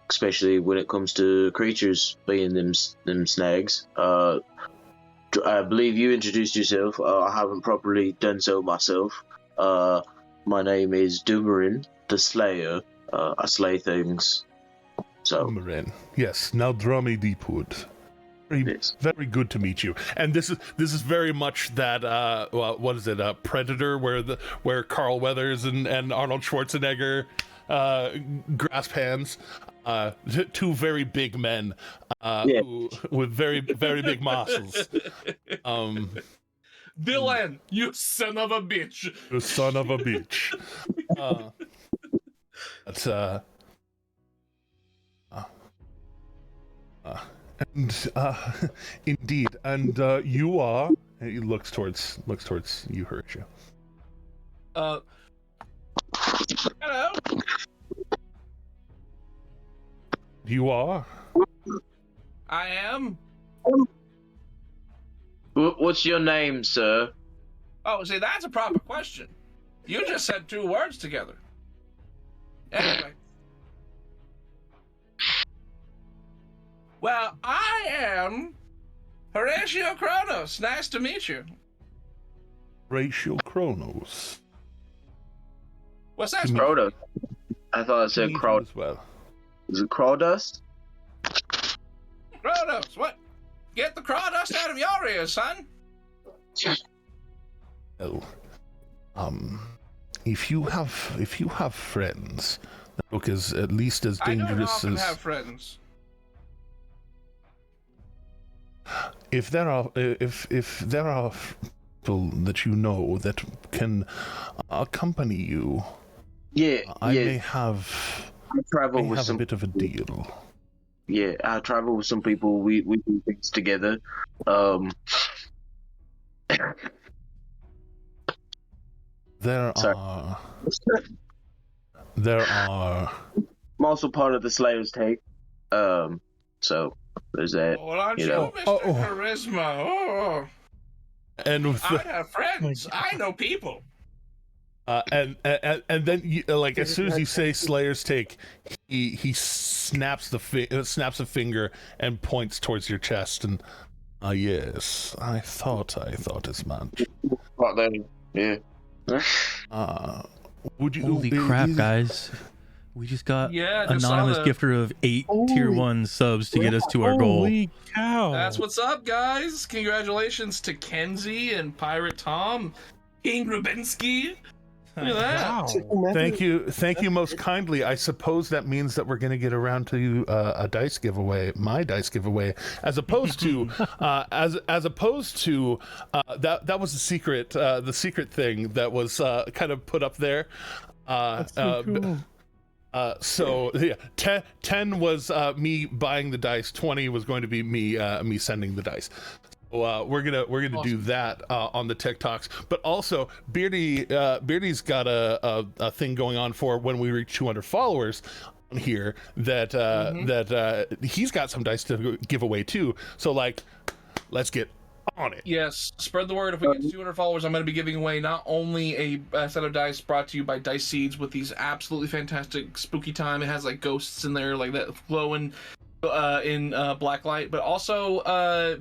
especially when it comes to creatures being them snags. I believe you introduced yourself. I haven't properly done so myself. My name is Dumarin, the Slayer. I slay things. So, Dumarin. Yes, now Drummy Deepwood. Very good to meet you. And this is very much that what is it? Predator, where Carl Weathers and Arnold Schwarzenegger grasp hands. Two very big men with very very big muscles. Dylan, you son of a bitch! You son of a bitch. Indeed, and you are. He looks towards you, Horatio. Hello. You are. I am. What's your name, sir? Oh, see, that's a proper question. You just said two words together. Anyway. Well, I am Horatio Kronos. Nice to meet you. Horatio Kronos. What's that? Kronos. I thought it said Kronos as well. Is it crawdust? Kronos, what? Get the crawdust out of your ears, son. Well, if you have friends that look at least as dangerous I don't often as have friends. if there are people that you know that can accompany you, I may have a bit of a deal. Yeah, I travel with some people. We do things together. There are. I'm also part of the Slayer's take. So there's that. Well, aren't you Mr. Charisma? Oh. And I have friends. I know people. And then as soon as you say Slayer's take, he snaps a finger and points towards your chest, and yes, I thought as much. Right then, yeah. Would you? Holy crap, guys! We just got anonymous gifter of 8 tier 1 subs to get us to our goal. Holy cow! That's what's up, guys! Congratulations to Kenzie and Pirate Tom, King Rubinsky. Look at that! Wow. Thank you most kindly. I suppose that means that we're going to get around to a dice giveaway, my dice giveaway, as opposed to as opposed to that was the secret thing that was kind of put up there. That's so cool. So yeah, 10 was me buying the dice. 20 was going to be me sending the dice. So we're gonna awesome. Do that on the TikToks, but also Beardy's got a thing going on for when we reach 200 followers on here that he's got some dice to give away too. So let's get on it. Yes, spread the word. If we get to 200 followers, I'm going to be giving away not only a set of dice brought to you by Dice Seeds with these absolutely fantastic spooky time. It has like ghosts in there, like that glowing in black light, but also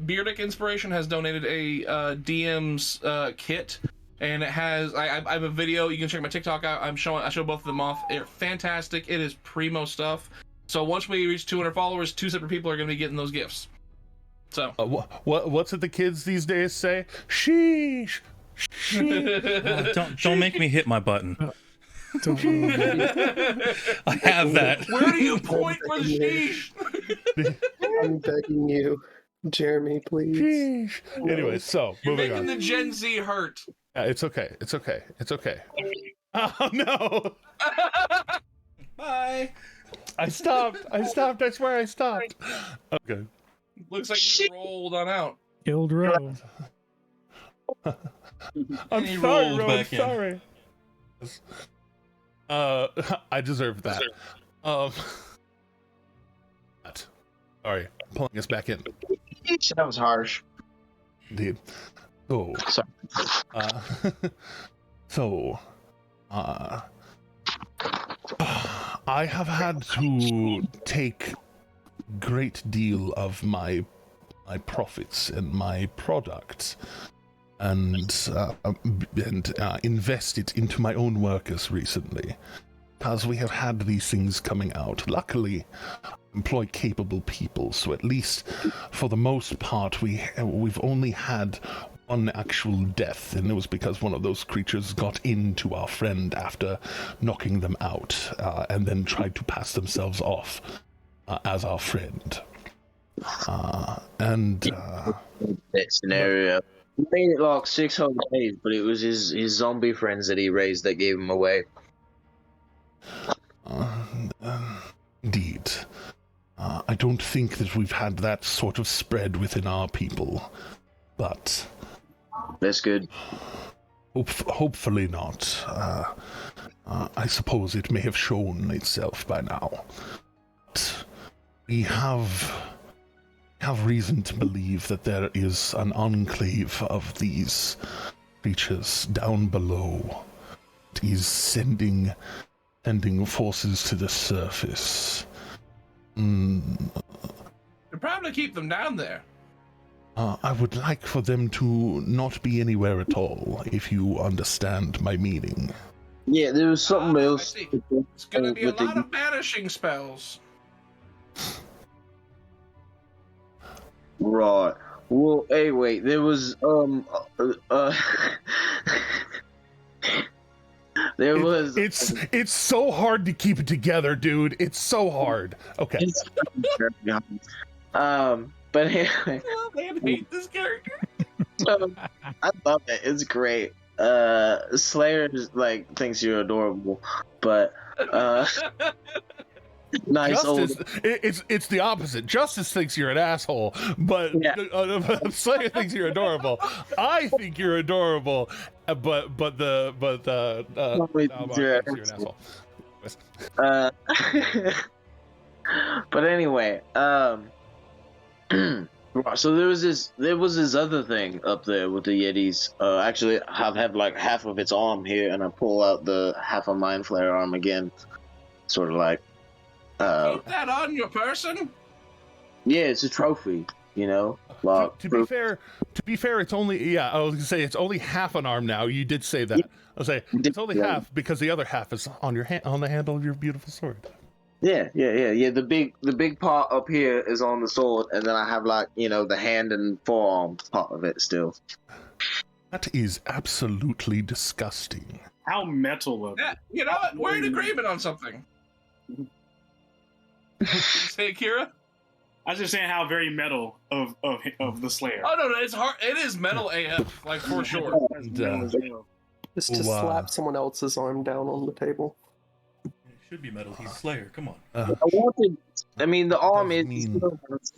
Beardic Inspiration has donated a DM's kit, and it has I have a video. You can check my TikTok out. I show both of them off. They're fantastic. It is primo stuff. So once we reach 200 followers, 2 separate people are going to be getting those gifts. So what's it the kids these days say? Sheesh. Don't make me hit my button. Don't ruin I have that. Where do you point for the sheesh? I'm begging you, Jeremy, please. Anyway, so You're moving making on. the Gen Z hurt. It's okay. It's okay. It's okay. Oh no! Bye. I stopped. I swear I stopped. Okay. Looks like you rolled on out. Guild Row. I'm He sorry, rolls Ro. I'm back in. sorry. I deserve that. Sorry, pulling us back in. That was harsh. Indeed. So, Sorry. so, I have had to take great deal of my profits and my products and invest it into my own workers recently, because we have had these things coming out. Luckily, employ capable people, so at least for the most part we've only had one actual death, and it was because one of those creatures got into our friend after knocking them out, and then tried to pass themselves off as our friend. That scenario. He made it like 600 days, but it was his zombie friends that he raised that gave him away. Indeed. I don't think that we've had that sort of spread within our people, but That's good. hopefully not. I suppose it may have shown itself by now. But we have reason to believe that there is an enclave of these creatures down below. It is sending forces to the surface. You probably keep them down there. I would like for them to not be anywhere at all, if you understand my meaning. Yeah, there was something I else. see. It's gonna be a with the- lot of banishing spells. Right. Well, anyway, there was there was It's so hard to keep it together, dude. It's so hard. Okay. but anyway, Oh, man, hate this character. I love it. It's great. Slayer just, like, thinks you're adorable, but nice Justice, old. it's the opposite. Justice thinks you're an asshole, but Yeah. Slayer thinks you're adorable. I think you're adorable, but Wait, Almar you're thinks you're an asshole. But anyway, so there was this other thing up there with the Yetis. Actually, I have like half of its arm here, and I pull out the half of Mind Flare arm again, sort of like. Keep that on your person. Yeah, it's a trophy, you know. Like, To be fair, it's only I was gonna say it's only half an arm now. You did say that. Yeah. I'll say it's only half because the other half is on your on the handle of your beautiful sword. Yeah. The big part up here is on the sword, and then I have, like, you know, the hand and forearm part of it still. That is absolutely disgusting. How metal of Yeah, it. you know what? We're in agreement on something. Say, Akira. I was just saying how very metal of the Slayer. Oh no, it's hard. It is metal AF, like for sure. And, Just to slap someone else's arm down on the table. It should be metal. He's Slayer. Come on. I mean, the arm Doesn't is mean-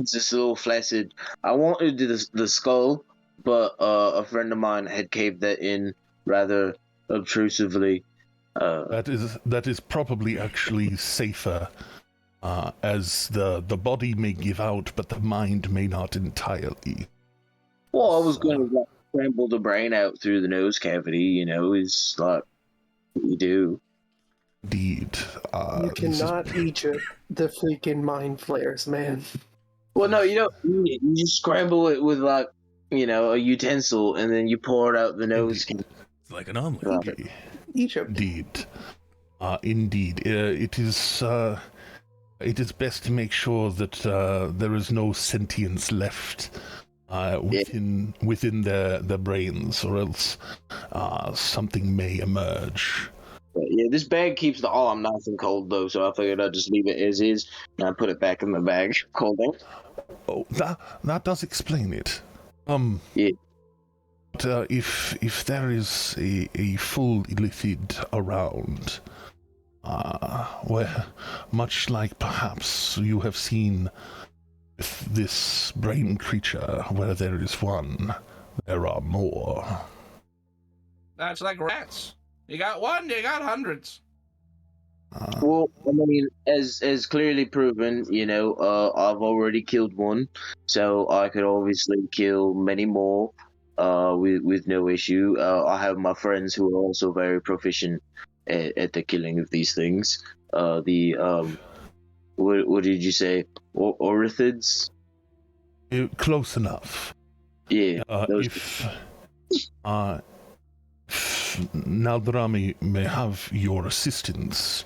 just a little flaccid. I wanted the skull, but a friend of mine had caved that in rather obtrusively. That is probably actually safer, as the body may give out, but the mind may not entirely. Well, I was going to scramble the brain out through the nose cavity. You know, is like what you do. Indeed. You cannot Egypt the freaking mind flares, man. Well, no, you don't. You just scramble it with, like, you know, a utensil, and then you pour it out the nose. It's like an omelet. Indeed. Egypt. Indeed. It is best to make sure that there is no sentience left within their brains, or else something may emerge. But yeah, this bag keeps the arm nice and cold though, so I figured I'd just leave it as is and I put it back in the bag, cold out. Oh, that does explain it. Yeah. But if there is a full illithid around, where much like perhaps you have seen with this brain creature, where there is one, there are more. That's like rats. You got one, you got hundreds. Well, I mean, as clearly proven, I've already killed one, so I could obviously kill many more, with no issue. I have my friends who are also very proficient at the killing of these things. What did you say? Orthids? Close enough. Yeah. If Naldrami may have your assistance,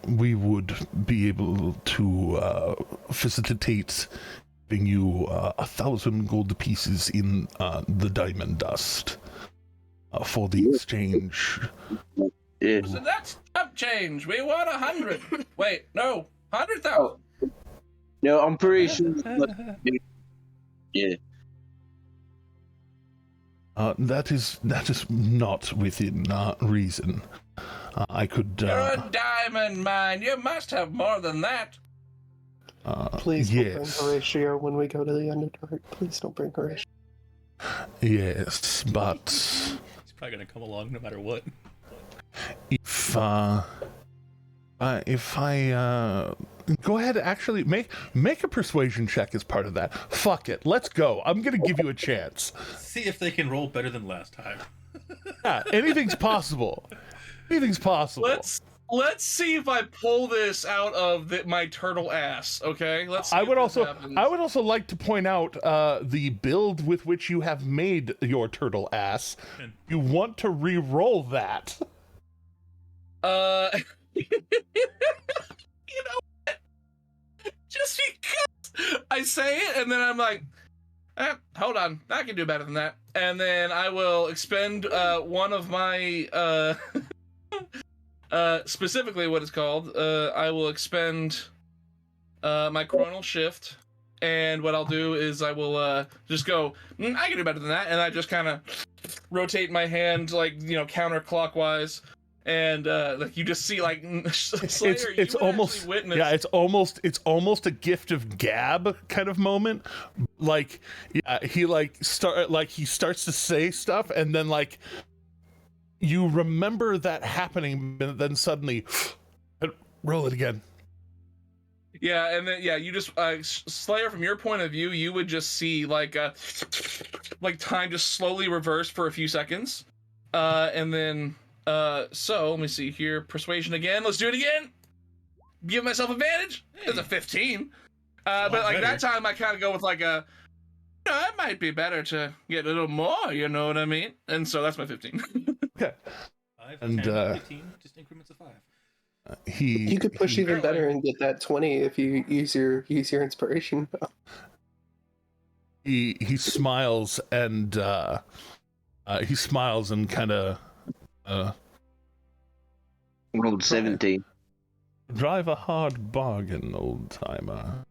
we would be able to facilitate giving you 1,000 gold pieces in the diamond dust for the exchange. Yeah. So that's up change. We want 100. Wait, no, 100,000. No, I'm pretty sure. Yeah. That is not within reason. I could. You're a diamond mine. You must have more than that. Please don't bring yes. Horatio when we go to the Underdark. Please don't bring Horatio. Yes, but He's probably gonna come along no matter what. if I go ahead, actually make a persuasion check as part of that. Fuck it, let's go. I'm gonna give you a chance. See if they can roll better than last time. Yeah, anything's possible. Anything's possible. Let's see if I pull this out of my turtle ass. Okay, let's. See I if would this also happens. I would also like to point out the build with which you have made your turtle ass. You want to re-roll that. You know what? Just because I say it and then I'm like, hold on, I can do better than that. And then I will expend one of my specifically what it's called. I will expend my coronal shift, and what I'll do is I will just go, I can do better than that, and I just kind of rotate my hand like counterclockwise. And like you just see like Slayer, it's almost witness... yeah, it's almost a gift of gab kind of moment. Like he starts to say stuff, and then like you remember that happening, and then suddenly roll it again. Yeah, and then you just Slayer, from your point of view, you would just see like time just slowly reverse for a few seconds, and then. So let me see here. Persuasion again. Let's do it again. Give myself advantage. It's a 15. But like that time, I kind of go with like it might be better to get a little more. You know what I mean? And so that's my 15. Okay. 5, And 10, 15, just increments of 5. You could push even better and get that 20 if you use your inspiration. He smiles and kind of. Rolled 17. Drive a hard bargain, old timer.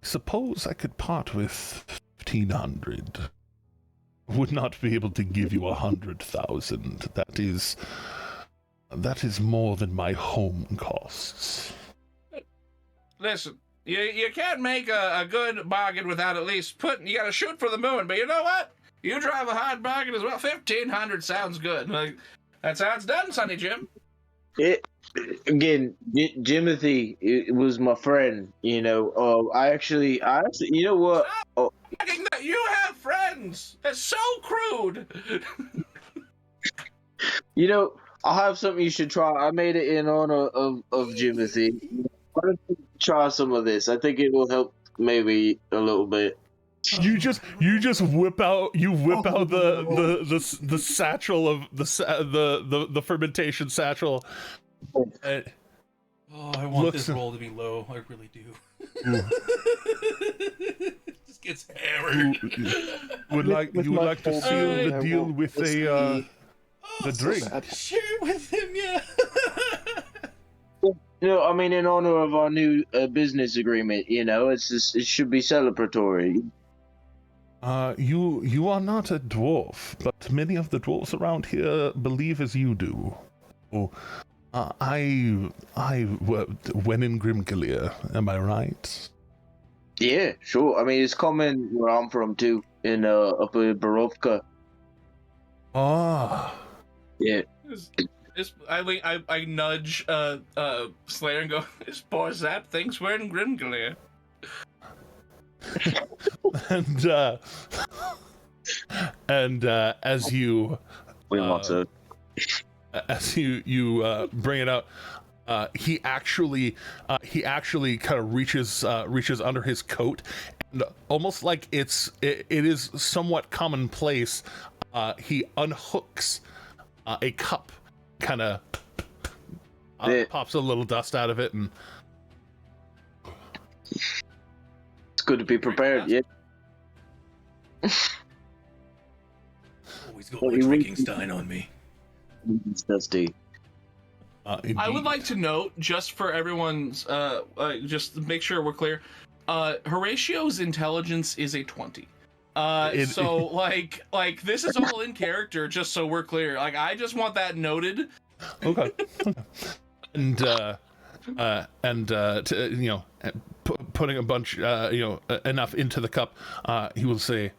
Suppose I could part with 1,500. Would not be able to give you 100,000. That is more than my home costs. Listen, you can't make a good bargain without at least you got to shoot for the moon. But you know what? You drive a hard bargain as well. 1,500 sounds good. Like, that's how it's done, Sonny Jim. Jimothy, it was my friend. I actually, you know what? Stop thinking that you have friends. It's so crude. I have something you should try. I made it in honor of Jimothy. Why don't you try some of this? I think it will help maybe a little bit. You just whip out the satchel of the fermentation satchel. I want this roll to be low. I really do. gets hammered. Would like to seal the deal with the drink? Share it with him, yeah. I mean, in honor of our new business agreement, it should be celebratory. You are not a dwarf, but many of the dwarves around here believe as you do. Oh, I when in Grimgalier, am I right? Yeah, sure. I mean, it's common where I'm from too, in Upper Barovka. Ah. Yeah. I nudge Slayer and go, this poor Zap thinks we're in Grimgalier. and as you as you bring it out, he actually kind of reaches under his coat, and almost like it is somewhat commonplace, he unhooks a cup, kind of pops a little dust out of it, and it's good to be prepared. Yeah. Always got my drinking stein on me. It's dusty. I would like to note, just for everyone's, just to make sure we're clear, Horatio's intelligence is a 20. So this is all in character, just so we're clear. Like, I just want that noted. Okay. And putting a bunch, enough into the cup, he will say,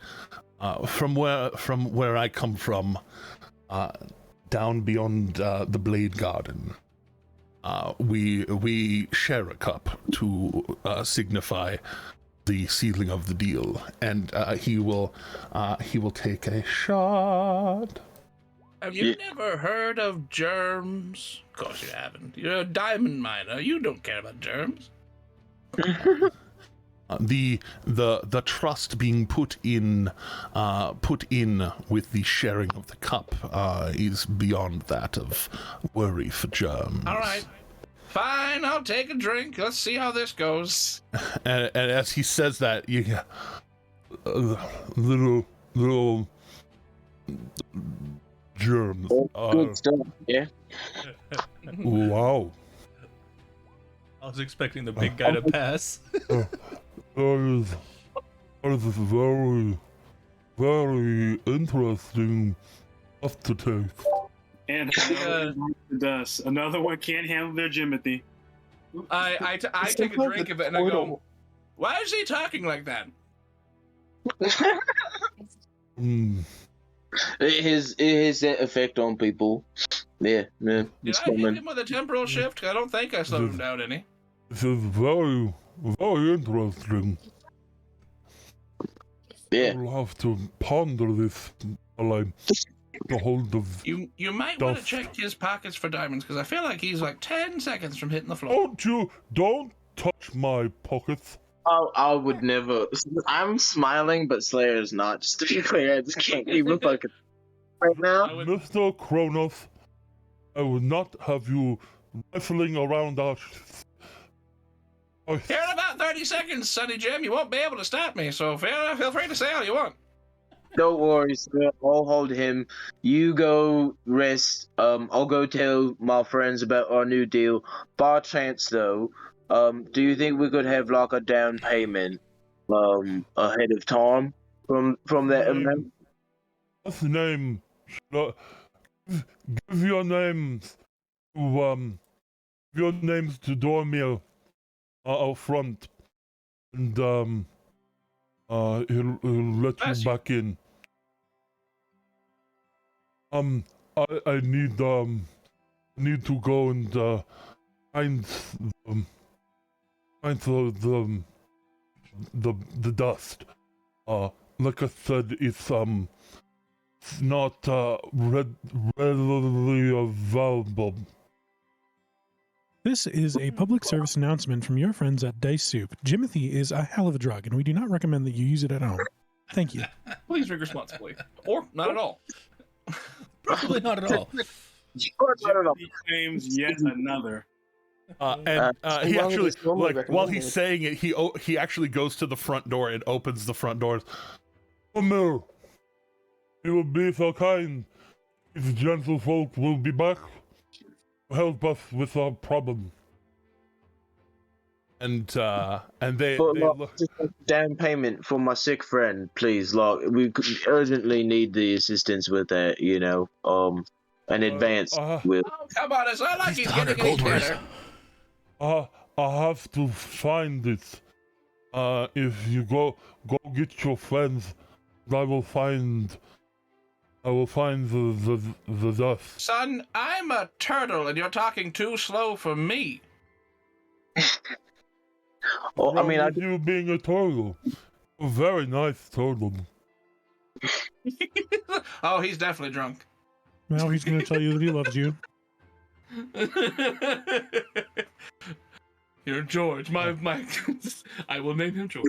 from where I come from, down beyond the Blade Garden, we share a cup to signify the sealing of the deal, and he will take a shot. Have you never heard of germs? Of course you haven't. You're a diamond miner. You don't care about germs. The trust being put in with the sharing of the cup is beyond that of worry for germs. All right, fine. I'll take a drink. Let's see how this goes. And as he says that, you get little germs. Good stuff. Yeah. Wow. I was expecting the big guy to pass. That is very, very interesting stuff to taste. And does another one can't handle their Jimothy. I take a drink of it and I go, why is he talking like that? It has that effect on people. Yeah. Did I hit him with a temporal shift? I don't think I slowed him down any. This is very, very interesting. Yeah. I'll have to ponder this while I get a hold of. You might want to check his pockets for diamonds, because I feel like he's like 10 seconds from hitting the floor. Don't touch my pockets. I would never. I'm smiling, but Slayer's not. Just to be clear, I just can't even fucking right now. Mr. Kronos, I would not have you rifling around our. Here in about 30 seconds, Sonny Jim, you won't be able to stop me, so feel free to say all you want. Don't worry, sir. I'll hold him. You go rest. I'll go tell my friends about our new deal. By chance, though, do you think we could have like a down payment, ahead of time from that amount? What's the name? Give your names to Dormir out front, and he'll let you back in. I need to go and find the dust. Like I said, it's not readily available. This is a public service announcement from your friends at Dice Soup. Jimothy is a hell of a drug, and we do not recommend that you use it at home. Thank you. Please drink responsibly. Or not at all. Probably not at all. Jimothy claims yet another. He actually, normally like, while he's recommended. saying it, he actually goes to the front door and opens the front doors. Come here. You will be so kind. These gentlefolk will be back to help us with our problem. And they But like, look. just a down payment for my sick friend, please. Like, we urgently need the assistance with that. An advance with. Oh, come on, it's not like he's least 100 getting any gold worth. better. I have to find it. If you go get your friends, I will find the dust. Son, I'm a turtle, and you're talking too slow for me. Oh, I mean, Wrong with you being a turtle. A very nice turtle. Oh, he's definitely drunk. Now he's going to tell you that he loves you. You're George. My. I will name him George.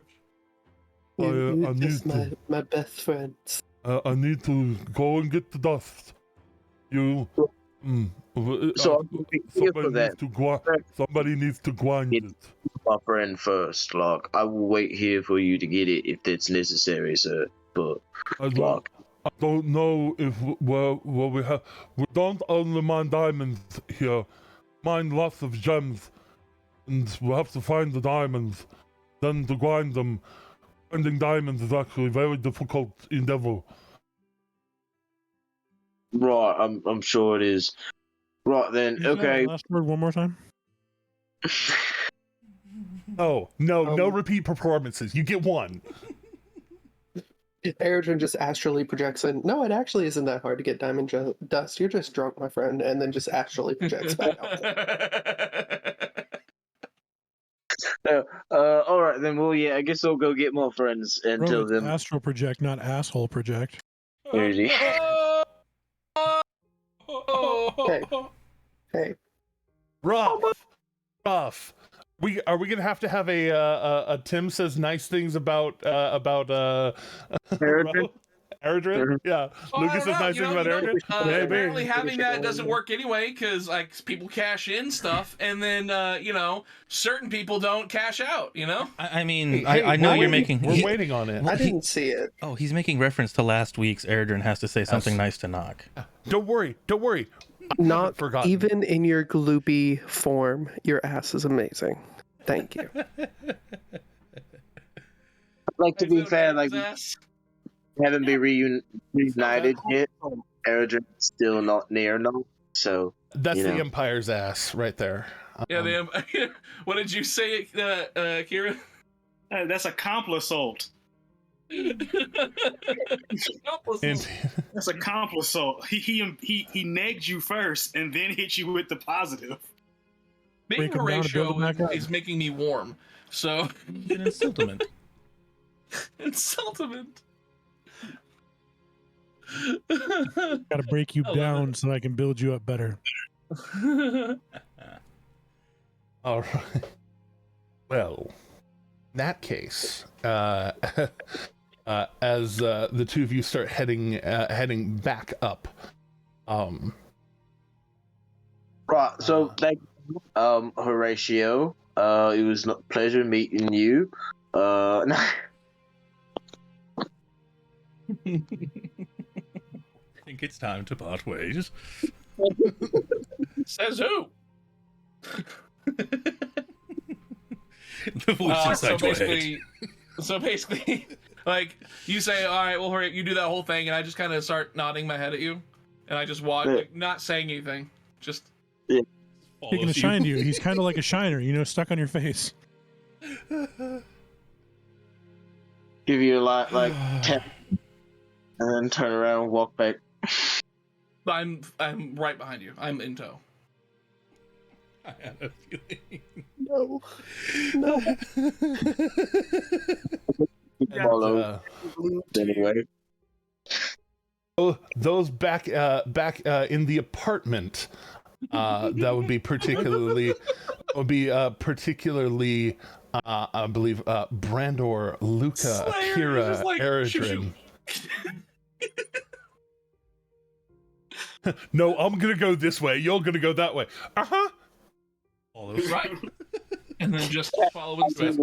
You're I just need my best friends. I need to go and get the dust. You. So I'm here for that. Somebody needs to grind it. My friend first. Like, I will wait here for you to get it if that's necessary, sir. But I don't know if we don't only mine diamonds here. Mine lots of gems, and we'll have to find the diamonds. Then to grind them, finding diamonds is actually a very difficult endeavor. right, I'm sure it is. Right then, Can you say that okay. last word one more time? No repeat performances. You get one. Aerodrin just astrally projects in. No, it actually isn't that hard to get diamond dust. You're just drunk, my friend, and then just astrally projects back out. All right then. Well, yeah, I guess I'll go get more friends Bro, until it's then. astral project, not asshole project. Easy. Hey, Rough. Are we gonna have to have a Tim says nice things about Eredrin? Eredrin? Yeah. Lucas says nice things about Eredrin. Apparently having that doesn't work anyway, because like people cash in stuff, and then certain people don't cash out. I mean, Hey, I know we're you're waiting- making. We're waiting on it. I didn't see it. Oh, he's making reference to last week's Erdrin has to say something nice to Knock. Don't worry. Not forgotten. even in your gloopy form, your ass is amazing. Thank you. Like, to be fair, like, we haven't been reunited yet. Eredrin's still not near enough, so. That's the Empire's ass right there. Yeah, what did you say, Kieran? That's a complisalt. That's a complisalt. He nagged you first and then hit you with the positive. Being Break 'em down and build 'em Horatio back up. is making me warm. So An insultament. insultament. Got to break you down so I can build you up better. All right. Well, in that case, as the two of you start heading back up, Right, so thank you, Horatio. It was a pleasure meeting you. I think it's time to part ways. Says who? The voice inside your head. So basically, like you say, all right, well, Horatio, you do that whole thing, and I just kind of start nodding my head at you, and I just walk, like, not saying anything, just. Taking a shine to you. He's kind of like a shiner, stuck on your face. Give you like 10, and then turn around and walk back. I'm right behind you. I'm in tow. I had a feeling. No. Follow. Anyway. those back in the apartment, that would be particularly I believe Brandor, Luca, Slayer, Akira, just like, Eredrin. No, I'm gonna go this way. You're gonna go that way. All follows. Right. And then just follow with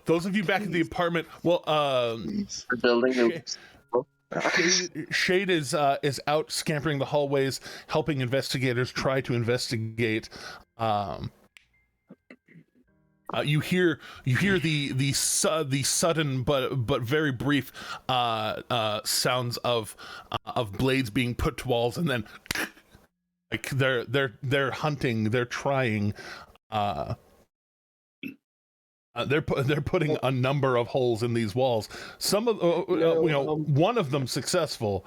Those of you back at the apartment, well, The building. Shade is out scampering the hallways, helping investigators try to investigate. You hear the sudden but very brief sounds of blades being put to walls, and then like they're hunting, they're trying. They're putting a number of holes in these walls. Some of one of them successful,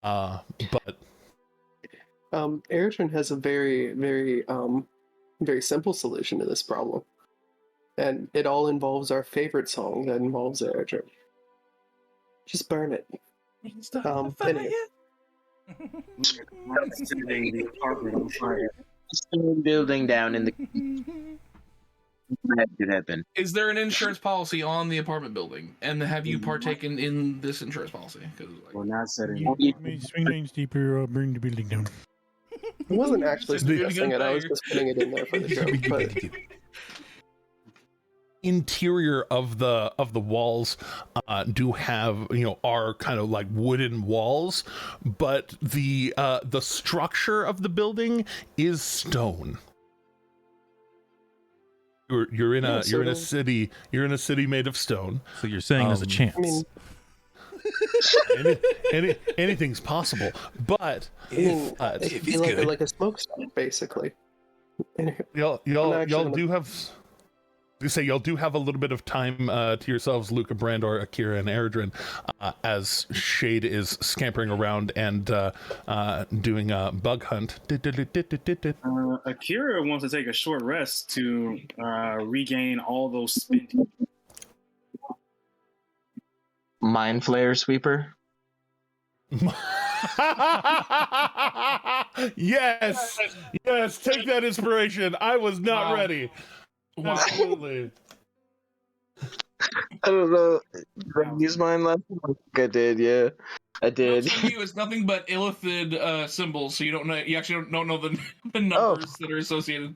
but Eritrean has a very, very, very simple solution to this problem, and it all involves our favorite song that involves Eritrean. Just burn it. Anyway. Setting the apartment on fire. Building down in the. That could happen. Is there an insurance policy on the apartment building? And have you partaken in this insurance policy? We're not setting. Swing lanes deeper, bring the building down. I wasn't actually Just doing suggesting it. I was fire. just putting it in there for the joke. But interior of the walls do have are kind of like wooden walls, but the structure of the building is stone. You're in a city made of stone. So you're saying there's a chance. I mean, anything's possible, but it'd be like a smokestack, basically. y'all do have. You say y'all do have a little bit of time to yourselves, Luca, Brandor, Akira, and Eridrin, as Shade is scampering around and doing a bug hunt. Akira wants to take a short rest to regain all those spent. Mind Flare Sweeper. Yes, take that inspiration. I was not ready. Wow. Absolutely. I don't know. Did I use mine last time? I think I did, yeah. I did. For you, it's nothing but illithid symbols, so you don't know. You actually don't know the numbers that are associated.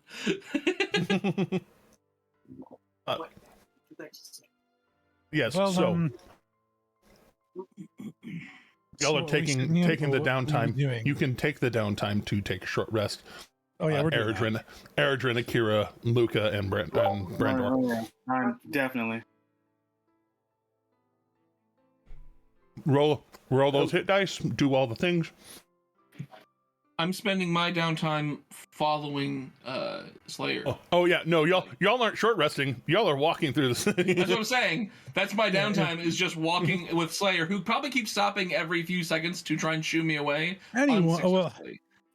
Yes. Well, so y'all are taking the downtime. You can take the downtime to take a short rest. Oh yeah, we're doing Eridrin, Akira, Luca, and Brandor. Definitely. Roll those hit dice. Do all the things. I'm spending my downtime following Slayer. Oh yeah, no, y'all aren't short resting. Y'all are walking through the city. That's what I'm saying. That's my downtime, is just walking with Slayer, who probably keeps stopping every few seconds to try and shoo me away. Anyway, well,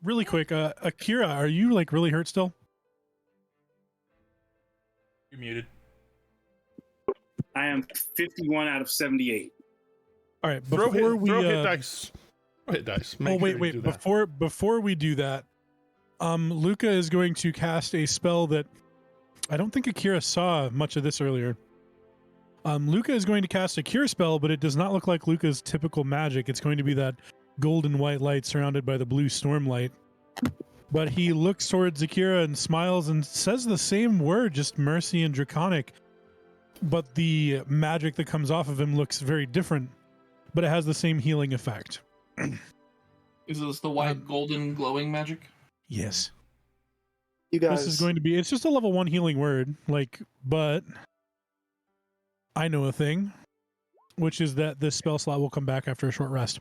really quick, Akira, are you like really hurt still? You're muted. I am 51 out of 78. All right, throw hit dice. Hit dice. Wait. Before we do that, Luca is going to cast a spell that I don't think Akira saw much of this earlier. Luca is going to cast a cure spell, but it does not look like Luca's typical magic. It's going to be that golden white light surrounded by the blue storm light. But he looks towards Akira and smiles and says the same word, just mercy and draconic. But the magic that comes off of him looks very different, but it has the same healing effect. Is this the white, golden, glowing magic? Yes. You guys, This is going to be, it's just a level 1 healing word, but I know a thing, which is that this spell slot will come back after a short rest.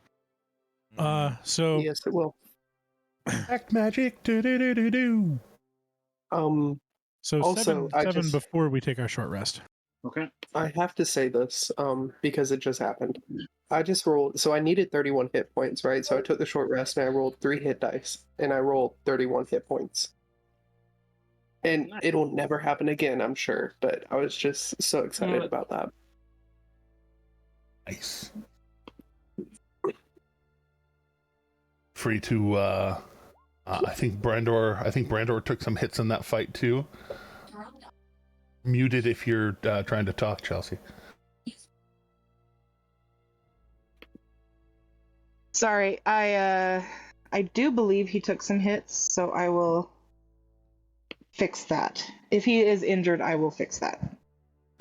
So yes, it will. Act magic. Do. So Also, seven before we take our short rest. Okay. I have to say this because it just happened. I just rolled, so I needed 31 hit points, right? So I took the short rest and I rolled 3 hit dice, and I rolled 31 hit points. And it'll never happen again, I'm sure, but I was just so excited about that. Nice. Free to I think Brandor took some hits in that fight too. Muted if you're trying to talk, Chelsea. Sorry, I do believe he took some hits, so I will fix that. If he is injured, I will fix that.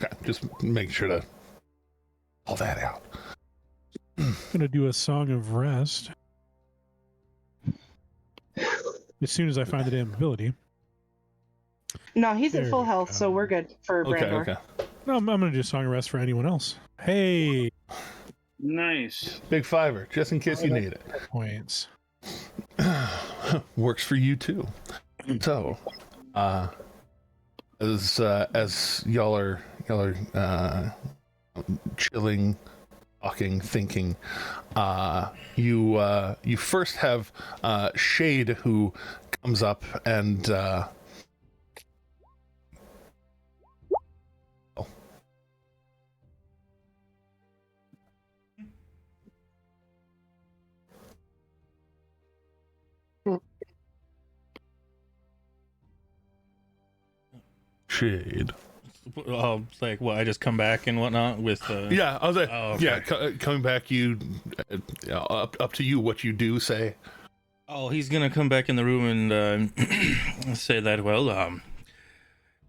Okay, just make sure to pull that out. I'm gonna do a song of rest as soon as I find the damn ability. No, he's There at full we health, go. so we're good for Brandor. Okay. No, I'm gonna do a song of rest for anyone else. Hey, Nice. Big fiver, just in case you need it. points. Works for you too. So, as y'all are chilling, talking, thinking, you first have Shade, who comes up and Shade. It's like, well, I just come back and whatnot with. Yeah, I was like, Oh, okay. yeah, coming back. You up to you what you do say. Oh, he's gonna come back in the room and say that. Well,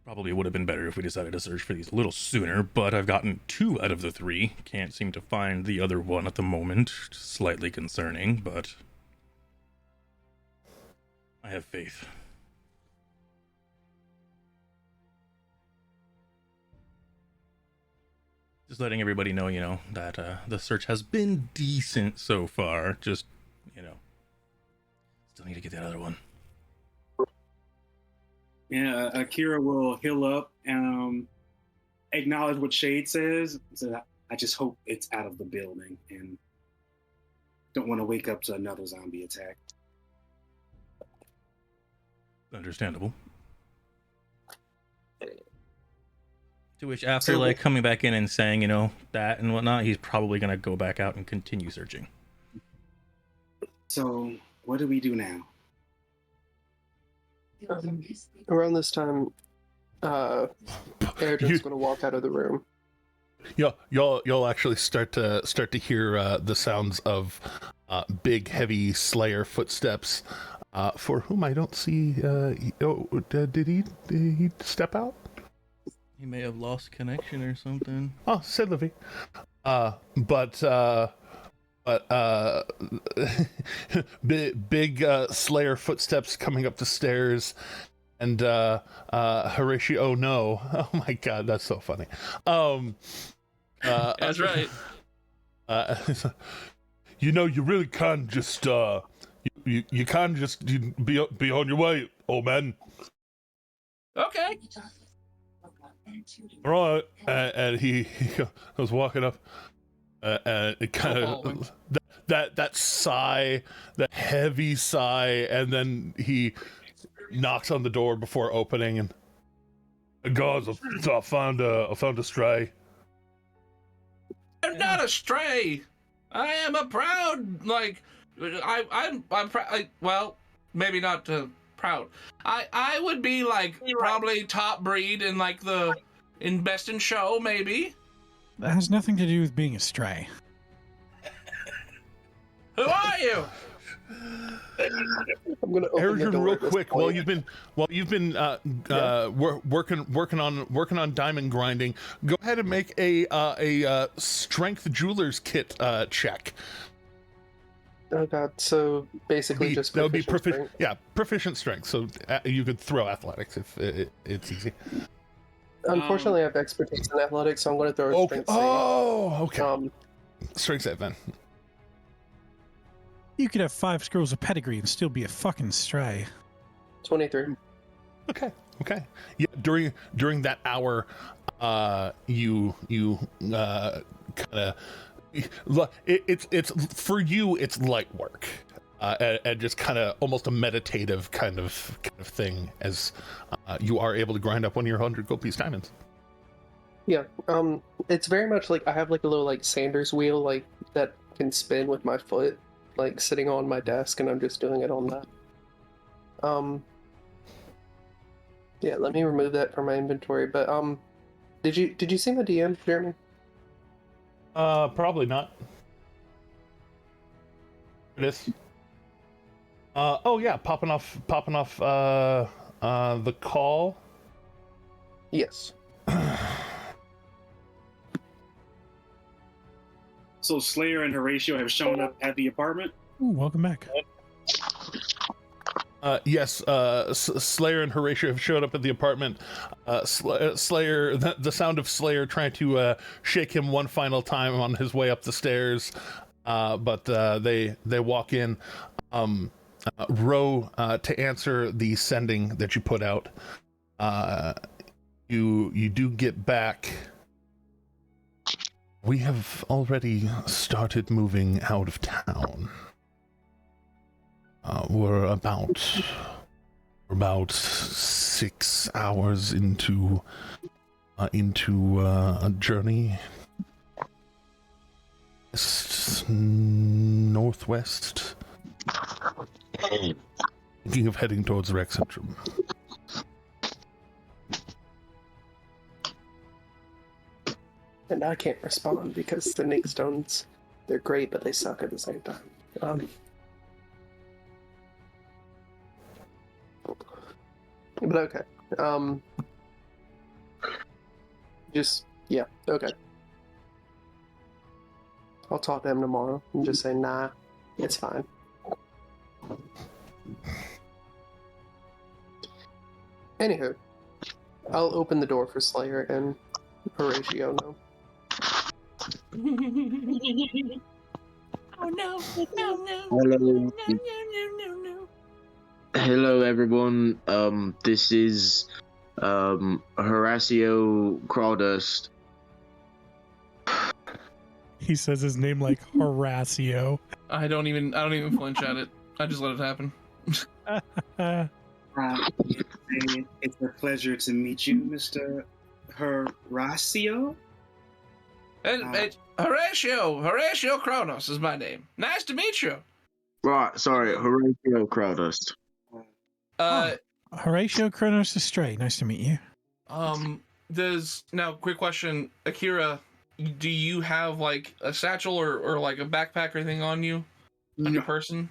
probably would have been better if we decided to search for these a little sooner. But I've gotten 2 out of the 3. Can't seem to find the other one at the moment. Slightly concerning, but I have faith. Just letting everybody know, that the search has been decent so far. Just, still need to get that other one. Yeah, Akira will heal up, acknowledge what Shade says. So I just hope it's out of the building and don't want to wake up to another zombie attack. Understandable. To which, after coming back in and saying, that and whatnot, he's probably gonna go back out and continue searching. So, what do we do now? Around this time, Erdrin's going to walk out of the room. You'll actually start to hear the sounds of big, heavy Slayer footsteps. For whom I don't see. Did he step out? He may have lost connection or something. Oh, said Livy. But big Slayer footsteps coming up the stairs, and Horatio. Oh no! Oh my God, that's so funny. That's right. You really can't just you can't just be on your way, old man. Okay. All right, and he was walking up, and it kind of that sigh, that heavy sigh, and then he knocks on the door before opening, and guys, I found a stray. I'm not a stray. I am a proud, I'm proud. Well, maybe not proud. I would be probably top breed in in best in show, maybe. That has nothing to do with being a stray. Who are you? I'm gonna open the Erdrin, door real at this quick, point. while you've been working on diamond grinding, go ahead and make a strength jeweler's kit check. Oh God! So basically, just that would be proficient strength. Yeah, proficient strength. So you could throw athletics if it's easy. Unfortunately, I have expertise in athletics, so I'm going to throw a strength save. Oh, okay. Strength save then. You could have 5 scrolls of pedigree and still be a fucking stray. 23. Okay. Yeah, during that hour, you kind of it's for you. It's light work, and just kind of almost a meditative kind of thing as you are able to grind up one of your 100 gold piece diamonds. Yeah. It's very much like I have a little Sanders wheel that can spin with my foot, sitting on my desk, and I'm just doing it on that. Yeah, let me remove that from my inventory. But did you see my DM, Jeremy? Probably not. It is. Oh yeah, popping off the call. Yes. So Slayer and Horatio have shown up at the apartment. Ooh, welcome back. Yes, Slayer and Horatio have showed up at the apartment. Slayer, the sound of Slayer trying to shake him one final time on his way up the stairs, but they walk in. Ro, to answer the sending that you put out, you do get back. We have already started moving out of town. We're about 6 hours into a journey northwest, thinking of heading towards Rex Centrum. And I can't respond because the Nick Stones, they're great, but they suck at the same time. But okay. Okay. I'll talk to him tomorrow and just say, nah, it's fine. Anywho, I'll open the door for Slayer and Horatio now. Oh no, no, no. Hello. No. Hello, everyone. This is Horatio Crawdust. He says his name like Horatio. I don't even flinch at it. I just let it happen. It's a pleasure to meet you, Mr. Horatio. And Horatio Kronos is my name. Nice to meet you. Right, sorry, Horatio Crawdust. Horatio Kronos is straight. Nice to meet you. Quick question, Akira, do you have like a satchel or like a backpack or anything on you? On your person?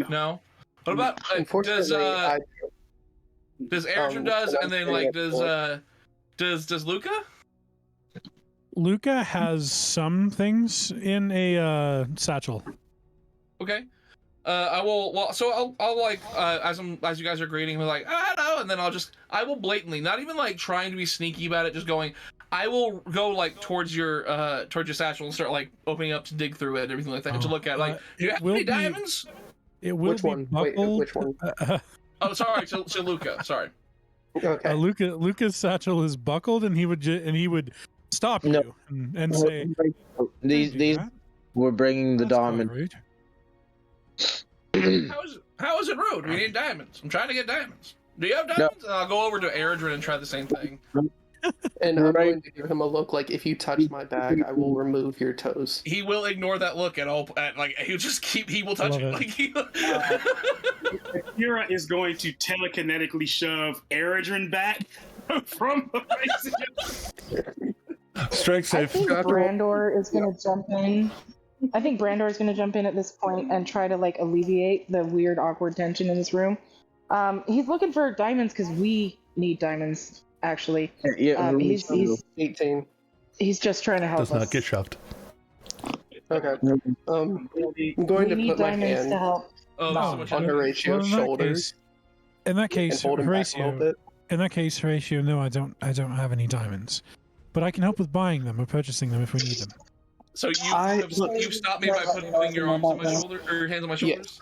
No? What about does Aaron does, and then like does Luca? Luca has some things in a satchel. Okay. I will. Well, so I'll like as you guys are greeting, we're like, hello, and then I will blatantly, not even like trying to be sneaky about it, just going. I will go like towards your satchel and start like opening up to dig through it, and everything like that, to look at like. Do you have any diamonds? It will Which be one? buckled. Wait, which one? Oh, sorry, to Luca. Sorry. Okay. Luca's satchel is buckled, and he would stop you and say, "These we're bringing the diamond." How is it rude? We need diamonds. I'm trying to get diamonds. Do you have diamonds? No. I'll go over to Eredrin and try the same thing. And I'm going to give him a look like, if you touch my bag, I will remove your toes. He will ignore that look at all. He will touch it. Akira is going to telekinetically shove Eredrin back from Strike safe. I think Brandor is going to jump in. I think Brandor is going to jump in at this point and try to like alleviate the weird, awkward tension in this room. He's looking for diamonds because we need diamonds. Actually, he's 18. He's just trying to help us. Does not get shoved. Okay. I'm going to put my hand on Horatio's shoulders. In that case, Horatio. No, I don't have any diamonds, but I can help with buying them or purchasing them if we need them. So you stopped me by putting your arms on my shoulder or your hands on my shoulders.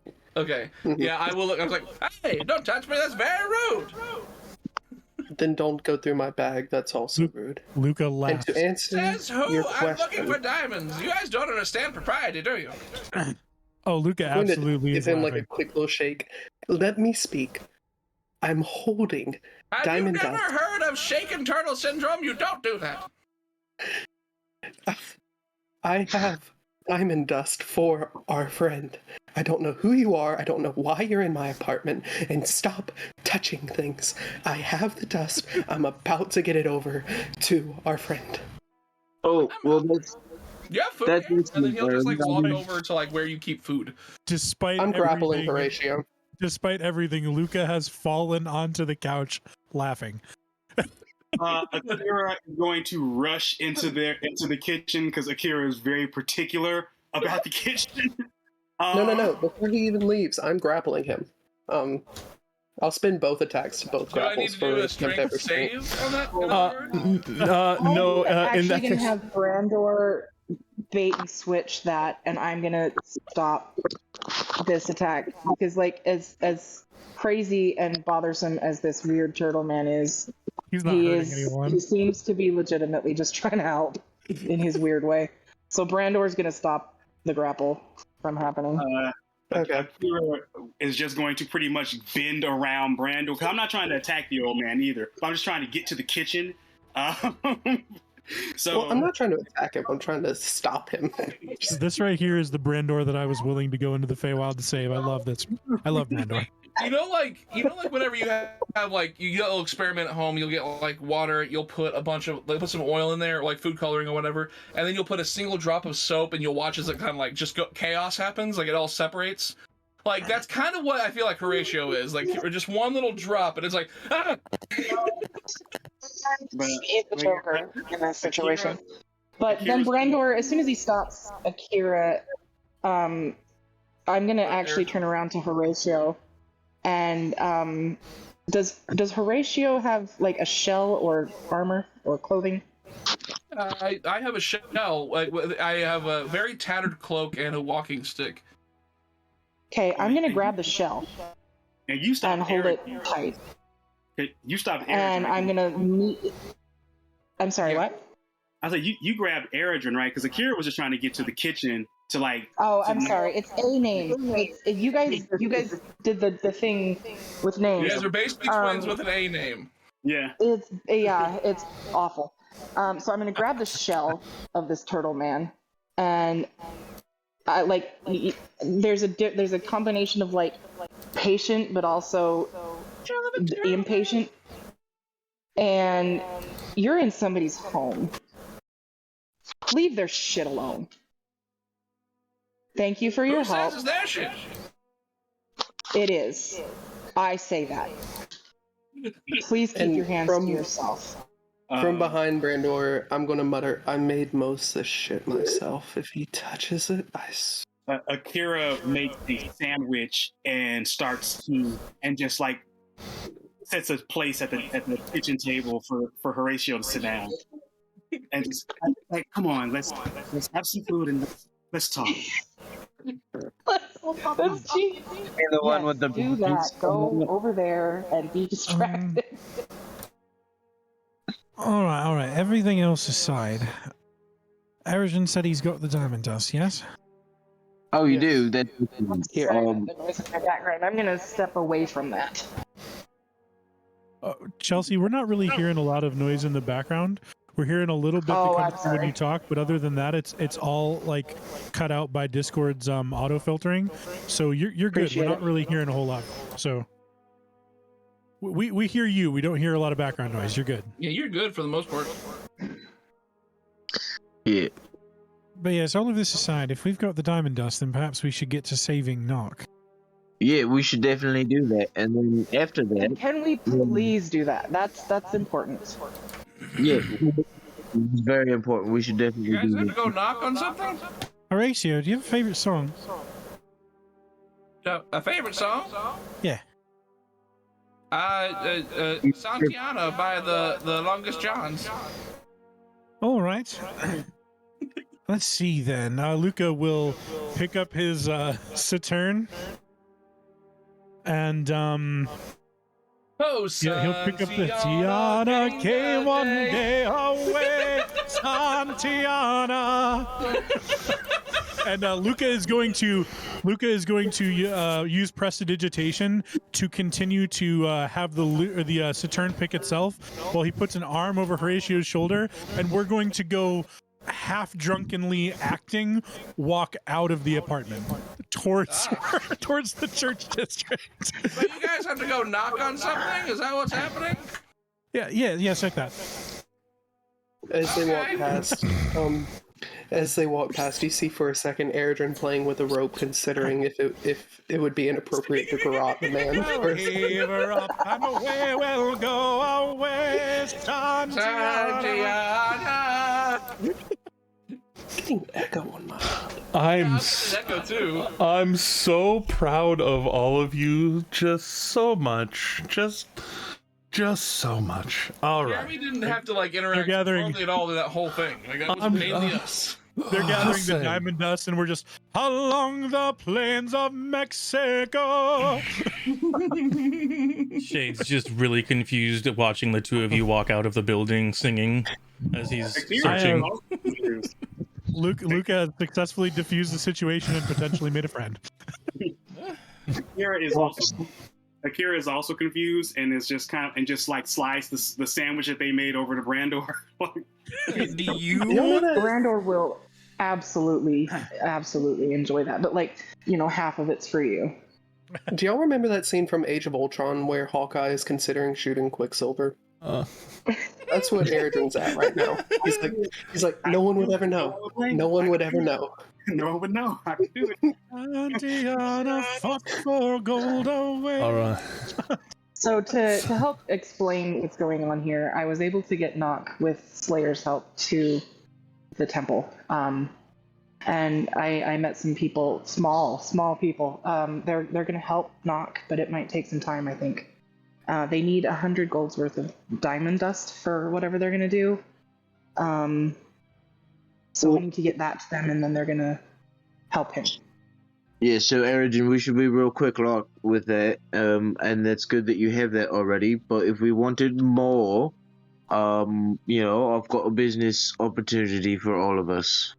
Yes. Okay. Yeah, I will look. I was like, hey, don't touch me. That's very rude. Then don't go through my bag. That's also rude. Luca laughs. And to answer Says who? your I'm question, looking for diamonds. You guys don't understand propriety, do you? Oh, Luca absolutely give is him laughing. like a quick little shake. Let me speak. I'm holding diamond dust. Have you never heard of shaken turtle syndrome? You don't do that. I have diamond dust for our friend. I don't know who you are. I don't know why you're in my apartment. And stop touching things. I have the dust. I'm about to get it over to our friend. Oh, well, yeah, food. And then he'll just like walk over to like where you keep food. Despite I'm grappling Horatio. despite everything, Luca has fallen onto the couch laughing. Akira is going to rush into the kitchen because Akira is very particular about the kitchen. No. Before he even leaves, I'm grappling him. I'll spin both attacks to both Do I need grapples to for do a attempt strength save on that? no. I'm actually In that gonna case, have Brandor bait and switch that, and I'm gonna stop this attack because, like, as crazy and bothersome as this weird turtle man is, He's not hurting anyone. He seems to be legitimately just trying to help in his weird way. So Brandor's gonna stop the grapple from happening. Akira is just going to pretty much bend around Brando. Because I'm not trying to attack the old man either. But I'm just trying to get to the kitchen. So well, I'm not trying to attack him. I'm trying to stop him. This right here is the Brandor that I was willing to go into the Feywild to save. I love this. I love Brandor. You know, like whenever you have like you get a little experiment at home, you'll get like water, you'll put put some oil in there, like food coloring or whatever, and then you'll put a single drop of soap, and you'll watch as it kind of like chaos happens, like it all separates. Like that's kind of what I feel like Horatio is, like just one little drop, and it's like. Ah! He's the Joker in this situation. But then Brandor, as soon as he stops Akira, I'm gonna actually turn around to Horatio. And does Horatio have like a shell or armor or clothing? I have a shell. I have a very tattered cloak and a walking stick. Okay, I'm gonna grab the shell. And you stop and hold it tight. You stop Eridrin. And I'm gonna meet. I'm sorry, what? I was like, you grabbed Eridrin, right? Because Akira was just trying to get to the kitchen to like. Oh, I'm sorry. It's a name. You guys did the thing with names. You guys are basically twins with an A name. Yeah. It's awful. So I'm gonna grab the shell of this turtle man, and there's a combination of like patient but also impatient, and you're in somebody's home. Leave their shit alone. Thank you for your help. Who says it's their shit? It is. I say that. Please keep your hands to yourself. From behind Brandor, I'm gonna mutter, I made most of this shit myself. If he touches it, Akira makes a sandwich and just like sets a place at the kitchen table for Horatio to sit down. And just like, come on, let's have some food and let's talk. That's cheap. The one with the do that. Go over there and be distracted. All right. Everything else aside, Eridrin said he's got the diamond dust. Yes. Oh, you do. That. Here. The noise in my background. I'm gonna step away from that. Chelsea, we're not really hearing a lot of noise in the background. We're hearing a little bit that comes through when you talk, but other than that, it's all like cut out by Discord's auto filtering. So you're good. Appreciate We're not really hearing a whole lot. So we hear you. We don't hear a lot of background noise. You're good. Yeah, you're good for the most part. Yeah. But yes, all of this aside, if we've got the diamond dust, then perhaps we should get to saving Nock. Yeah, we should definitely do that. And then after that... And can we please do that? That's important. Yeah, it's very important. We should definitely You guys do have to that. go knock on something? Horatio, do you have a favorite song? A favorite song? Yeah. Santiana by the Longest Johns. All right. Let's see then. Luca will pick up his Saturn. And Oh, yeah, he'll pick up the Tiana came one day away, Santiana. And Luca is going to use prestidigitation to continue to have the Saturn pick itself while he puts an arm over Horatio's shoulder, and we're going to go half drunkenly acting walk out of the apartment towards the church district. So you guys have to go knock on something? Is that what's happening? Yeah, like that. As they walk past, as they walk past, you see for a second Eredrin playing with a rope, considering if it would be inappropriate to garrote the man. Give her up and away we'll go away, Santiana. Getting echo on my. I'm so proud of all of you, just so much, just so much. All right. Jeremy didn't have to like interact hardly at all to that whole thing. Like that was mainly us. They're gathering the diamond dust, and we're just along the plains of Mexico. Shade's just really confused at watching the two of you walk out of the building singing as he's searching. Luke has successfully diffused the situation and potentially made a friend. Akira is also confused and is just just like slice the sandwich that they made over to Brandor. Brandor will absolutely enjoy that, but half of it's for you. Do y'all remember that scene from Age of Ultron where Hawkeye is considering shooting Quicksilver? That's what Eredrin's at right now. He's like, no one would ever know. No one would ever know. No one would know. I can do it. Santiana fought for gold away. All right. So to help explain what's going on here, I was able to get Nock with Slayer's help to the temple. And I met some people, small people. They're going to help Nock, but it might take some time, I think. They need 100 gold's worth of diamond dust for whatever they're going to do. So we need to get that to them, and then they're going to help him. Yeah, so Eredrin, we should be real quick with that, and that's good that you have that already, but if we wanted more, I've got a business opportunity for all of us.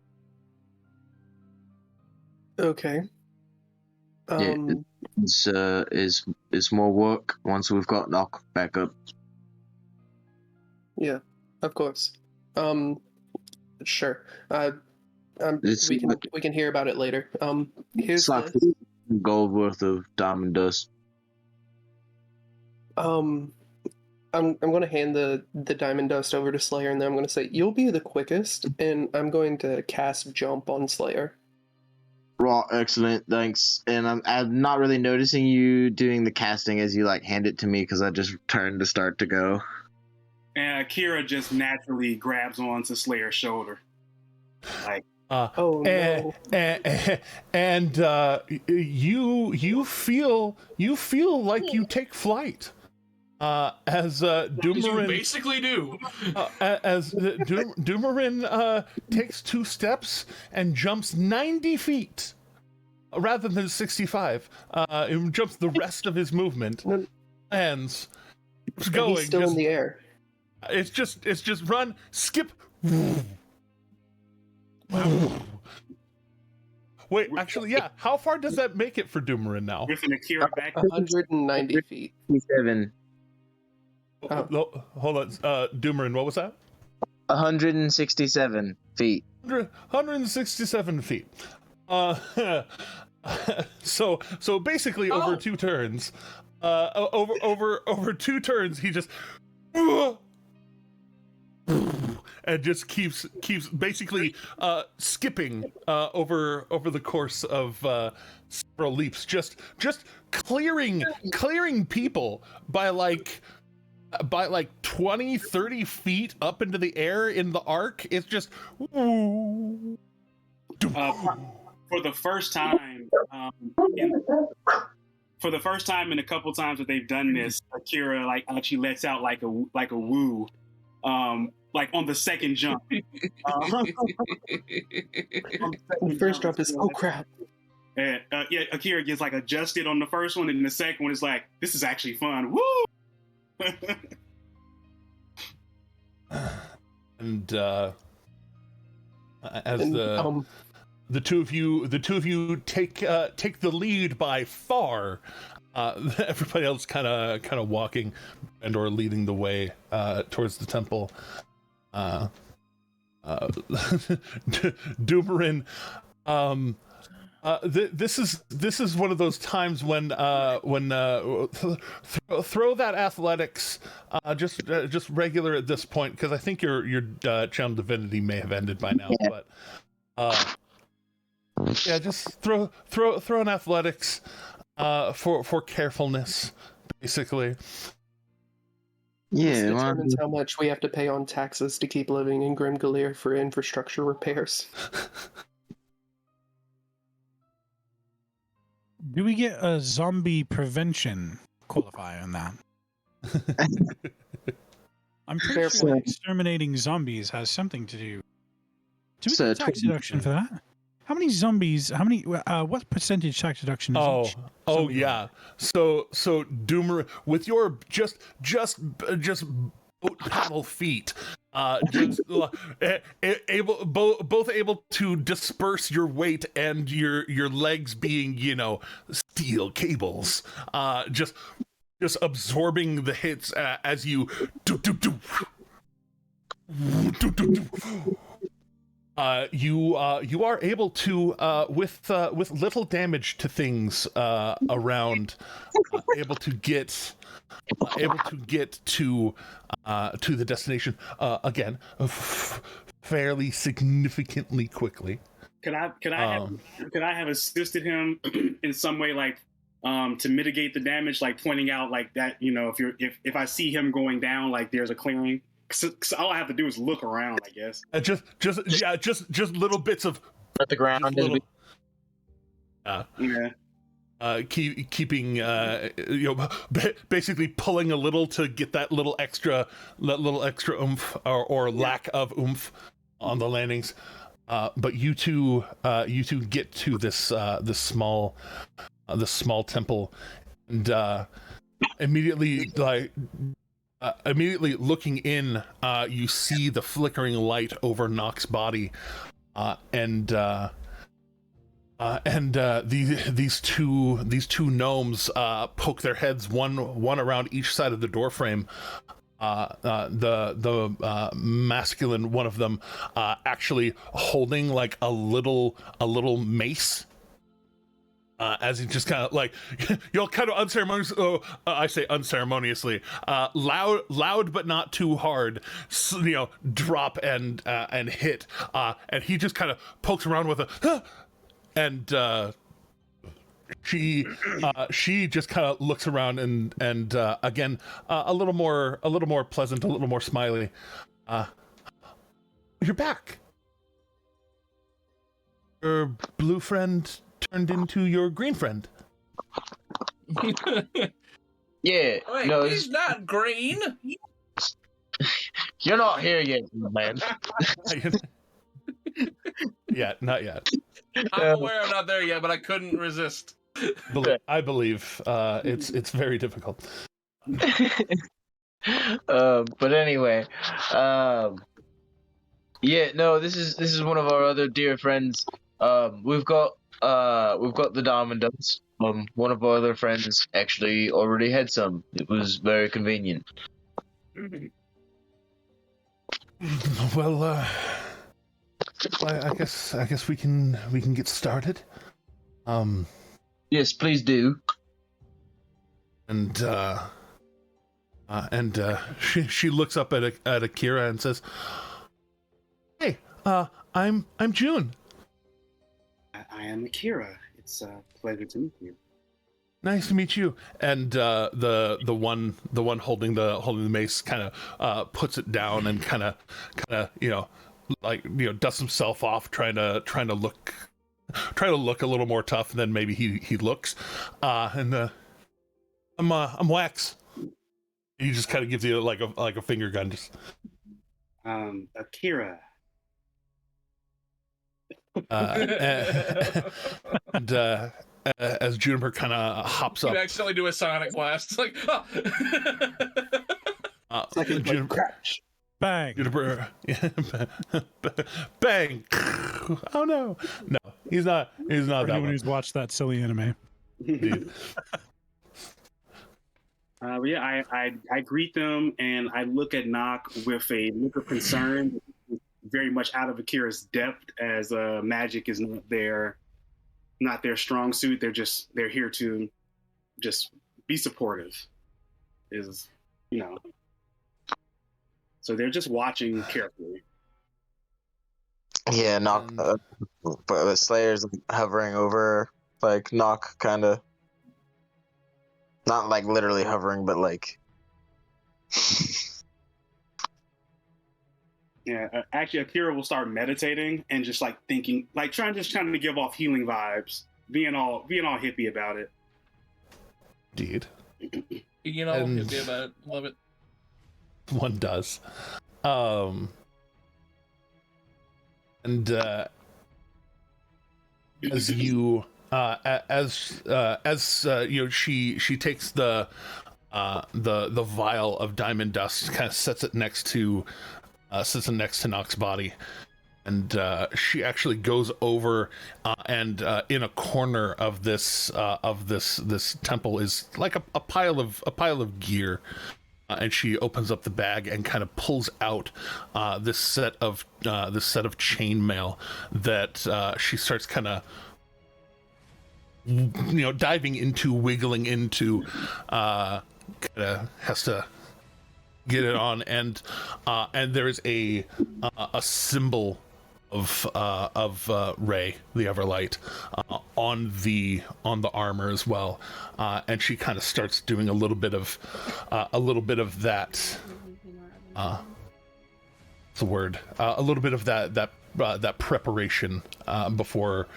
Okay. It's more work once we've got Nock back up. Yeah, of course. Sure. We can hear about it later. Here's like gold worth of diamond dust. I'm going to hand the diamond dust over to Slayer, and then I'm going to say, you'll be the quickest, and I'm going to cast Jump on Slayer. Right, excellent, thanks. And I'm not really noticing you doing the casting as you hand it to me because I just turned to start to go. And Akira just naturally grabs onto Slayer's shoulder. Oh no! And you feel like you take flight. As Doomarin you basically do. As Doomarin takes 2 steps and jumps 90 feet rather than 65. It jumps the rest of his movement. Lands. Keeps going. He's still in the air. It's just run, skip. Wait, actually, yeah. How far does that make it for Doomarin now? With an Akira back 190 feet. 7. Hold on, Doomarin, what was that? 167 feet. 167 feet. So basically over 2 turns, over 2 turns, he just and just keeps basically skipping over the course of several leaps, just clearing people by 20, 30 feet up into the air in the arc. It's just for the first time in a couple times that they've done this, Akira actually lets out like a woo, on the second jump. The first jump is crap. And Akira gets adjusted on the first one, and the second one is this is actually fun. Woo! And the two of you take the lead by far. Everybody else kind of walking and or leading the way towards the temple. Doomarin, this is one of those times when throw that athletics just regular at this point, because I think your channel divinity may have ended by now, but Yeah, just throw in athletics for carefulness, basically. This Yeah, determines how much we have to pay on taxes to keep living in Grim Goliath for infrastructure repairs. Do we get a zombie prevention qualify on that? I'm pretty sure that exterminating zombies has something to do. Do we get a tax deduction for that? How many zombies? How many? What percentage tax deduction is each? Oh yeah. So Doomer, with your just boat paddle feet, just both able to disperse your weight and your legs being steel cables, just absorbing the hits as you you are able to with little damage to things around, able to get to the destination again fairly significantly quickly. Could I have assisted him in some way, like to mitigate the damage, like pointing out like that, if I see him going down, like there's a clearing. Cause all I have to do is look around, I guess. Just little bits of at the ground. Keeping basically pulling a little to get that little extra oomph or lack of oomph on the landings. But you two get to this small temple, and immediately looking in, you see the flickering light over Nock's body, and these two gnomes poke their heads one around each side of the doorframe. The masculine one of them actually holding like a little mace. As he just kind of like, you'll kind of unceremoniously, I say unceremoniously, loud but not too hard, drop and hit, and he just kind of pokes around with a, and she just kind of looks around and again a little more pleasant, a little more smiley. You're back. Your blue friend turned into your green friend. Yeah. Wait, no, he's not green. You're not here yet, man. Yeah, not yet. I'm aware I'm not there yet, but I couldn't resist. I believe it's very difficult. But anyway, yeah, no, this is one of our other dear friends. We've got the diamond dust. One of our other friends actually already had some. It was very convenient. Well, I guess we can get started. Yes, please do. And she looks up at Akira and says, "Hey, I'm June. I am Akira. It's a pleasure to meet you." Nice to meet you. And the one holding the mace kind of puts it down and kind of dusts himself off, trying to look a little more tough than maybe he looks. I'm Wax. He just kind of gives you like a finger gun. Just Akira. And as Juniper kind of hops up, you accidentally do a sonic blast. It's like, Juniper, crash. Bang. Juniper, bang. Oh no, he's not For that anyone one. who's watched that silly anime. Indeed. Yeah, I greet them and I look at Nock with a look of concern, very much out of Akira's depth, as magic is not their strong suit. They're here to just be supportive. So they're just watching carefully. Yeah, knock. And- But Slayer's hovering over, like knock, kind of. Not like literally hovering, but like. Yeah, actually, Akira will start meditating and just like thinking, like trying to give off healing vibes, being all hippie about it. Indeed. You know, And- hippie about it. Love it. One does. And as you you know, she takes the vial of diamond dust, kind of sets it next to Nox's body, and she actually goes over and in a corner of this temple is like a pile of gear. And she opens up the bag and kind of pulls out this set of chainmail that she starts kind of, you know, diving into, wiggling into. Kind of has to get it on, and there is a symbol of Ray the Everlight on the armor as well, and she kind of starts doing a little bit of that. What's the word? A little bit of that preparation before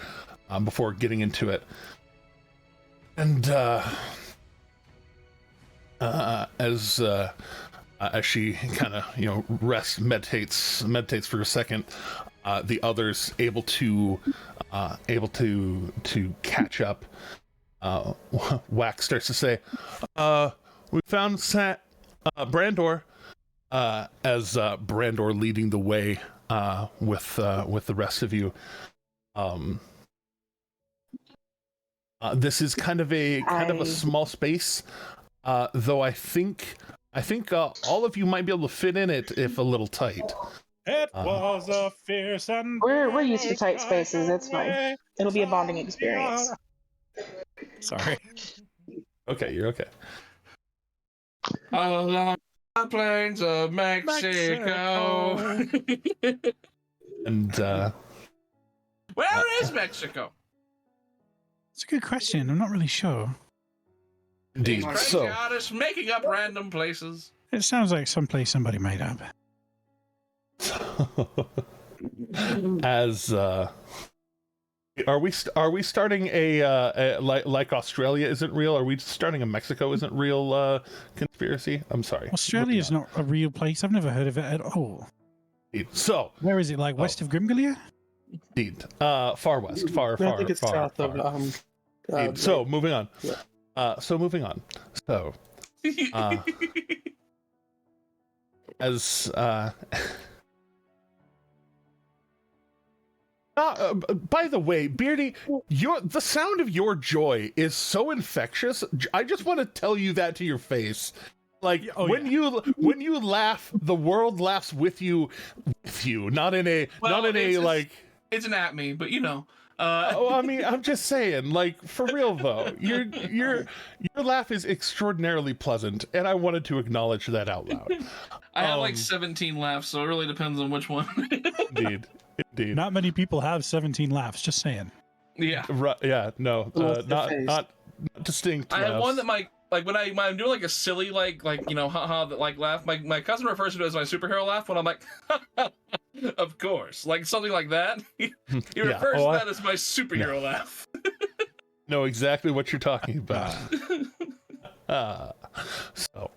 getting into it, and as she kind of, you know, meditates for a second, the others able to catch up. Wax starts to say, "We found Brandor," as Brandor leading the way with the rest of you. This is kind of a small space, though I think all of you might be able to fit in it if a little tight. It was a fierce and We're used to tight spaces. It's fine. It'll be a bonding experience. Sorry. Okay, you're okay. Along the plains of Mexico. And Where is Mexico? It's a good question. I'm not really sure. indeed. Crazy So artists making up random places. It sounds like someplace somebody made up. as are we starting a like Australia isn't real? Are we starting a Mexico isn't real conspiracy? I'm sorry. Australia is not a real place. I've never heard of it at all. Indeed. So Where is it? Like west of Grimgalia? indeed, far west, far. I think it's far, south far. of. Indeed. So moving on. Yeah. So moving on. So as by the way, Beardy, the sound of your joy is so infectious. I just want to tell you that to your face. Like when you laugh, the world laughs with you, not in a like. It's an at me, but you know. I mean, I'm just saying, like, for real though, your laugh is extraordinarily pleasant, and I wanted to acknowledge that out loud. I have like 17 laughs, so it really depends on which one. Indeed. Not many people have 17 laughs. Just saying. Yeah. Right, yeah. No. Not distinct. I have laughs. one that when I'm doing like a silly like you know haha that like laugh. My cousin refers to it as my superhero laugh when I'm like, of course, like something like that. He refers to that as my superhero laugh. Know exactly what you're talking about. So,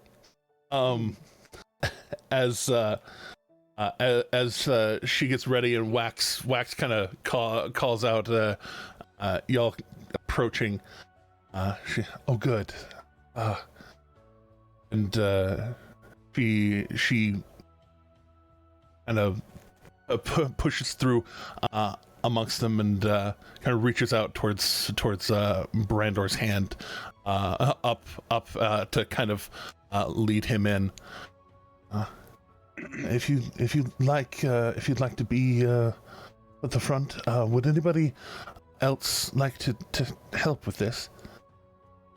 as she gets ready and Wax kind of calls out y'all approaching. Oh good. And she kind of pushes through amongst them and kind of reaches out towards Brandor's hand up to kind of lead him in. If you'd like to be at the front, would anybody else like to help with this?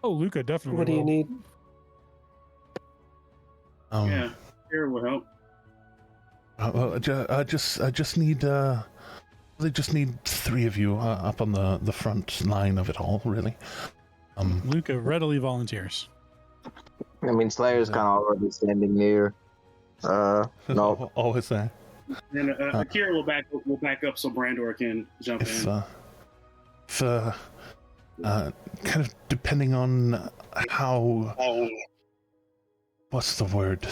Oh, Luca, definitely. What do you need? Yeah, here will help. Well, I just need They just need 3 of you up on the front line of it all, really. Luca readily volunteers. I mean, Slayer's kind of already standing near. No. Always there. And Akira will back up so Brandor can jump in. Kind of depending on how. What's the word?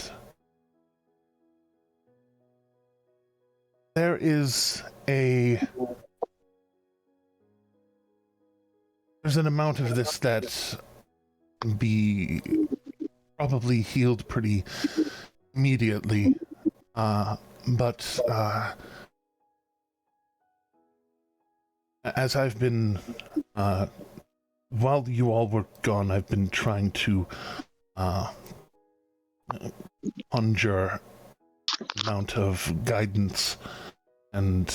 There's an amount of this that can be probably healed pretty immediately, but as I've been, while you all were gone, I've been trying to conjure amount of guidance and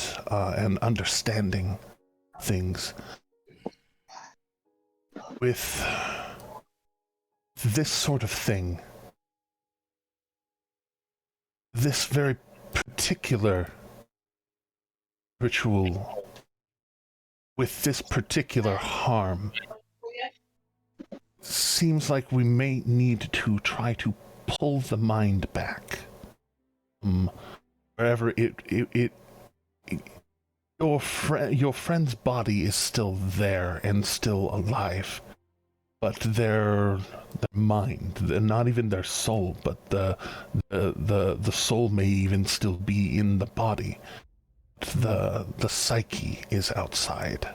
understanding things. With this sort of thing, this very particular ritual, with this particular harm, seems like we may need to try to pull the mind back. Wherever your friend's body is still there and still alive, but their mind, not even their soul, but the soul may even still be in the body. The psyche is outside.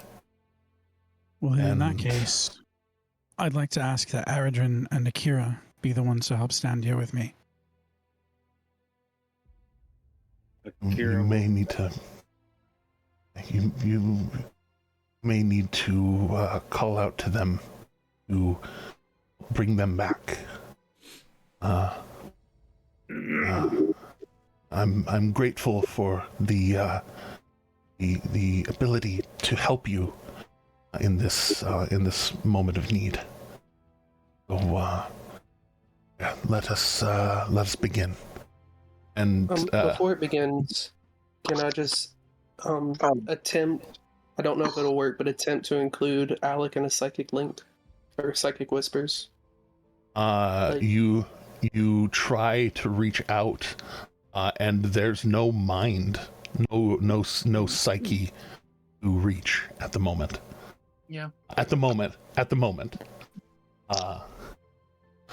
Well, in that case, I'd like to ask that Aradrin and Akira be the ones to help stand here with me. You may need to. You may need to call out to them to bring them back. I'm grateful for the ability to help you in this moment of need. So let us begin. And before it begins, can I just attempt? I don't know if it'll work, but attempt to include Alec in a psychic link or psychic whispers. You try to reach out, and there's no mind, no psyche to reach at the moment. Yeah. At the moment.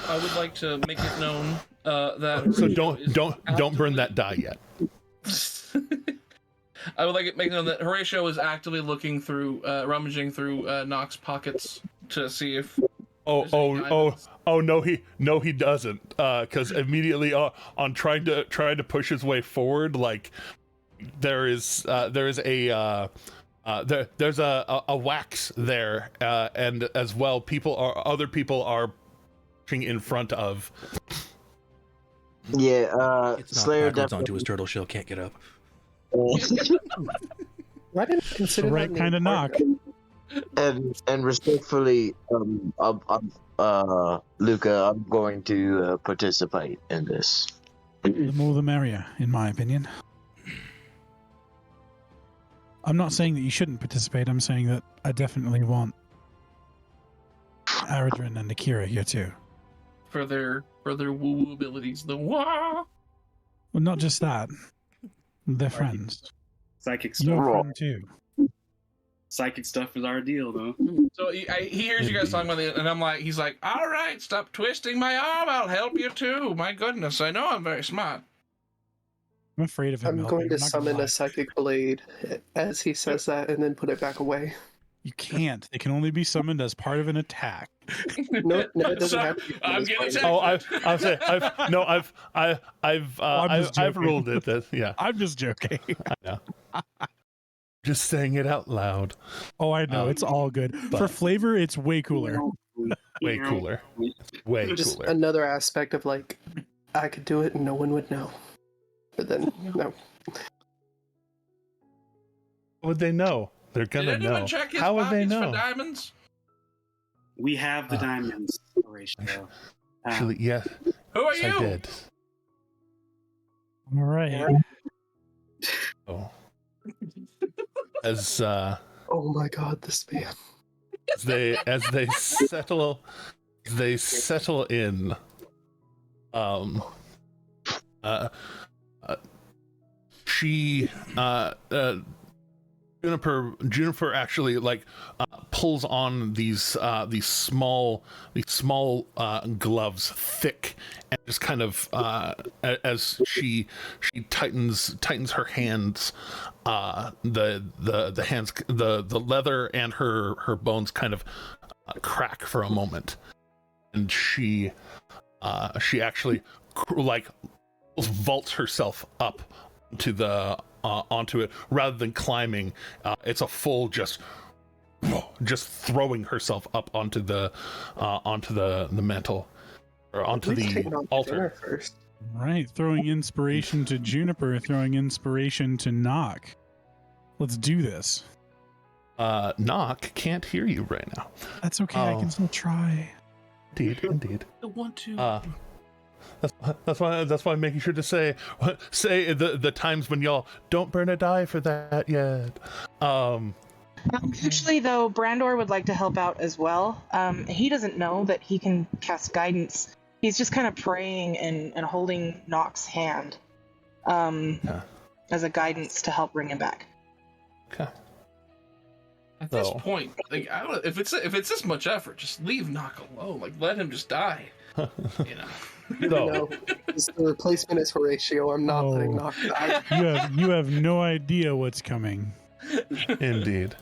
I would like to make it known that. So don't burn that die yet. I would like to make known that Horatio is actively looking through, rummaging through Nox's pockets to see if. No, he doesn't. Because immediately on trying to push his way forward, like there's a wax there, and as well, other people are pushing in front of. Yeah, It's not Slayer backwards onto his turtle shell, can't get up. I didn't consider the right kind of knock. And respectfully, Luca, I'm going to participate in this. The more the merrier, in my opinion. I'm not saying that you shouldn't participate. I'm saying that I definitely want Aradrin and Akira here too. For their woo-woo abilities. The wah! Well, not just that. They're friends. Psychic stuff. You're a friend too. Psychic stuff is our deal, though. So he hears you guys talking about it, and he's like, all right, stop twisting my arm. I'll help you too. My goodness, I know I'm very smart. I'm afraid of him. I'm going to summon a psychic blade as he says that, and then put it back away. You can't. They can only be summoned as part of an attack. No, it doesn't have to be. I'm getting. I've ruled it. Yeah, I'm just joking. I know. Just saying it out loud. Oh, I know. It's all good. For flavor, it's way cooler. Way cooler. Way Just cooler. another aspect of I could do it and no one would know. But then, no. How would they know? They're gonna Did anyone know. check his How would they pockets know? for diamonds? We have the diamonds, Horatio. Actually, yes. Who are I you? did. All right. Oh. as Oh my god, this man. as they settle in. She Juniper actually pulls on these small gloves, thick, and just kind of as she tightens her hands, the hands, the leather and her bones kind of crack for a moment, and she actually vaults herself up to onto it rather than climbing. It's a full just throwing herself up onto the mantle, or onto the altar first. Right, throwing inspiration to Juniper, throwing inspiration to Knock. Let's do this. Knock can't hear you right now. That's okay. I can still try. Indeed. I want to. That's why I'm making sure to say the times when y'all don't burn a die for that yet. Actually, though, Brandor would like to help out as well. He doesn't know that he can cast guidance. He's just kind of praying and holding Nock's hand as a guidance to help bring him back. Okay. At this point, I don't know, if it's this much effort, just leave Knock alone. Let him just die. No, the replacement is Horatio. I'm not letting Knock die. You have no idea what's coming. Indeed.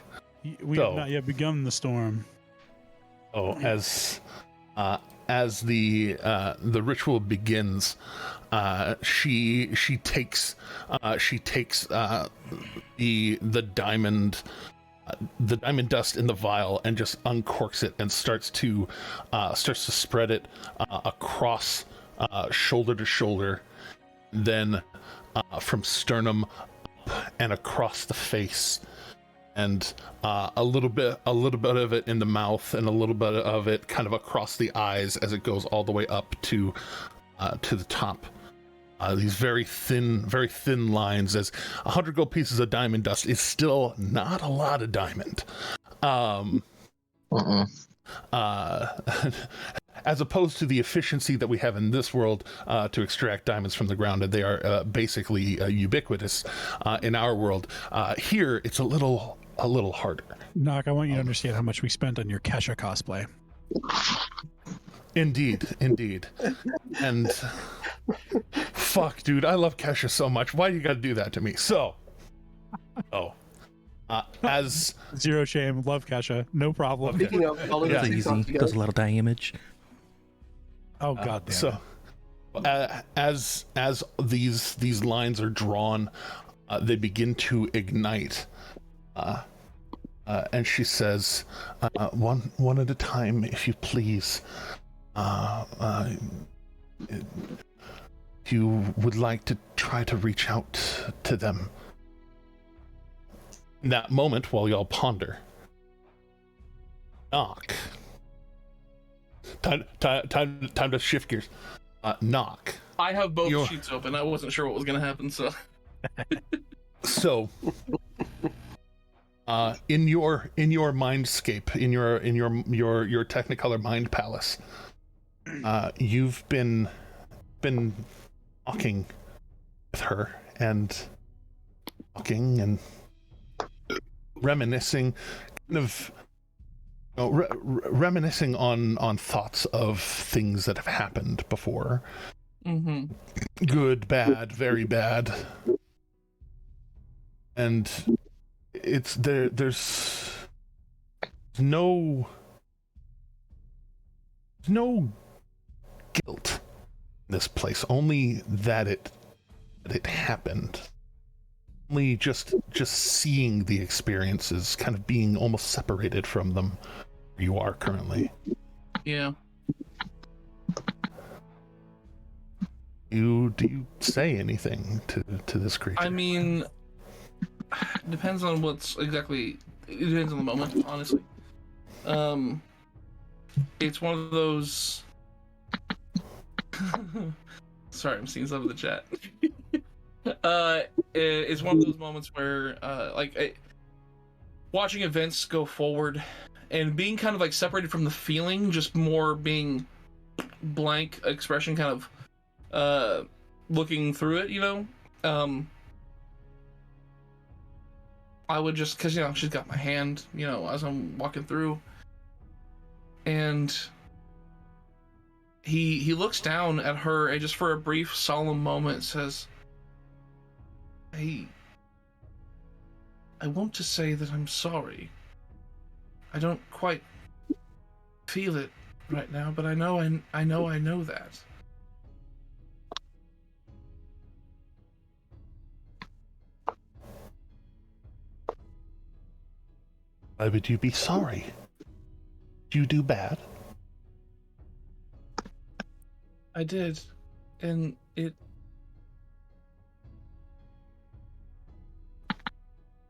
We have not yet begun the storm. As the ritual begins, she takes the diamond dust in the vial and just uncorks it and starts to spread it across shoulder to shoulder, then from sternum up and across the face, and a little bit of it in the mouth, and a little bit of it kind of across the eyes as it goes all the way up to the top. These very thin lines, as 100 gold pieces of diamond dust is still not a lot of diamond. As opposed to the efficiency that we have in this world to extract diamonds from the ground, and they are basically ubiquitous in our world. Here, it's a little harder. Knock, I want you to understand how much we spent on your Kesha cosplay. Indeed. And fuck, dude, I love Kesha so much. Why do you gotta do that to me? As zero shame, love Kesha, no problem. Speaking of all of It's easy. Does a lot of damage. Oh god damn. So as these lines are drawn, they begin to ignite, and she says, one at a time, if you please. You would like to try to reach out to them. In that moment, while y'all ponder, Knock. Time to shift gears. Knock. I have both sheets open. I wasn't sure what was going to happen, so. So, in your mindscape, in your Technicolor mind palace, you've been talking with her and talking and reminiscing, kind of reminiscing on thoughts of things that have happened before. Mm-hmm. Good, bad, very bad. And it's there's no guilt in this place, only that it happened. Only just seeing the experiences, kind of being almost separated from them where you are currently. Yeah. Do you say anything to this creature? I mean, it depends on what's exactly. It depends on the moment, honestly. It's one of those. Sorry, I'm seeing some of the chat. It's one of those moments where, watching events go forward and being kind of like separated from the feeling, just more being blank expression, kind of looking through it, you know. I would just, because, you know, she's got my hand, you know, as I'm walking through, and he looks down at her and just for a brief solemn moment says, I want to say that I'm sorry. I don't quite feel it right now, but I know that. Why would you be sorry? Did you do bad? I did, and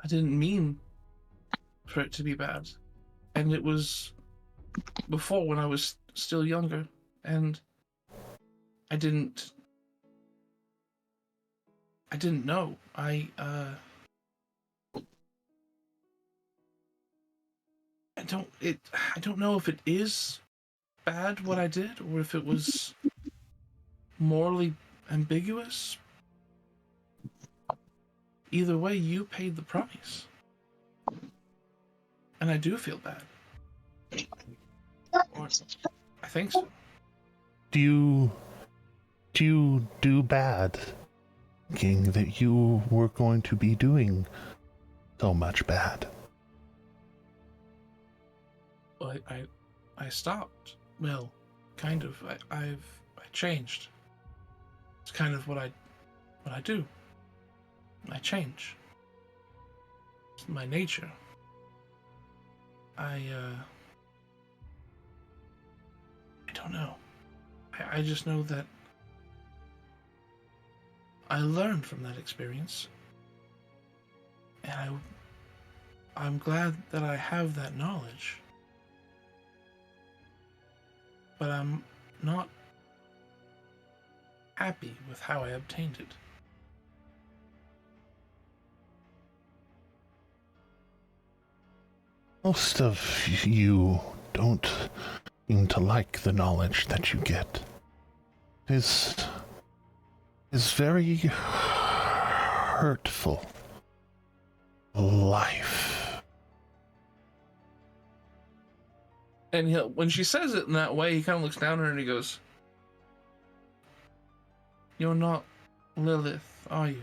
I didn't mean for it to be bad, and it was before when I was still younger, and I didn't know. I don't know if it is bad what I did, or if it was morally ambiguous. Either way, you paid the price. And I do feel bad. Or I think so. Do you do bad, thinking that you were going to be doing so much bad? Well, I stopped. Well, kind of. I changed. It's kind of what I do. I change. It's my nature. I don't know. I just know that I learned from that experience. And I'm glad that I have that knowledge. But I'm not happy with how I obtained it. Most of you don't seem to like the knowledge that you get. It is very hurtful. Life. And when she says it in that way, he kind of looks down at her and he goes, "You're not Lilith, are you?"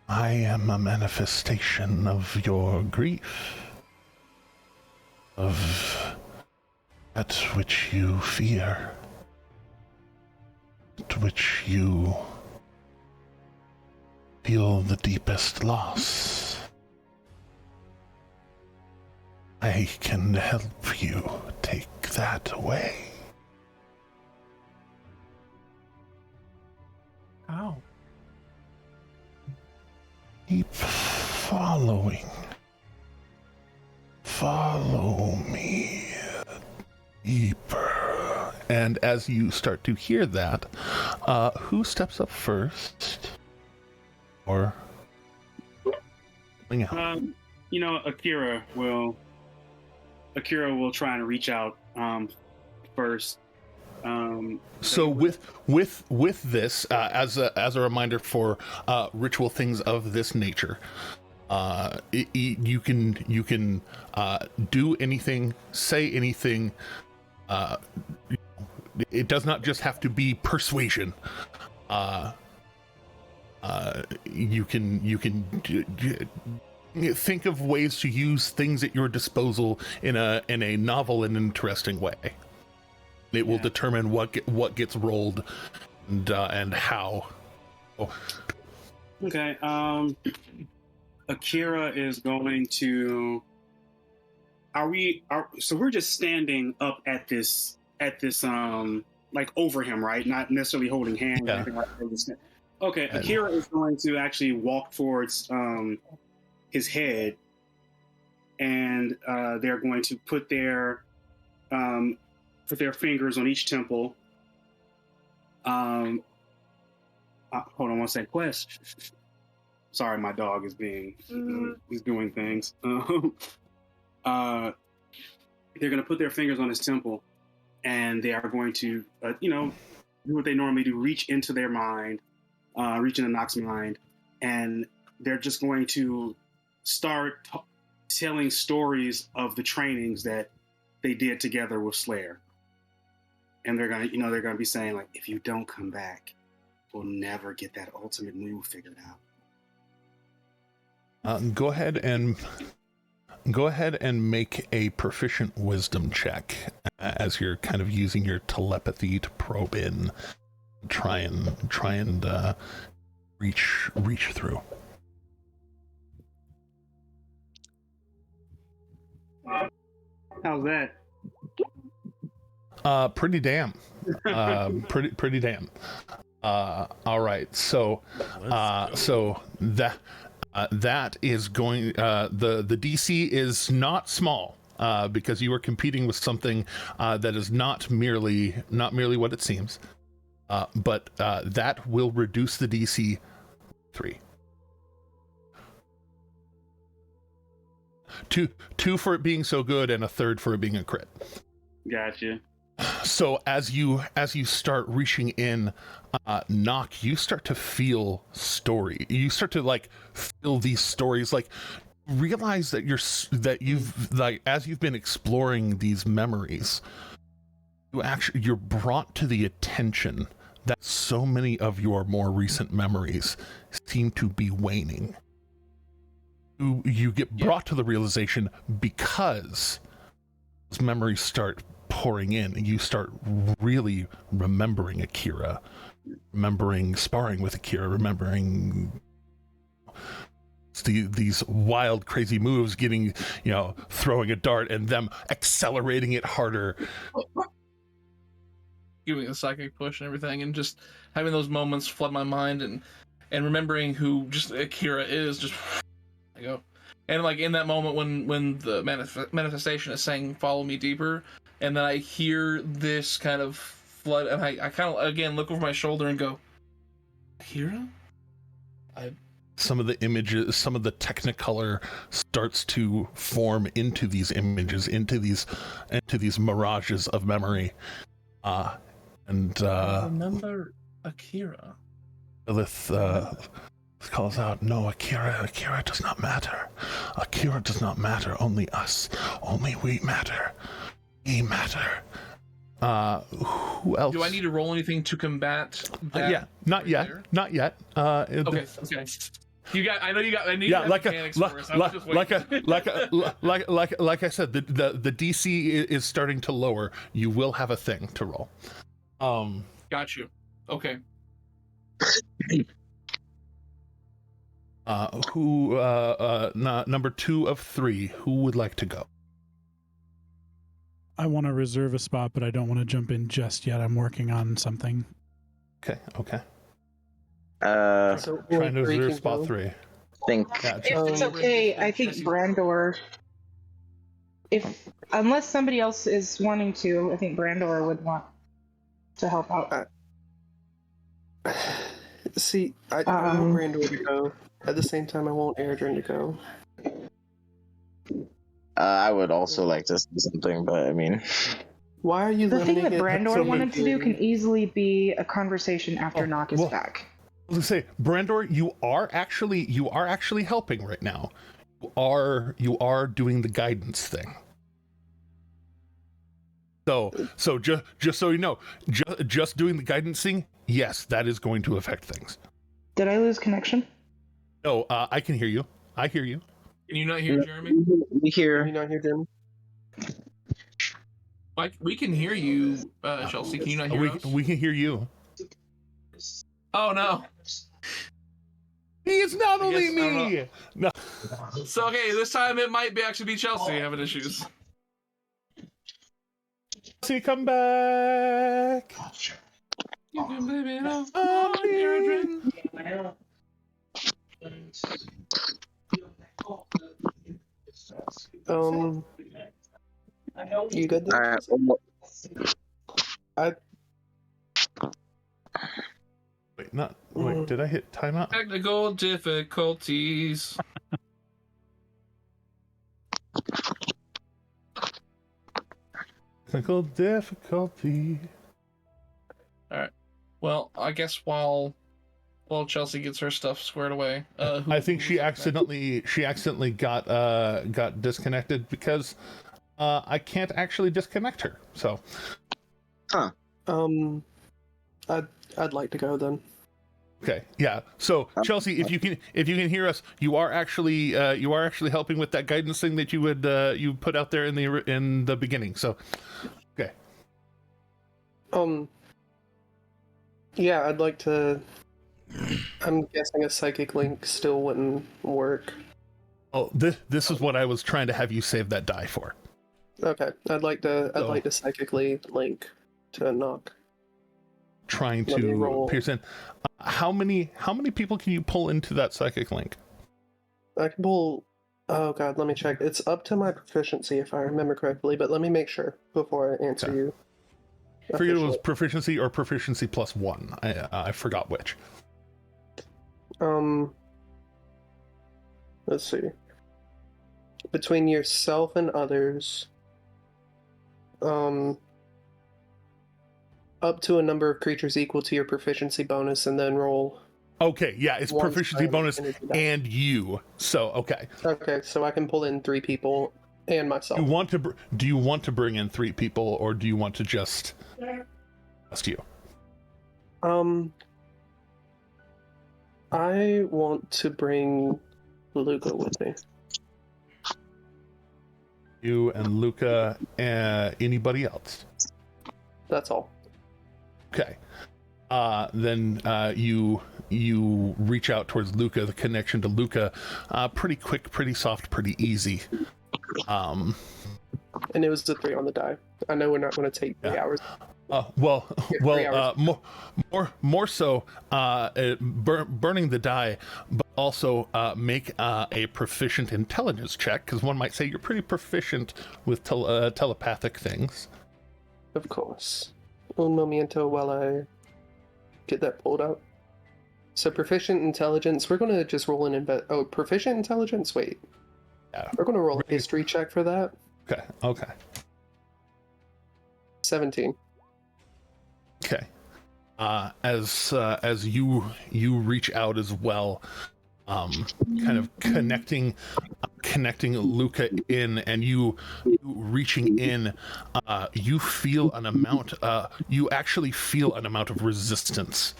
I am a manifestation of your grief, of that which you fear, that which you feel the deepest loss. I can help you take that away. How? Keep following. Follow me deeper. And as you start to hear that, who steps up first? Or you know, Akira will try and reach out first. So with this, as a reminder for ritual things of this nature, you can do anything, say anything. It does not just have to be persuasion. You can think of ways to use things at your disposal in a novel and interesting way. It will determine what gets rolled and how. Oh. Okay. Akira is going to. So we're just standing up at this like over him, right? Not necessarily holding hands. Yeah. Okay. Akira is going to actually walk towards his head, and they're going to put their fingers on each temple. Hold on one second. Quest. Sorry, my dog is is doing things. They're going to put their fingers on his temple, and they are going to, do what they normally do: reach into their mind, reach into Nox's mind, and they're just going to start telling stories of the trainings that they did together with Slayer. And they're gonna be saying, like, if you don't come back, we'll never get that ultimate move figured out. Go ahead and make a proficient wisdom check as you're kind of using your telepathy to probe in, try and reach through. How's that? Pretty damn. Pretty damn. All right. So that is going. The DC is not small because you are competing with something that is not merely what it seems. But that will reduce the DC 3. Two for it being so good, and a third for it being a crit. Gotcha. So as you start reaching in, Nock, you start to feel story. You start to feel these stories. Realize that you've as you've been exploring these memories, you're brought to the attention that so many of your more recent memories seem to be waning. You get brought to the realization because those memories start pouring in, and you start really remembering Akira, remembering sparring with Akira, remembering these wild, crazy moves, getting, throwing a dart and them accelerating it harder, giving a psychic push and everything, and just having those moments flood my mind, and remembering who just Akira is. Just I go, and in that moment when the manifestation is saying "Follow me deeper," and then I hear this kind of flood, and I kind of again look over my shoulder and go, Akira? Some of the images, some of the technicolor starts to form into these images, into these mirages of memory. I remember Akira. Lilith calls out, "No, Akira does not matter. Akira does not matter. Only us. Only we matter. We matter." Who else? Do I need to roll anything to combat that? Yeah, not yet. There? Not yet. Okay. I know you got. Like I said, the DC is starting to lower. You will have a thing to roll. Got you. Okay. Number 2 of 3. Who would like to go? I want to reserve a spot, but I don't want to jump in just yet. I'm working on something. Okay. So Trying to reserve spot 3. If it's okay, I think Brandor, unless somebody else is wanting to, I think Brandor would want to help out. See, I want Brandor to go. At the same time, I want Airdrin to go. I would also like to say something, but I mean... Why are you The thing that limiting it Brandor to wanted to do can easily be a conversation after Nock is back. I was gonna say, Brandor, you are actually helping right now. You are doing the guidance thing. So just so you know, just doing the guidance thing, yes, that is going to affect things. Did I lose connection? No, I can hear you. I hear you. Can you not hear Jeremy? We hear. Can you not hear Jeremy? Mike, we can hear you, Chelsea. Can you not hear us? We can hear you. Oh no! It's not only me. No. So okay, this time it might actually be Chelsea having issues. See, come back. You can blame it on Airdrin. You good there? Wait, did I hit timeout? Technical difficulties. Technical difficulty. All right. Well, I guess while Chelsea gets her stuff squared away, I think she accidentally got disconnected because I can't actually disconnect her. So. Huh. I'd like to go then. Okay. Yeah. So Chelsea, if you can hear us, you are actually helping with that guidance thing that you put out there in the beginning. So, okay. Yeah, I'd like to. I'm guessing a psychic link still wouldn't work. Oh, this is what I was trying to have you save that die for. Okay, I'd like to psychically link to knock. Trying to pierce in. How many people can you pull into that psychic link? I can pull. Oh god, let me check. It's up to my proficiency if I remember correctly, but let me make sure before I answer you. I forget it was proficiency or proficiency plus 1. I forgot which. Let's see. Between yourself and others, up to a number of creatures equal to your proficiency bonus, and then roll. Okay, yeah, it's proficiency bonus and you. So, okay. Okay, so I can pull in 3 people and myself. Do you want to bring in 3 people, or do you want to just you? I want to bring Luca with me. You and Luca, anybody else? That's all. Okay. Then you reach out towards Luca. The connection to Luca, pretty quick, pretty soft, pretty easy. And it was the 3 on the die. I know we're not going to take 3 hours. More so burning the die, but also make a proficient intelligence check, because one might say you're pretty proficient with telepathic things. Of course. Un momento while I get that pulled out. So proficient intelligence, we're going to just roll an proficient intelligence? Wait. Yeah. We're going to roll a history check for that. Okay. 17. Okay. As you reach out as well, kind of connecting Luca in, and you reaching in, you feel an amount. You actually feel an amount of resistance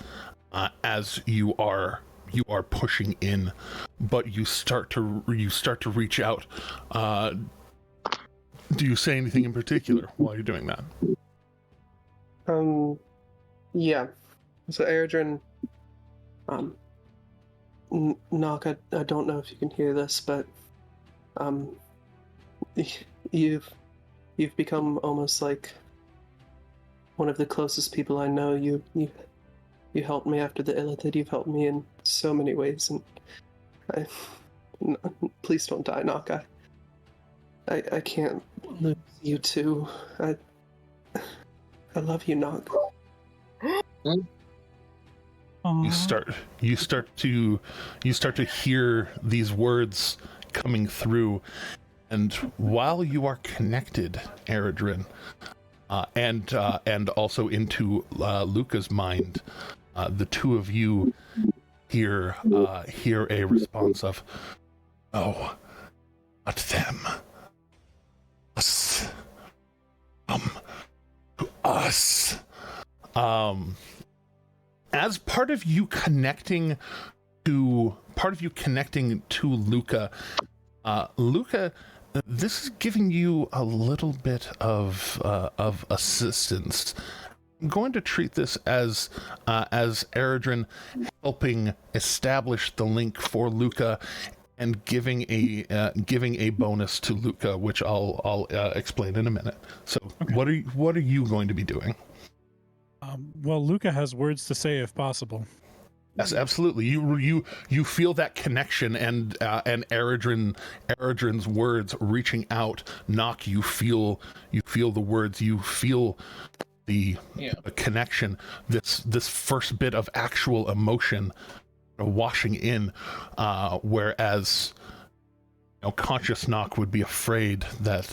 as you are pushing in, but you start to reach out. Do you say anything in particular while you're doing that? Yeah. So Eredrin, Knock, I don't know if you can hear this, but you've become almost like one of the closest people I know. You helped me after the Illithid. You've helped me in so many ways, and please don't die, Knock. I can't lose you too. I love you, Knock. You start to hear these words coming through, and while you are connected, Eredrin, and also into Luca's mind, the two of you hear a response of, "Oh, not them. Us. To us." As part of you connecting to Luca, Luca, this is giving you a little bit of assistance. I'm going to treat this as Eredrin helping establish the link for Luca and giving a bonus to Luca, which I'll explain in a minute. So, okay. What are you going to be doing? Well, Luca has words to say if possible. Yes, absolutely. You feel that connection, and Eredrin's words reaching out. Knock. You feel the words. You feel a connection, this first bit of actual emotion washing in, whereas conscious Nock would be afraid that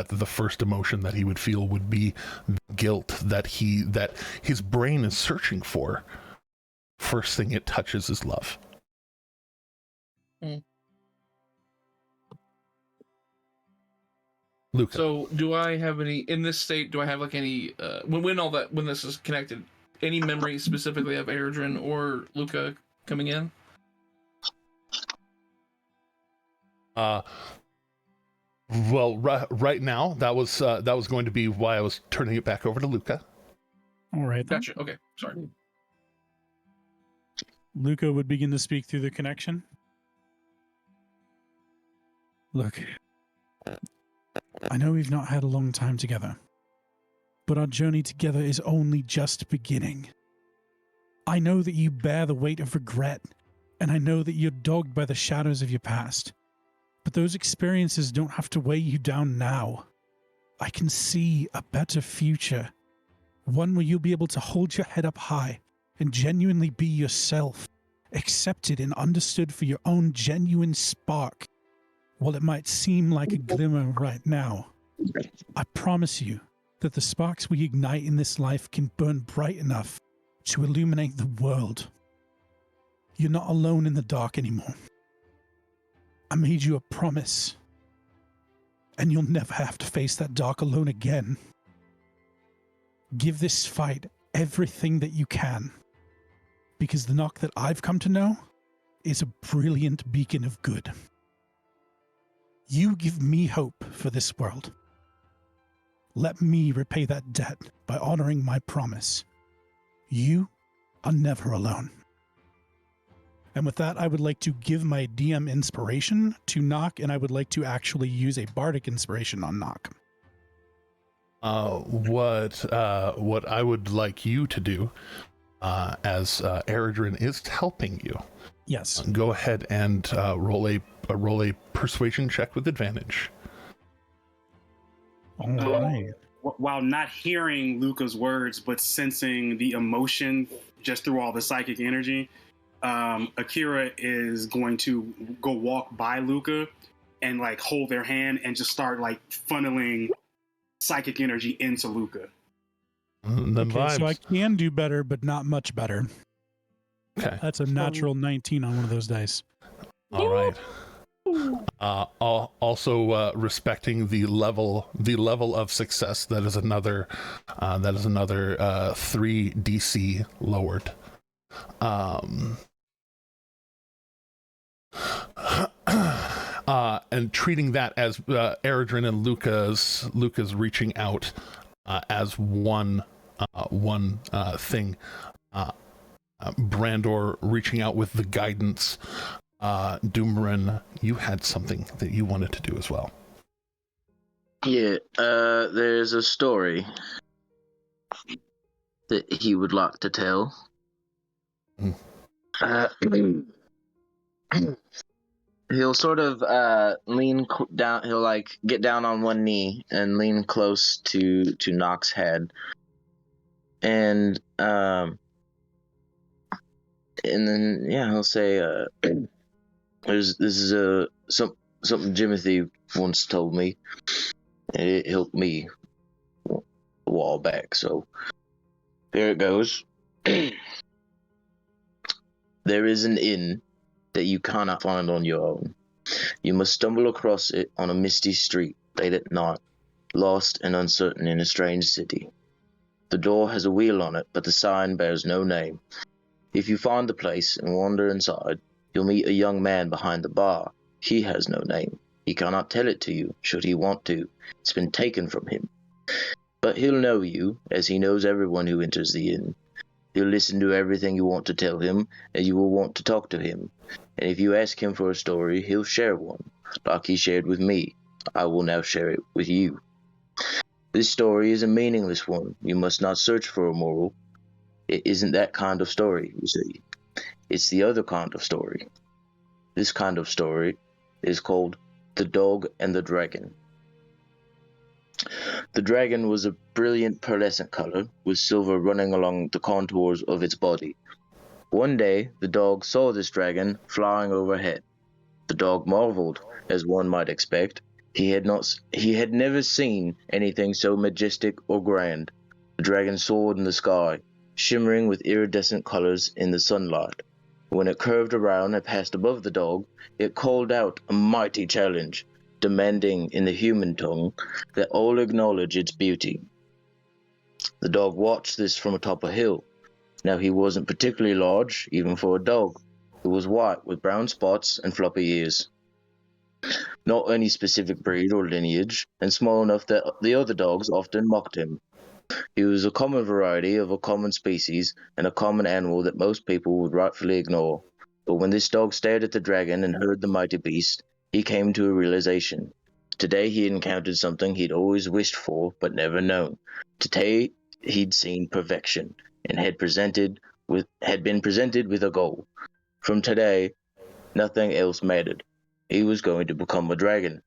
the first emotion that he would feel would be guilt that his brain is searching for. First thing it touches is love. Luca. So do I have any in this state? Do I have like any when this is connected? Any memories specifically of Eredrin or Luca coming in? Well, right now that was going to be why I was turning it back over to Luca. All right. Then. Gotcha. Okay. Sorry. Luca would begin to speak through the connection. Look, I know we've not had a long time together, but our journey together is only just beginning. I know that you bear the weight of regret, and I know that you're dogged by the shadows of your past, but those experiences don't have to weigh you down now. I can see a better future, one where you'll be able to hold your head up high and genuinely be yourself, accepted and understood for your own genuine spark. While it might seem like a glimmer right now, I promise you that the sparks we ignite in this life can burn bright enough to illuminate the world. You're not alone in the dark anymore. I made you a promise, and you'll never have to face that dark alone again. Give this fight everything that you can, because the Nock that I've come to know is a brilliant beacon of good. You give me hope for this world. Let me repay that debt by honoring my promise. You are never alone. And with that, I would like to give my DM inspiration to Nock, and I would like to actually use a bardic inspiration on Nock. What I would like you to do, as Eredrin is helping you. Yes. Go ahead and roll a persuasion check with advantage. All right. While not hearing Luca's words, but sensing the emotion just through all the psychic energy, Akira is going to go walk by Luca and like hold their hand and just start like funneling psychic energy into Luca. Okay, so I can do better, but not much better. Okay. That's a natural 19 on one of those dice. All right. Also respecting the level of success, that is another 3 DC lowered. And treating that as Eredrin and Luca's reaching out as one thing. Brandor reaching out with the guidance. Doomarin, you had something that you wanted to do as well. Yeah, there's a story that he would like to tell. He'll sort of lean down. He'll like get down on one knee and lean close to Nock's head, and then he'll say, this is something Jimothy once told me, and it helped me a while back. So here it goes. There is an inn that you cannot find on your own. You must stumble across it on a misty street late at night, lost and uncertain in a strange city. The door has a wheel on it, but the sign bears no name. If you find the place and wander inside, you'll meet a young man behind the bar. He has no name. He cannot tell it to you, should he want to. It's been taken from him. But he'll know you, as he knows everyone who enters the inn. He'll listen to everything you want to tell him, and you will want to talk to him. And if you ask him for a story, he'll share one, like he shared with me. I will now share it with you. This story is a meaningless one. You must not search for a moral. It isn't that kind of story, you see. It's the other kind of story. This kind of story is called The Dog and the Dragon. The dragon was a brilliant pearlescent color, with silver running along the contours of its body. One day, the dog saw this dragon flying overhead. The dog marveled, as one might expect. He had never seen anything so majestic or grand. The dragon soared in the sky, shimmering with iridescent colors in the sunlight. When it curved around and passed above the dog, it called out a mighty challenge, demanding in the human tongue that all acknowledge its beauty. The dog watched this from atop a hill. Now he wasn't particularly large, even for a dog. He was white with brown spots and floppy ears. Not any specific breed or lineage, and small enough that the other dogs often mocked him. He was a common variety of a common species and a common animal that most people would rightfully ignore. But when this dog stared at the dragon and heard the mighty beast, he came to a realization. Today he encountered something he'd always wished for but never known. Today he'd seen perfection and had been presented with a goal. From today, nothing else mattered. He was going to become a dragon.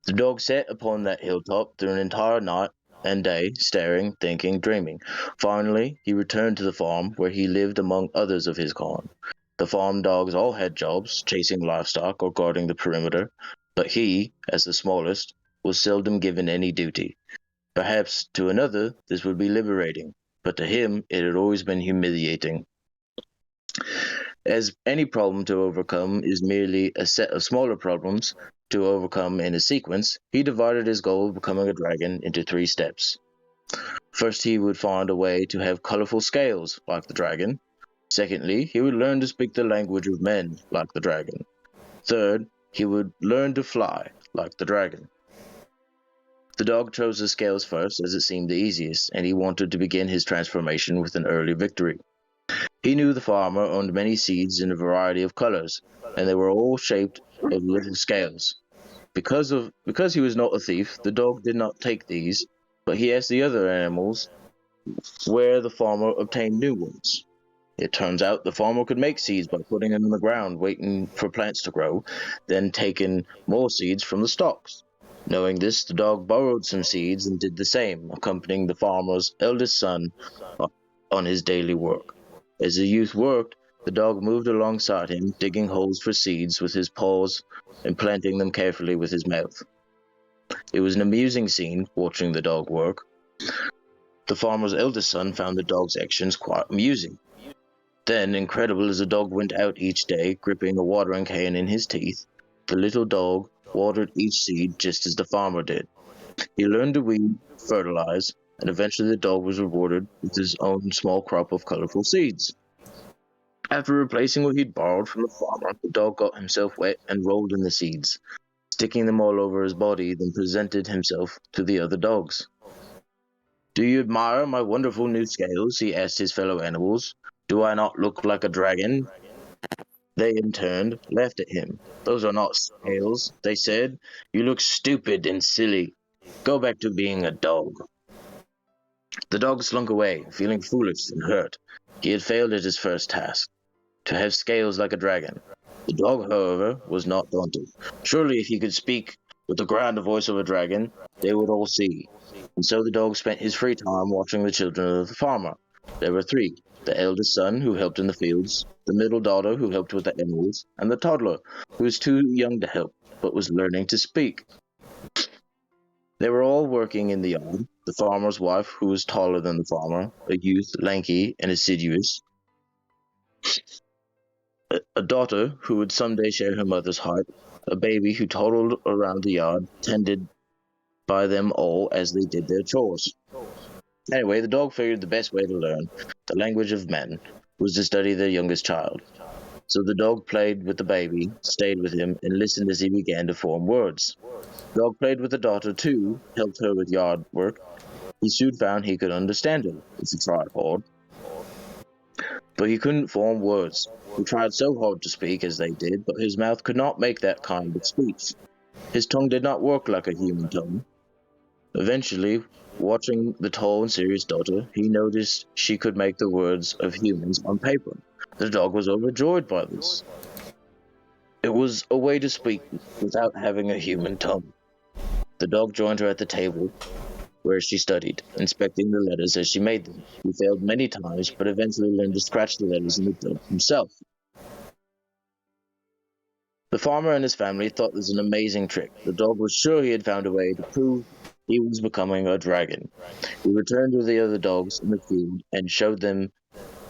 The dog sat upon that hilltop through an entire night and day, staring, thinking, dreaming. Finally, he returned to the farm, where he lived among others of his kind. The farm dogs all had jobs, chasing livestock or guarding the perimeter, but he, as the smallest, was seldom given any duty. Perhaps to another this would be liberating, but to him it had always been humiliating. As any problem to overcome is merely a set of smaller problems to overcome in a sequence, he divided his goal of becoming a dragon into 3 steps. First, he would find a way to have colorful scales, like the dragon. Secondly, he would learn to speak the language of men, like the dragon. Third, he would learn to fly, like the dragon. The dog chose the scales first, as it seemed the easiest, and he wanted to begin his transformation with an early victory. He knew the farmer owned many seeds in a variety of colors, and they were all shaped of little scales. Because he was not a thief, the dog did not take these, but he asked the other animals where the farmer obtained new ones. It turns out the farmer could make seeds by putting them in the ground, waiting for plants to grow, then taking more seeds from the stalks. Knowing this, the dog borrowed some seeds and did the same, accompanying the farmer's eldest son on his daily work. As the youth worked, the dog moved alongside him, digging holes for seeds with his paws and planting them carefully with his mouth. It was an amusing scene, watching the dog work. The farmer's eldest son found the dog's actions quite amusing. Then, incredible as the dog went out each day, gripping a watering can in his teeth, the little dog watered each seed just as the farmer did. He learned to weed, fertilize, and eventually the dog was rewarded with his own small crop of colorful seeds. After replacing what he'd borrowed from the farmer, the dog got himself wet and rolled in the seeds, sticking them all over his body, then presented himself to the other dogs. "Do you admire my wonderful new scales?" he asked his fellow animals. "Do I not look like a dragon?" They, in turn, laughed at him. "Those are not scales," they said. "You look stupid and silly. Go back to being a dog." The dog slunk away, feeling foolish and hurt. He had failed at his first task, to have scales like a dragon. The dog, however, was not daunted. Surely if he could speak with the grand voice of a dragon, they would all see. And so the dog spent his free time watching the children of the farmer. There were 3, the eldest son, who helped in the fields, the middle daughter, who helped with the animals, and the toddler, who was too young to help, but was learning to speak. They were all working in the yard. The farmer's wife, who was taller than the farmer, a youth, lanky and assiduous. A daughter who would someday share her mother's height. A baby who toddled around the yard, tended by them all as they did their chores. Anyway, the dog figured the best way to learn the language of men was to study their youngest child. So the dog played with the baby, stayed with him, and listened as he began to form words. The dog played with the daughter too, helped her with yard work. He soon found he could understand her, if he tried hard. But he couldn't form words. He tried so hard to speak as they did, but his mouth could not make that kind of speech. His tongue did not work like a human tongue. Eventually, watching the tall and serious daughter, he noticed she could make the words of humans on paper. The dog was overjoyed by this. It was a way to speak without having a human tongue. The dog joined her at the table where she studied, inspecting the letters as she made them. He failed many times, but eventually learned to scratch the letters in the dirt himself. The farmer and his family thought this an amazing trick. The dog was sure he had found a way to prove he was becoming a dragon. He returned with the other dogs in the field and showed them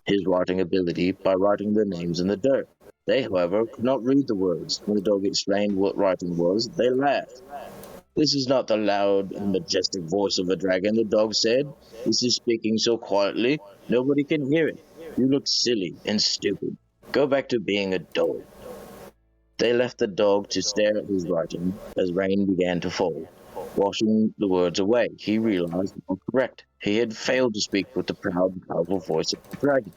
his writing ability by writing their names in the dirt. They, however, could not read the words. When the dog explained what writing was, they laughed. "This is not the loud and majestic voice of a dragon," the dog said. "This is speaking so quietly, nobody can hear it. You look silly and stupid. Go back to being a dog." They left the dog to stare at his writing as rain began to fall. Washing the words away, he realized they were correct. He had failed to speak with the proud and powerful voice of the dragon.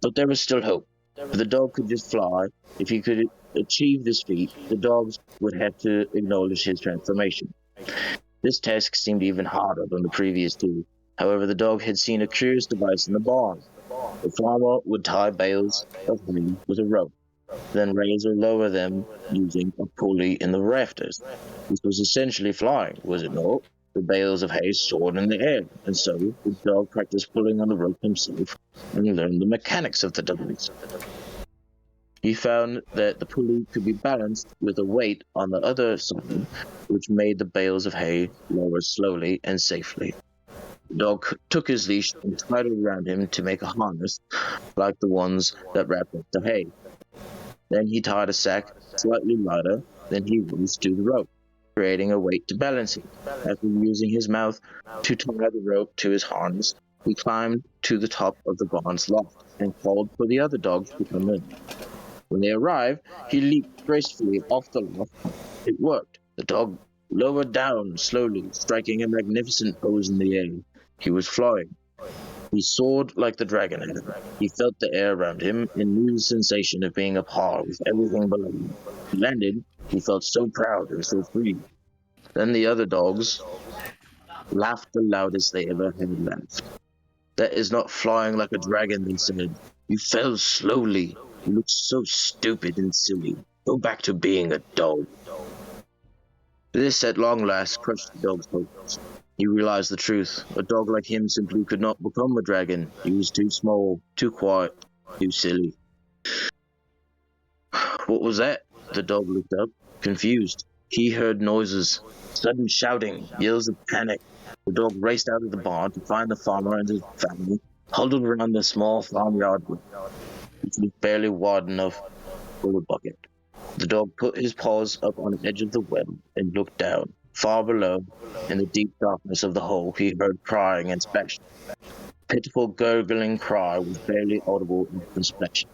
But there was still hope. If the dog could just fly, if he could achieve this feat, the dogs would have to acknowledge his transformation. This task seemed even harder than the previous two. However, the dog had seen a curious device in the barn. The farmer would tie bales of hay with a rope, then raise or lower them using a pulley in the rafters. This was essentially flying, was it not? The bales of hay soared in the air, and so the dog practiced pulling on the rope himself and learned the mechanics of the device. He found that the pulley could be balanced with a weight on the other side, which made the bales of hay lower slowly and safely. The dog took his leash and tied it around him to make a harness like the ones that wrapped up the hay. Then he tied a sack slightly lighter than he was to the rope, creating a weight to balance it. After using his mouth to tie the rope to his harness, he climbed to the top of the barn's loft and called for the other dogs to come in. When they arrived, he leaped gracefully off the loft. It worked. The dog lowered down slowly, striking a magnificent pose in the air. He was flying. He soared like the dragon had. He felt the air around him and knew the sensation of being a par with everything below him. He landed. He felt so proud and so free. Then the other dogs laughed the loudest they ever had laughed. "That is not flying like a dragon," they said. "You fell slowly. You look so stupid and silly. Go back to being a dog." This, at long last, crushed the dog's hopes. He realized the truth. A dog like him simply could not become a dragon. He was too small, too quiet, too silly. What was that? The dog looked up, confused. He heard noises, sudden shouting, yells of panic. The dog raced out of the barn to find the farmer and his family huddled around the small farmyard, which was barely wide enough for a bucket. The dog put his paws up on the edge of the well and looked down. Far below, in the deep darkness of the hole, he heard crying and splashing. A pitiful gurgling cry was barely audible in splashing.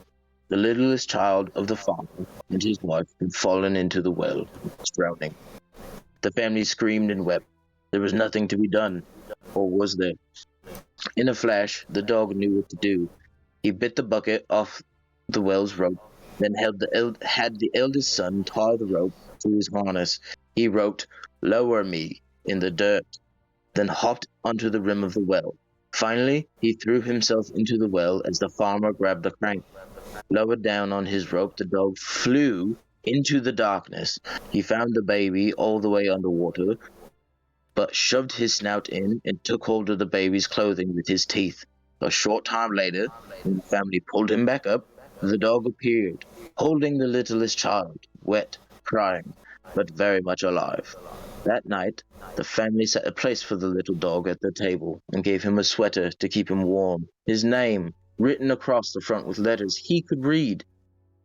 The littlest child of the farmer and his wife had fallen into the well, drowning. The family screamed and wept. There was nothing to be done, or was there? In a flash, the dog knew what to do. He bit the bucket off the well's rope, then had the eldest son tie the rope to his harness. He wrote, "Lower me," in the dirt, then hopped onto the rim of the well. Finally, he threw himself into the well as the farmer grabbed the crank. Lowered down on his rope, the dog flew into the darkness. He found the baby all the way underwater, but shoved his snout in and took hold of the baby's clothing with his teeth. A short time later, when the family pulled him back up, the dog appeared, holding the littlest child, wet, crying, but very much alive. That night, the family set a place for the little dog at the table and gave him a sweater to keep him warm. His name, written across the front with letters he could read.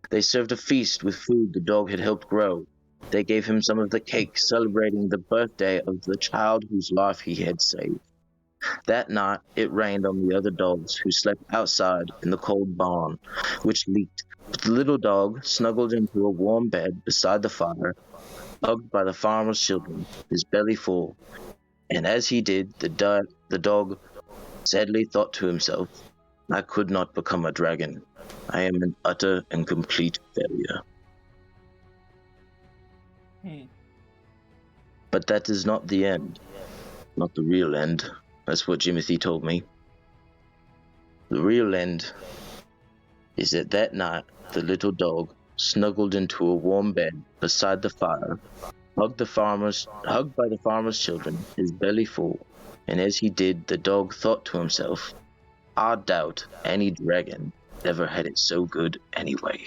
They served a feast with food the dog had helped grow. They gave him some of the cake celebrating the birthday of the child whose life he had saved. That night, it rained on the other dogs who slept outside in the cold barn, which leaked. But the little dog snuggled into a warm bed beside the fire, hugged by the farmer's children, his belly full. And as he did, the dog sadly thought to himself, "I could not become a dragon. I am an utter and complete failure." But that is not the end. Not the real end. That's what Jimothy told me. The real end is that night the little dog snuggled into a warm bed beside the fire, hugged by the farmer's children, his belly full, and as he did, the dog thought to himself, I doubt any dragon ever had it so good anyway.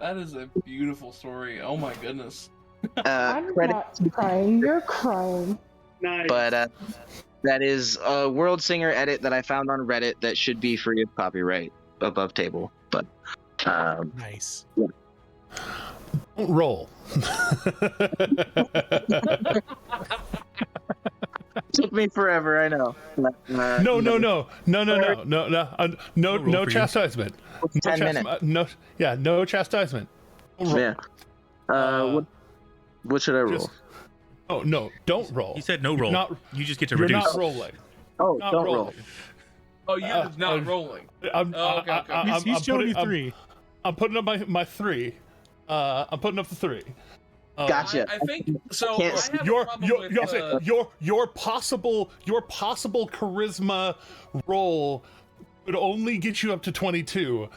That is a beautiful story. Oh my goodness. I'm Credit, not crying. You're crying. Nice. but that is a World Singer edit that I found on Reddit that should be free of copyright above table. But Nice. Don't roll. took me forever, I know. No chastisement. No 10 minutes. No chastisement. Don't roll. Yeah. What should I roll? Don't roll. He said no roll. You just get to You're reduce. not rolling. Oh, Not don't rolling. roll. Oh, you're just not rolling. Okay. He's showing you 3. I'm putting up my 3. I'm putting up the 3. Gotcha. I think so. Can't- I have a problem with, Your possible charisma roll would only get you up to 22.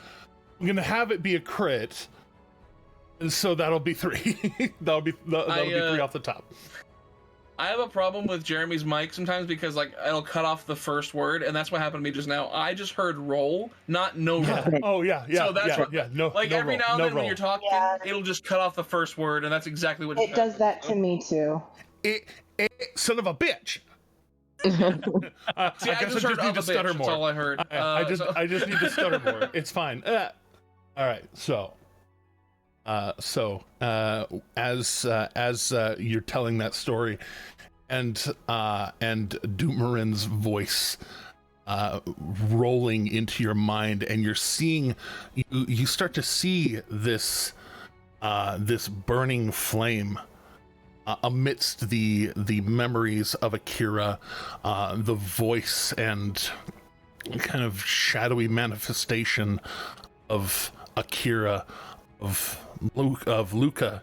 I'm gonna have it be a crit, and so that'll be 3. that'll be 3 off the top. I have a problem with Jeremy's mic sometimes because like it'll cut off the first word, and that's what happened to me just now. I just heard roll, not no roll. Oh yeah. So that's what, No. Like no every roll, now and no then when roll. you're talking, it'll just cut off the first word, and that's exactly what It does that to me too. Son of a bitch. See, I I guess just heard need to stutter that's more. all I heard. I just need to stutter more. It's fine. All right. So as you're telling that story, and Dumorin's voice rolling into your mind, and you're seeing, you start to see this burning flame amidst the memories of Akira, the voice and kind of shadowy manifestation of Akira, of Luca,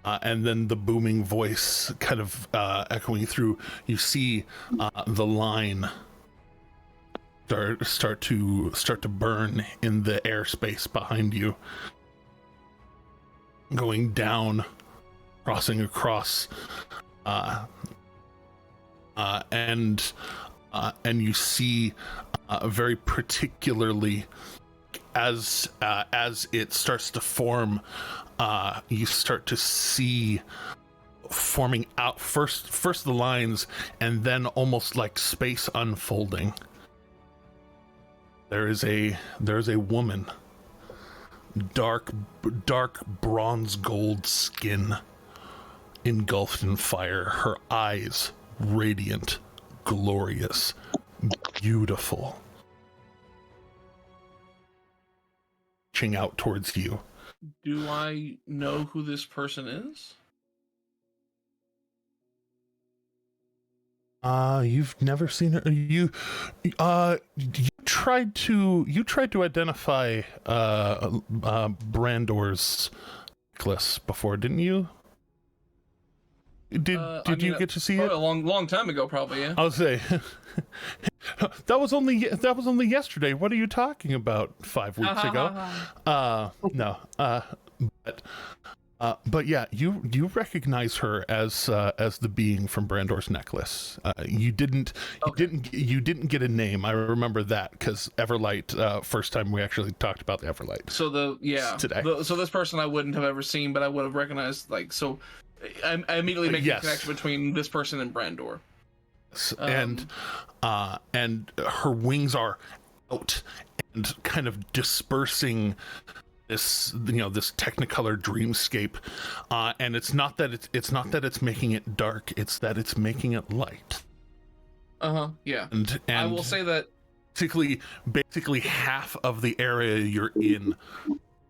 and then the booming voice kind of echoing through. You see the line start to burn in the airspace behind you, going down, crossing across, and you see very particularly as it starts to form, you start to see forming out first the lines, and then almost like space unfolding. There is a woman, dark bronze gold skin, engulfed in fire, her eyes radiant, glorious, beautiful, reaching out towards you. Do I know who this person is? You've never seen her. You tried to identify Brandor's necklace before, didn't you? Did you get to see it? A long time ago, probably. Yeah. I'll say that was only yesterday. What are you talking about? 5 weeks ago? No. But yeah, you recognize her as the being from Brandor's necklace. You didn't get a name. I remember that because Everlight. First time we actually talked about the Everlight. So today. So this person I wouldn't have ever seen, but I would have recognized. Like, so I immediately make a connection between this person and Brandor. And her wings are out and kind of dispersing this Technicolor dreamscape, and it's not that it's making it dark, it's that it's making it light. Yeah. And I will say that basically half of the area you're in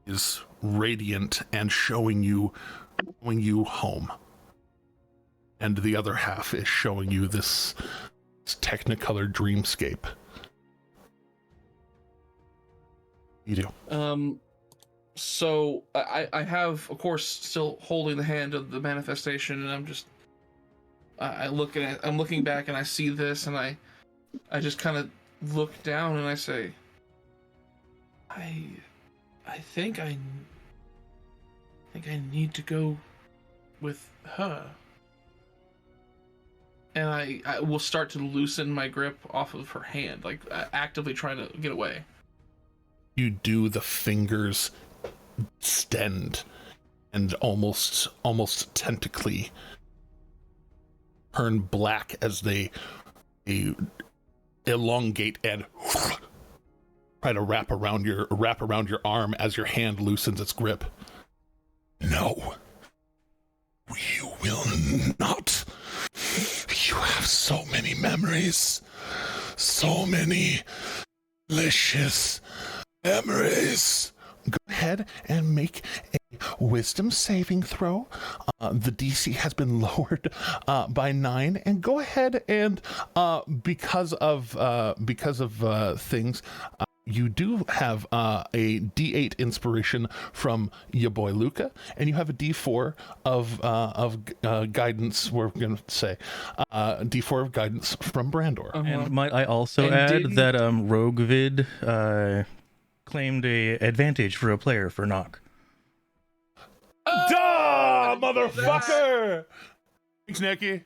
is radiant and showing you home, and the other half is showing you this Technicolor dreamscape. You do. So I have, of course, still holding the hand of the manifestation, and I'm just I'm looking back, and I see this, and I just kind of look down, and I say, I think I need to go with her. And I will start to loosen my grip off of her hand, like actively trying to get away. You do, the fingers extend and almost tentacly turn black as they elongate and try to wrap around your arm as your hand loosens its grip. No, you will not. You have so many memories, so many delicious memories. Go ahead and make a wisdom saving throw. The DC has been lowered by 9, and go ahead and because of things, you do have a D8 inspiration from your boy Luca, and you have a D4 of guidance. We're gonna say D4 of guidance from Brandor. And might I also add that Roguevid claimed a advantage for a player for knock. Duh, motherfucker! Thanks, Nicky.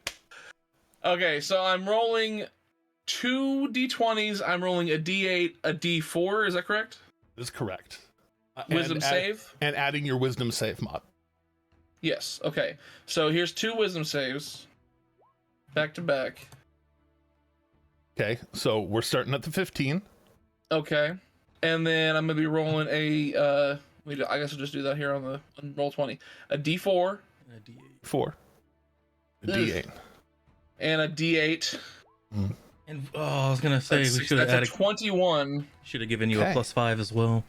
Okay, so I'm rolling 2 d20s. I'm rolling a d8, a d4. Is that correct? That is correct. Wisdom save? And adding your wisdom save mod. Yes, okay. So here's 2 wisdom saves. Back to back. Okay, so we're starting at the 15. Okay. And then I'm going to be rolling a... I guess I'll just do that here on roll 20. A d4. And a D8. 4. A D8. And a d8. Mm. And I was gonna say we should have added 21. Should have given you a +5 as well.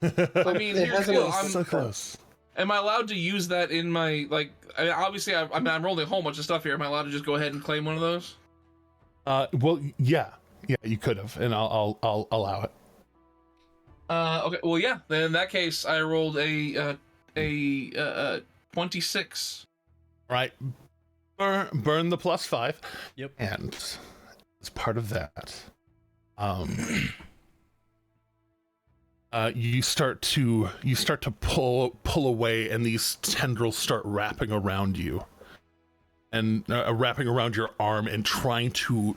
I mean, here's the deal. I'm so close. Am I allowed to use that in my I mean, obviously, I'm rolling a whole bunch of stuff here. Am I allowed to just go ahead and claim one of those? Well, yeah, you could have, and I'll allow it. Okay. Well, yeah. Then in that case, I rolled a 26. Right. Burn the +5. Yep. And as part of that, you start to pull away, and these tendrils start wrapping around you, and wrapping around your arm, and trying to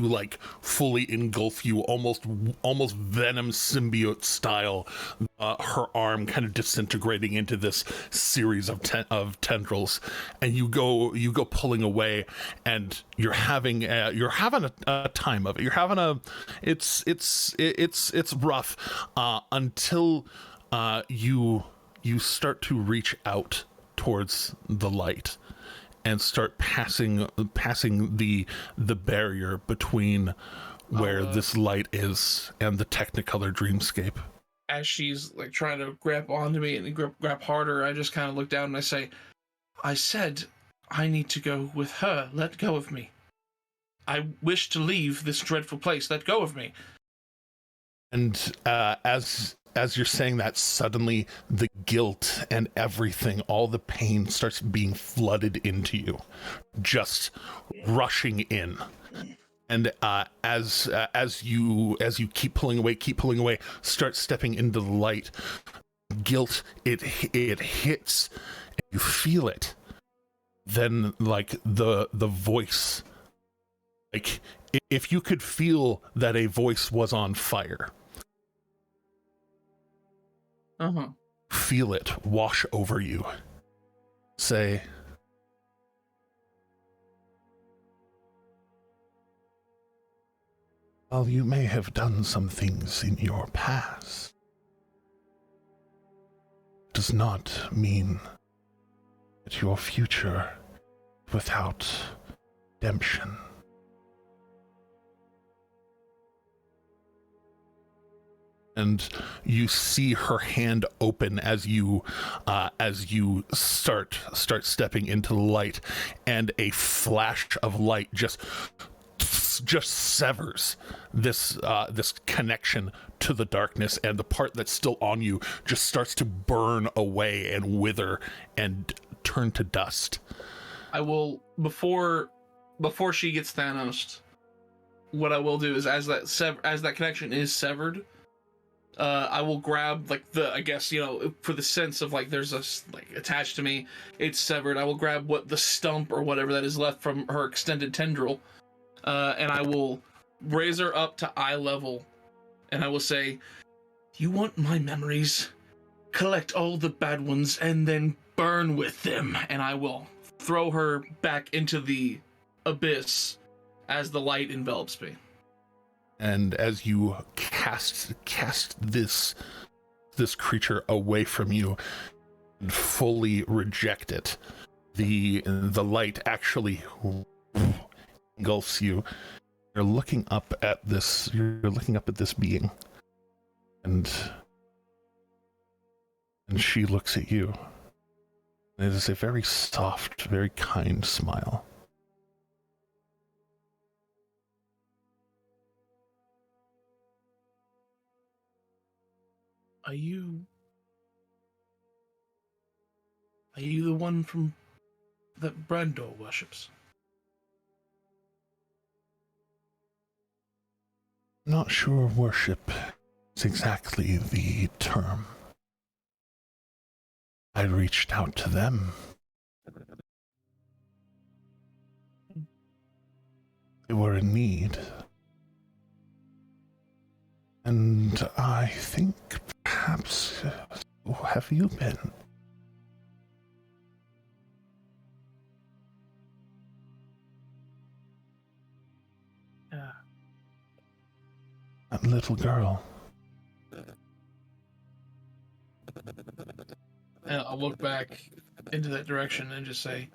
like fully engulf you, almost Venom symbiote style. Her arm kind of disintegrating into this series of tendrils, and you go pulling away, and you're having a time of it. You're having it's rough until you start to reach out towards the light and start passing the barrier between where this light is and the Technicolor dreamscape. As she's like trying to grab onto me and grab harder, I just kind of look down and I say, I said I need to go with her. Let go of me. I wish to leave this dreadful place. Let go of me. And as you're saying that, suddenly the guilt and everything, all the pain starts being flooded into you, just rushing in. And as you keep pulling away, start stepping into the light, guilt it hits, and you feel it. Then, like the voice, like if you could feel that a voice was on fire, feel it wash over you. Say, while you may have done some things in your past, does not mean that your future is without redemption. And you see her hand open as you start stepping into the light, and a flash of light just severs this connection to the darkness, and the part that's still on you just starts to burn away and wither and turn to dust. I will, before she gets Thanos, what I will do is as that connection is severed, I will grab like I guess for the sense of like there's a like attached to me, it's severed. I will grab what the stump or whatever that is left from her extended tendril, and I will raise her up to eye level, and I will say, "You want my memories? Collect all the bad ones and then burn with them." And I will throw her back into the abyss as the light envelops me. And as you cast this creature away from you and fully reject it, the light actually engulfs you. You're looking up at this being, and she looks at you. It is a very soft, very kind smile. Are you the one from that Brandor worships? Not sure worship is exactly the term. I reached out to them. They were in need. And I think perhaps, have you been? Yeah. That little girl. And I'll look back into that direction and just say,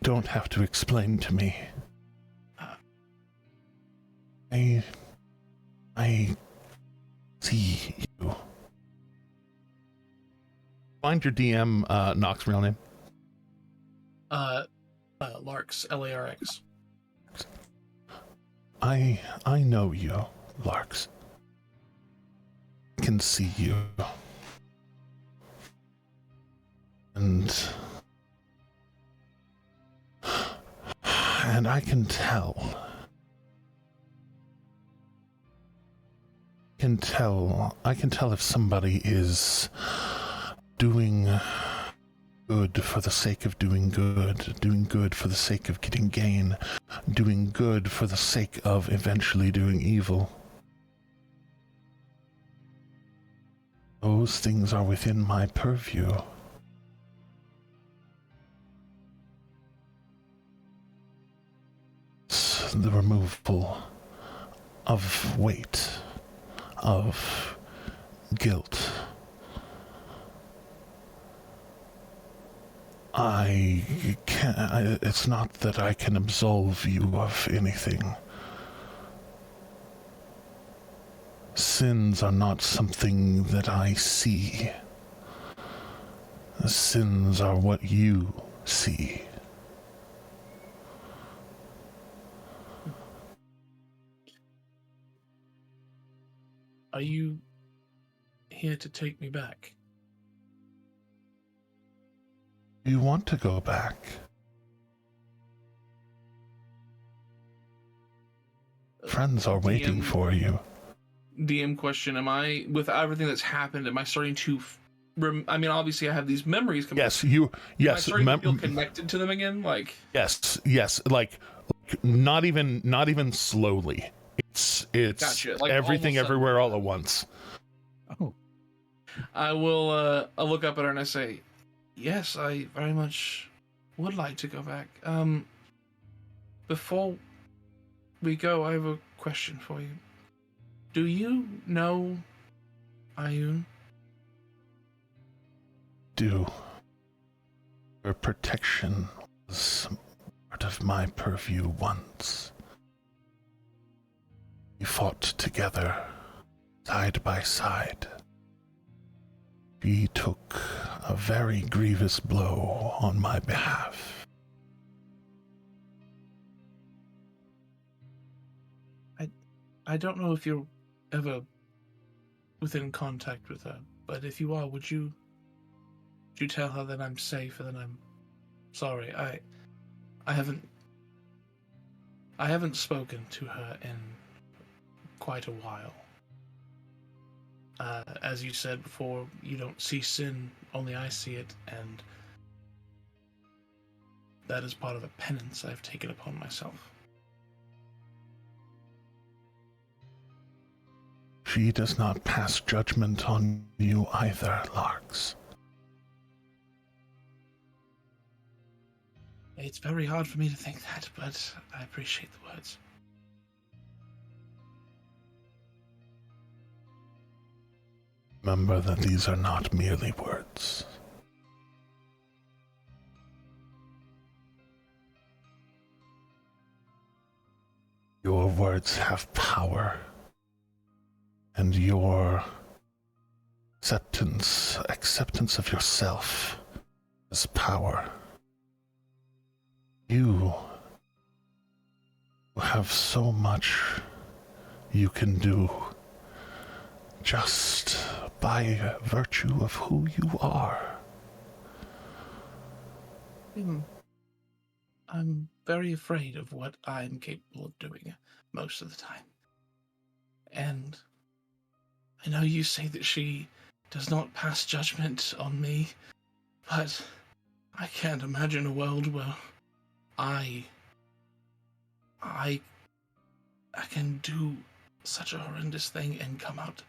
Don't have to explain to me. I see you. Find your DM, Nox real name. Larx, Larx. I know you, Larx. I can see you. And I can tell. I can tell if somebody is doing good for the sake of doing good for the sake of getting gain, doing good for the sake of eventually doing evil. Those things are within my purview. It's the removal of weight, of guilt. It's not that I can absolve you of anything. Sins are not something that I see. Sins are what you see. Are you here to take me back? Do you want to go back? Friends are waiting for you. DM question, am I, with everything that's happened, am I starting to, I mean, obviously I have these memories coming. Yes, am I starting to feel connected to them again? Like, yes, like not even slowly. It's gotcha. Like everything everywhere all at once. Oh. I will I'll look up at her and I say, yes, I very much would like to go back. Before we go, I have a question for you. Do you know Ayun? Do. Her protection was part of my purview once. We fought together, side by side. She took a very grievous blow on my behalf. I don't know if you're ever within contact with her, but if you are, would you tell her that I'm safe and that I'm sorry? I haven't spoken to her in quite a while. As you said before, you don't see sin, only I see it, and that is part of the penance I've taken upon myself. She does not pass judgment on you either, Larks. It's very hard for me to think that, but I appreciate the words. Remember that these are not merely words. Your words have power, and your acceptance of yourself is power. You have so much you can do just by virtue of who you are. I'm very afraid of what I'm capable of doing most of the time. And I know you say that she does not pass judgment on me, but I can't imagine a world where I can do such a horrendous thing and come out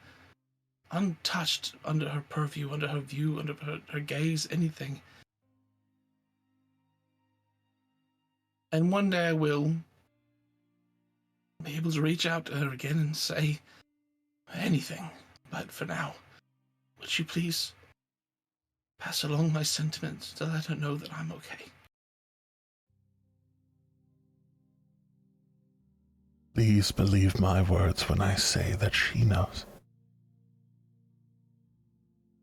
untouched under her purview, under her view, under her gaze, anything. And one day I will be able to reach out to her again and say anything. But for now, would you please pass along my sentiments to let her know that I'm okay? Please believe my words when I say that she knows.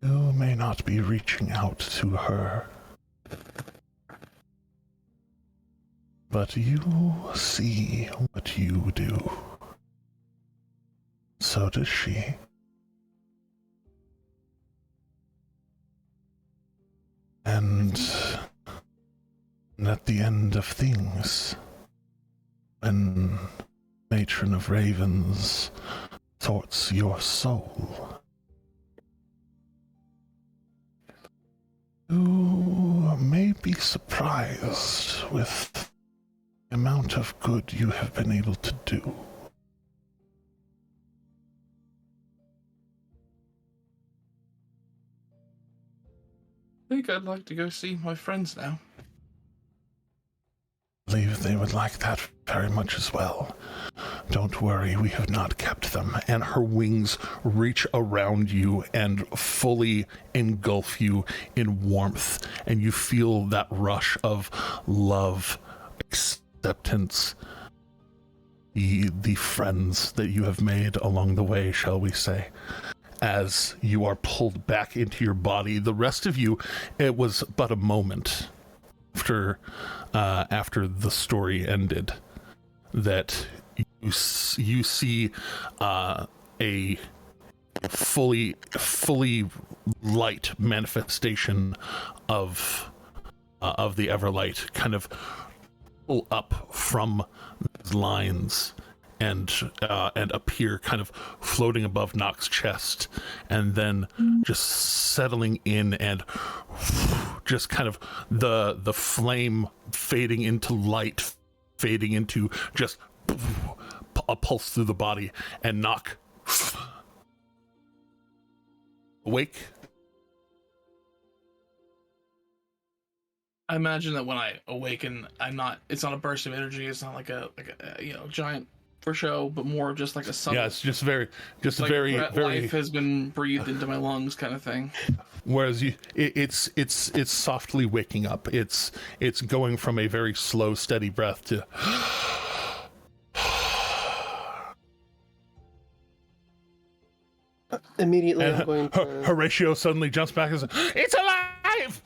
You may not be reaching out to her, but you see what you do. So does she. And at the end of things, when Matron of Ravens thwarts your soul, you may be surprised with the amount of good you have been able to do. I think I'd like to go see my friends now. I believe they would like that very much as well. Don't worry, we have not kept them. And her wings reach around you and fully engulf you in warmth. And you feel that rush of love, acceptance, the friends that you have made along the way, shall we say. As you are pulled back into your body, the rest of you, it was but a moment after the story ended that you see a fully light manifestation of the Everlight kind of pull up from these lines and appear kind of floating above Nox's chest, and then just settling in and just kind of the flame fading into light, fading into just a pulse through the body, and Nox awake. I imagine that when I awaken, it's not a burst of energy, it's not like a giant for show, but more just like a subtle. Yeah, it's just very life has been breathed into my lungs kind of thing. Whereas it's softly waking up. It's going from a very slow, steady breath to immediately. I'm going to Horatio suddenly jumps back and says, "It's alive!"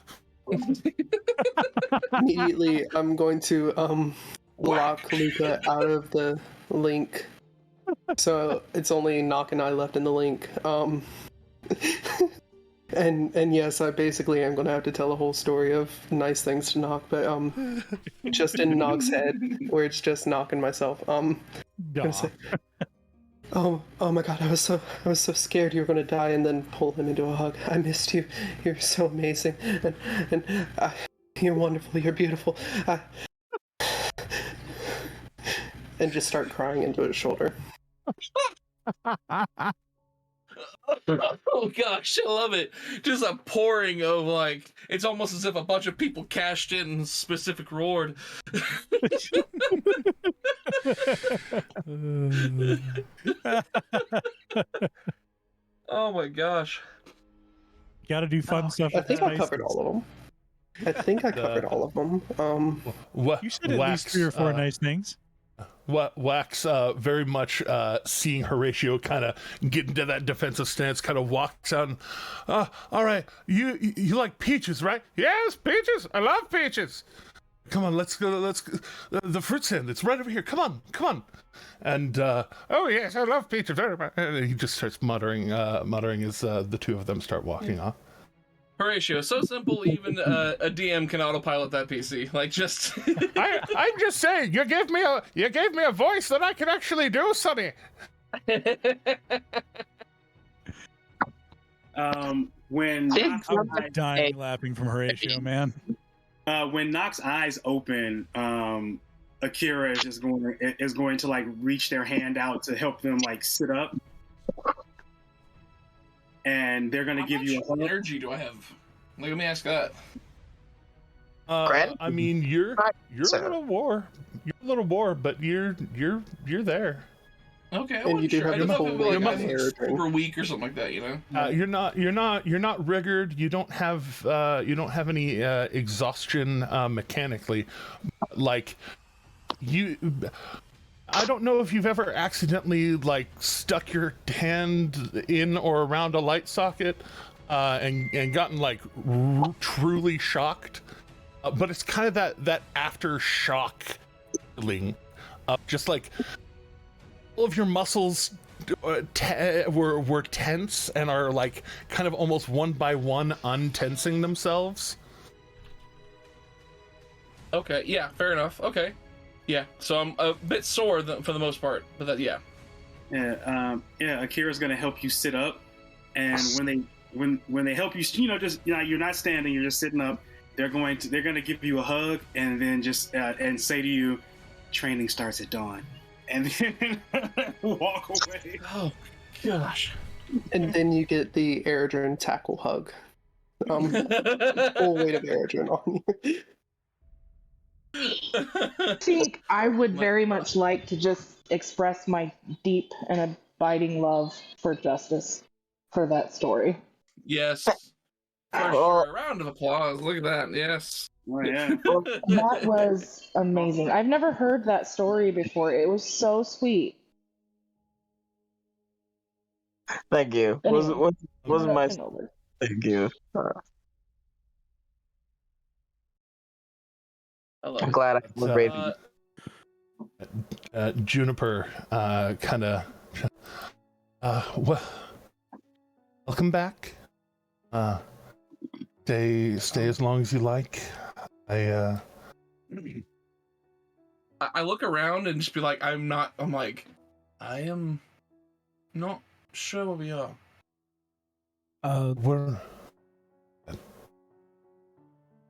Immediately, I'm going to lock Luca out of the link. So it's only Nox and I left in the link. And yes, I basically am going to have to tell a whole story of nice things to Nox, but just in Nox's head, where it's just Nox and myself. Oh my God! I was so scared you were gonna die, and then pull him into a hug. I missed you. You're so amazing, and you're wonderful. You're beautiful. And just start crying into his shoulder. Oh gosh, I love it. Just a pouring of like, it's almost as if a bunch of people cashed in specific reward. Oh my gosh. Got to do fun stuff. I think I covered all of them. I think I covered all of them. You said at least 3 or 4 nice things. Wax, very much seeing Horatio kind of get into that defensive stance, kind of walks out and, all right, you like peaches, right? Yes, peaches. I love peaches. Come on, let's go. The fruit stand. It's right over here. Come on. And oh yes, I love peaches very much. And he just starts muttering as the two of them start walking off. Horatio, so simple, even a DM can autopilot that PC. Like, just... I'm just saying, you gave me a voice that I can actually do, Sonny. When I'm dying laughing from Horatio, man. When Nock's eyes open, Akira is going to like reach their hand out to help them like sit up. And they're going to give you a hug. Energy do I have? Like, let me ask that. I mean, you're a little war. You're a little war, but you're there. Okay, I And you do sure. have I don't know if the it was full like super weak or something like that, you know. You're not riggered. You don't have any exhaustion mechanically. Like you, I don't know if you've ever accidentally like stuck your hand in or around a light socket and gotten like truly shocked, but it's kind of that aftershock feeling of just like all of your muscles were tense and are like kind of almost one by one untensing themselves. Okay, yeah, fair enough. Okay, yeah. So I'm a bit sore for the most part, but that, yeah. Yeah, Akira's gonna help you sit up, and when they help you, you're not standing, you're just sitting up. They're gonna give you a hug and then just and say to you, "Training starts at dawn," and then walk away. Oh gosh! And then you get the Eridrin tackle hug. Full weight of Eridrin on you. I think I would very much like to just express my deep and abiding love for Justice for that story. Yes. For sure. A round of applause. Look at that. Yes. Oh, yeah. That was amazing. I've never heard that story before. It was so sweet. Thank you. Anyway, Wasn't my... over. Thank you. I'm glad I was ready. Juniper kind of welcome back. Stay as long as you like. I look around and just be like, I am not sure where we are. We're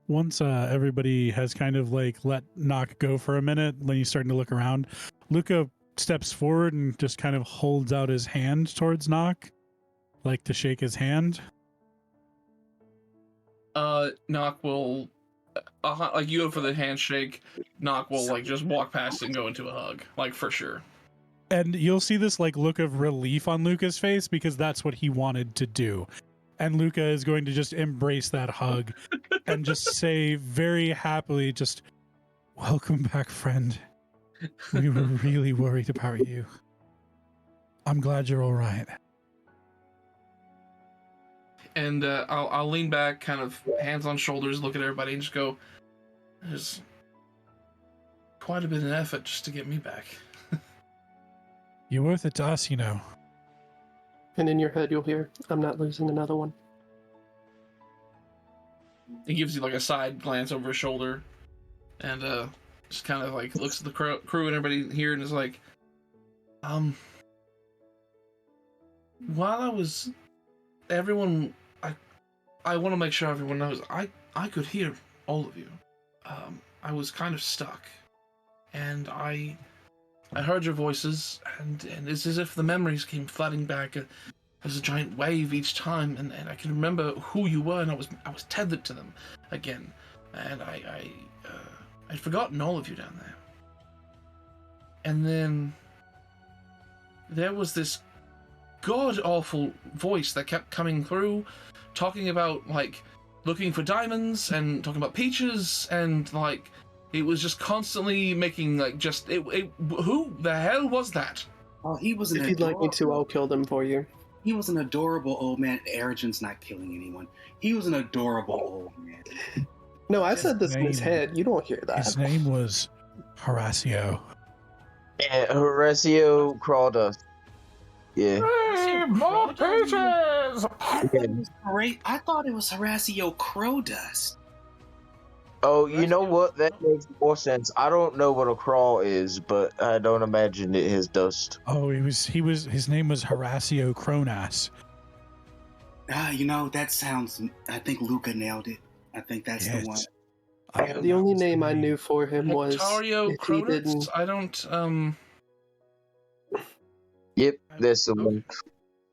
Once everybody has kind of like let Nock go for a minute, when he's starting to look around, Luca steps forward and just kind of holds out his hand towards Nock, like to shake his hand. Nock will, like, you go for the handshake. Nock will like just walk past and go into a hug, like, for sure. And you'll see this like look of relief on Luca's face because that's what he wanted to do. And Luca is going to just embrace that hug and just say very happily, just, welcome back, friend. We were really worried about you. I'm glad you're all right. And I'll lean back, kind of hands on shoulders, look at everybody, and just go, there's quite a bit of effort just to get me back. You're worth it to us, you know. And in your head, you'll hear, I'm not losing another one. He gives you like a side glance over his shoulder and just kind of like looks at the crew and everybody here and is like, while I was, everyone, I want to make sure everyone knows, I could hear all of you. I was kind of stuck, and I heard your voices, and it's as if the memories came flooding back as a giant wave each time, and I can remember who you were, and I was tethered to them again, and I'd forgotten all of you down there. And then there was this god-awful voice that kept coming through, talking about, like, looking for diamonds, and talking about peaches, and, like, it was just constantly making, like, just, who the hell was that? Oh, he was If you'd like me to, I'll kill them for you. He was an adorable old man. Arrogance not killing anyone. He was an adorable old man. No, I said this in his head. You don't hear that. His name was Horatio. Yeah, Horatio Crawdust. Yeah. Hey, more pages! Great. I thought it was Horatio Crowdust. Oh, you know what? That makes more sense. I don't know what a crawl is, but I don't imagine it is dust. Oh, his name was Horatio Cronas. You know, that sounds, I think Luca nailed it. I think that's the one. The only name I knew for him was Horatio Cronus? I don't, Yep, there's someone.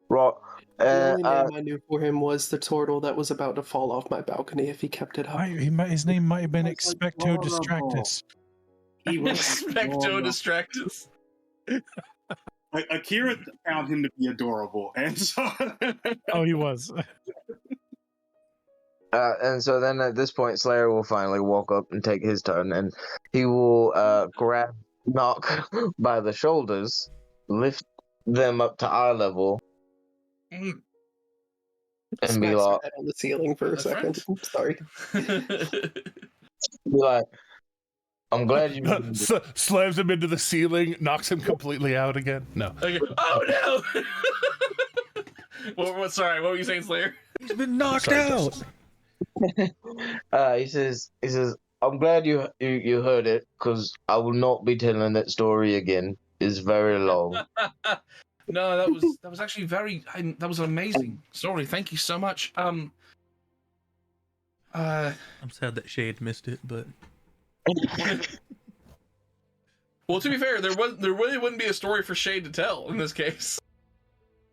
Right. The only name I knew for him was the turtle that was about to fall off my balcony if he kept it up. His name might have been Expecto Distractus. He was Expecto Distractus. Akira found him to be adorable, and so oh, he was. And so then at this point, Slayer will finally walk up and take his turn, and he will grab Knock by the shoulders, lift them up to eye level, and be like, on the ceiling for a second. I'm sorry. Be like, I'm glad you slams him into the ceiling, knocks him completely out again. No. Okay. Oh no! Sorry, what were you saying, Slayer? He's been knocked out. He says, I'm glad you heard it, because I will not be telling that story again. It's very long. No, that was actually that was an amazing story. Thank you so much. I'm sad that Shade missed it, but well, to be fair, there really wouldn't be a story for Shade to tell in this case.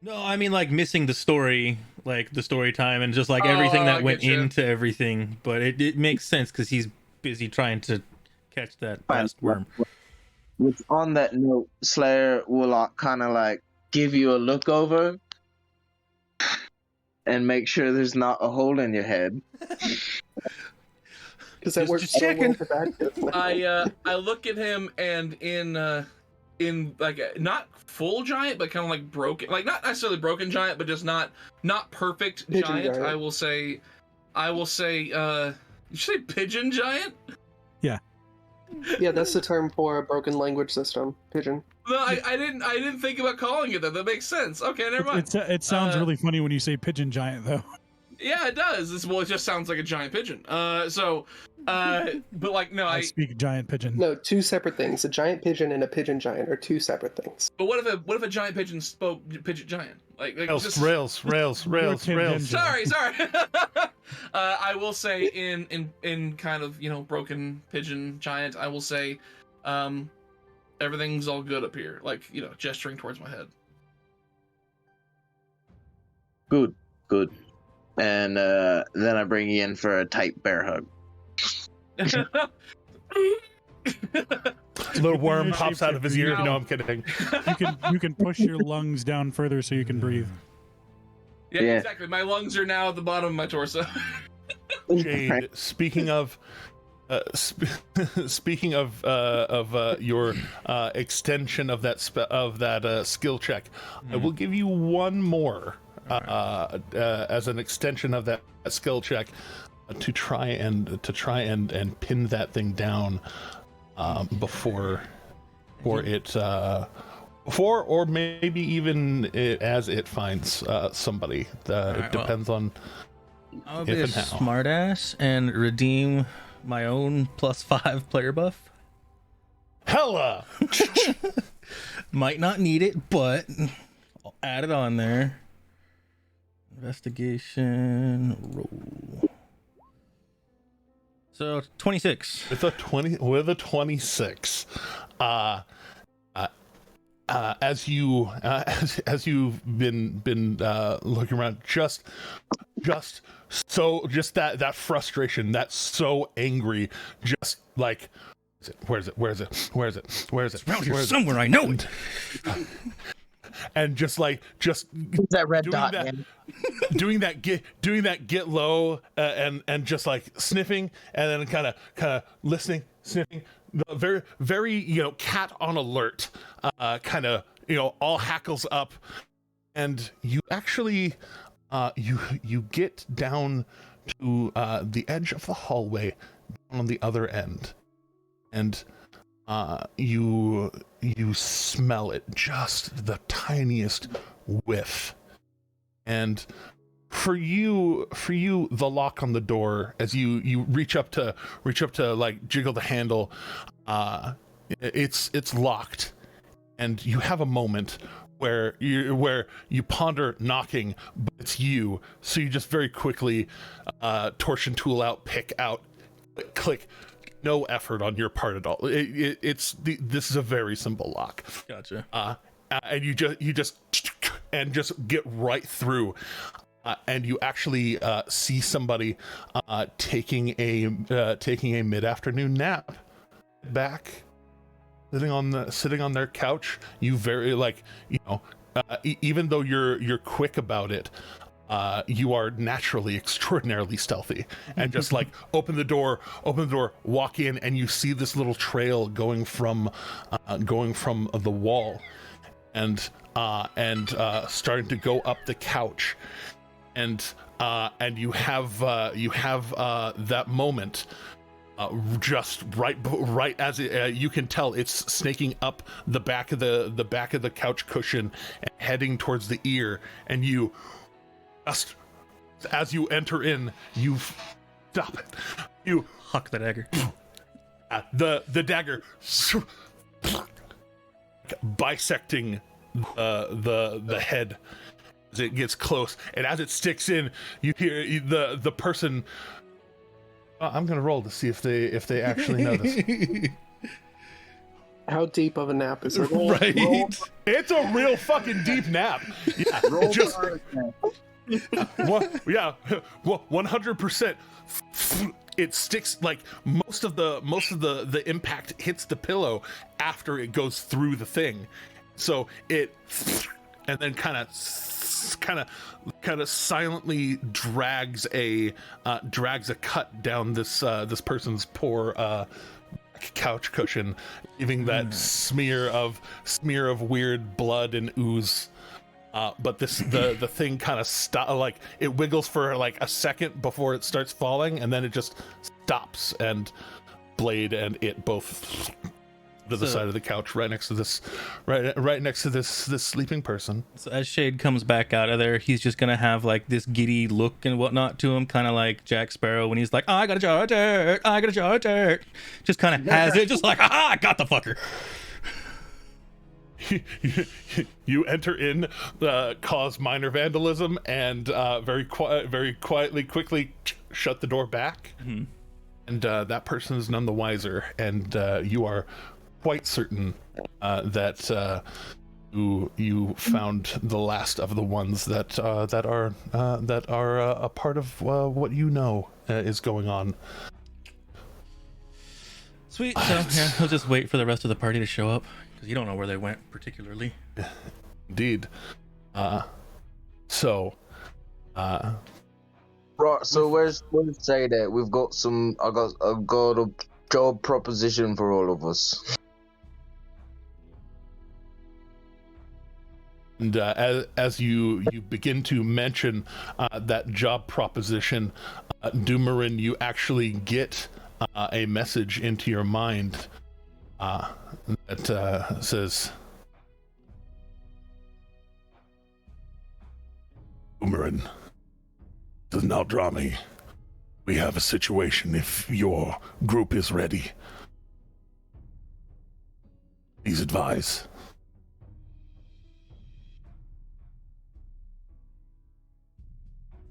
No, I mean, like, missing the story, like the story time, and just like everything that went into everything. But it makes sense because he's busy trying to catch that last worm. Which, on that note, Slayer will kind of like give you a look over and make sure there's not a hole in your head. Because that works so well for that. I look at him, and in like not full giant, but kind of like broken, like not necessarily broken giant, but just not perfect giant. I will say, you say pigeon giant? Yeah. Yeah, that's the term for a broken language system. Pigeon. No, I didn't think about calling it that. That makes sense. Okay, never mind. It sounds really funny when you say pigeon giant, though. Yeah, it does. It just sounds like a giant pigeon. But like, no, I speak giant pigeon. No, two separate things. A giant pigeon and a pigeon giant are two separate things. But what if a giant pigeon spoke pigeon giant? Like rails. Sorry. I will say in kind of, you know, broken pigeon giant, I will say, everything's all good up here. Like, you know, gesturing towards my head. Good. And then I bring you in for a tight bear hug. Little worm pops out of his ear. No, I'm kidding. You can push your lungs down further so you can breathe. Yeah, exactly. My lungs are now at the bottom of my torso. Jade, speaking of your extension of that skill check, I will give you one more as an extension of that skill check to try and pin that thing down before or maybe even as it finds somebody. It depends on. I'll be a smartass and redeem my own +5 player buff. Hella! Might not need it, but I'll add it on there. Investigation roll. So 26 with a 26. As you've been looking around, just that frustration, that's so angry, just like, where is it? around here somewhere. I know it. And just that red dot, that, man. doing that get low, and just like sniffing, and then kind of listening, sniffing, very very cat on alert, kind of all hackles up, and you actually you get down to the edge of the hallway on the other end, and you smell it, just the tiniest whiff. And for you the lock on the door, as you reach up to like jiggle the handle, it's locked, and you have a moment where you ponder knocking, but it's you, so you just very quickly torsion tool out, pick out, click. No effort on your part at all. This is a very simple lock. Gotcha. And you just get right through, and you actually see somebody taking a mid-afternoon nap, back, sitting on their couch. You very even though you're quick about it, you are naturally extraordinarily stealthy, and just like open the door, walk in, and you see this little trail going from the wall, and starting to go up the couch, and you have that moment, just right as you can tell it's snaking up the back of the couch cushion and heading towards the ear, and you just as you enter in, you stop it. You huck the dagger. The dagger bisecting the head as it gets close, and as it sticks in, you hear the person. I'm gonna roll to see if they actually know this. How deep of a nap is it? Right, it's a real fucking deep nap. Yeah, Roll just. What? Yeah, 100%. It sticks, like most of the impact hits the pillow after it goes through the thing, so it, and then kind of silently drags a cut down this person's poor couch cushion, leaving that smear of weird blood and ooze. But the thing kind of like it wiggles for like a second before it starts falling, and then it just stops, and Blade and it both to the side of the couch, right next to this sleeping person. So as Shade comes back out of there, he's just gonna have like this giddy look and whatnot to him, kind of like Jack Sparrow when he's like, I got a jar of dirt, just kind of has it, just like, I got the fucker. You enter in, cause minor vandalism, and very quietly, quickly shut the door back. Mm-hmm. And that person is none the wiser, and you are quite certain that you found the last of the ones that are a part of what you know is going on. Sweet. So yeah, he'll just wait for the rest of the party to show up, because you don't know where they went particularly. Indeed. So Right, so where's say that we've got I've got a job proposition for all of us. And as you begin to mention that job proposition, Doomerin, you actually get a message into your mind that says, Doomerin, this is Naldrami. We have a situation if your group is ready. Please advise.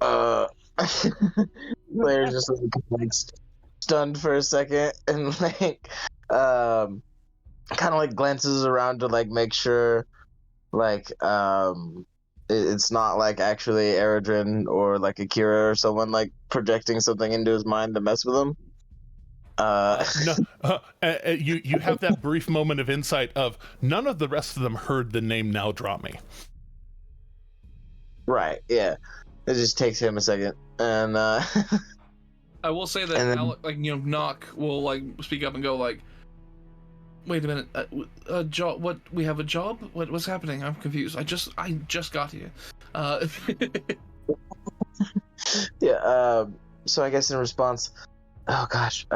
Claire's just like stunned for a second and like kind of like glances around to like make sure like it's not like actually Eredrin or like Akira or someone like projecting something into his mind to mess with him. You have that brief moment of insight of none of the rest of them heard the name Now Draw Me. Right, yeah. It just takes him a second. And I will say that then, Alec, like, you know, Knock will like speak up and go like, "Wait a minute, a job? What? We have a job? What's happening? I'm confused. I just got here." Yeah. So I guess in response, oh gosh,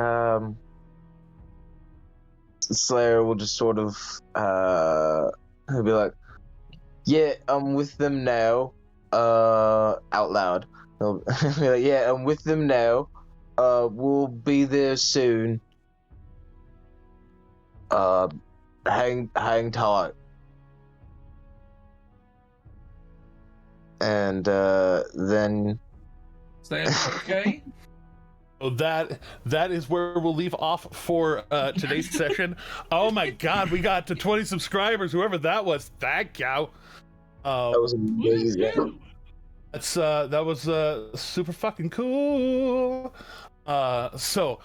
Slayer will just sort of he'll be like, "Yeah, I'm with them now." Out loud. He'll be like, "Yeah, I'm with them now. We'll be there soon. Hang tight." And then. Sam, okay. So that is where we'll leave off for today's session. Oh my God, we got to 20 subscribers. Whoever that was, thank you. That was amazing. That was super fucking cool. So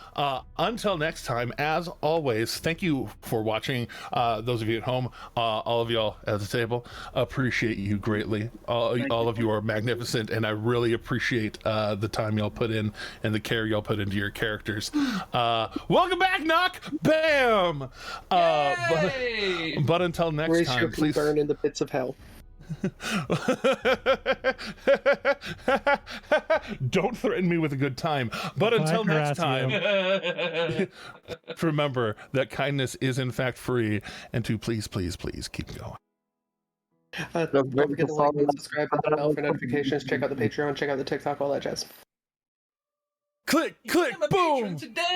until next time, as always, thank you for watching. Those of you at home, all of y'all at the table, appreciate you greatly. All of you are magnificent, and I really appreciate the time y'all put in and the care y'all put into your characters. Welcome back, Knock. Bam. But until next time, please burn in the pits of hell. Don't threaten me with a good time. But until next time, remember that kindness is in fact free, and to please keep going. Don't forget to like and subscribe, hit the bell for notifications, check out the Patreon, check out the TikTok, all that jazz. Click, boom! Today.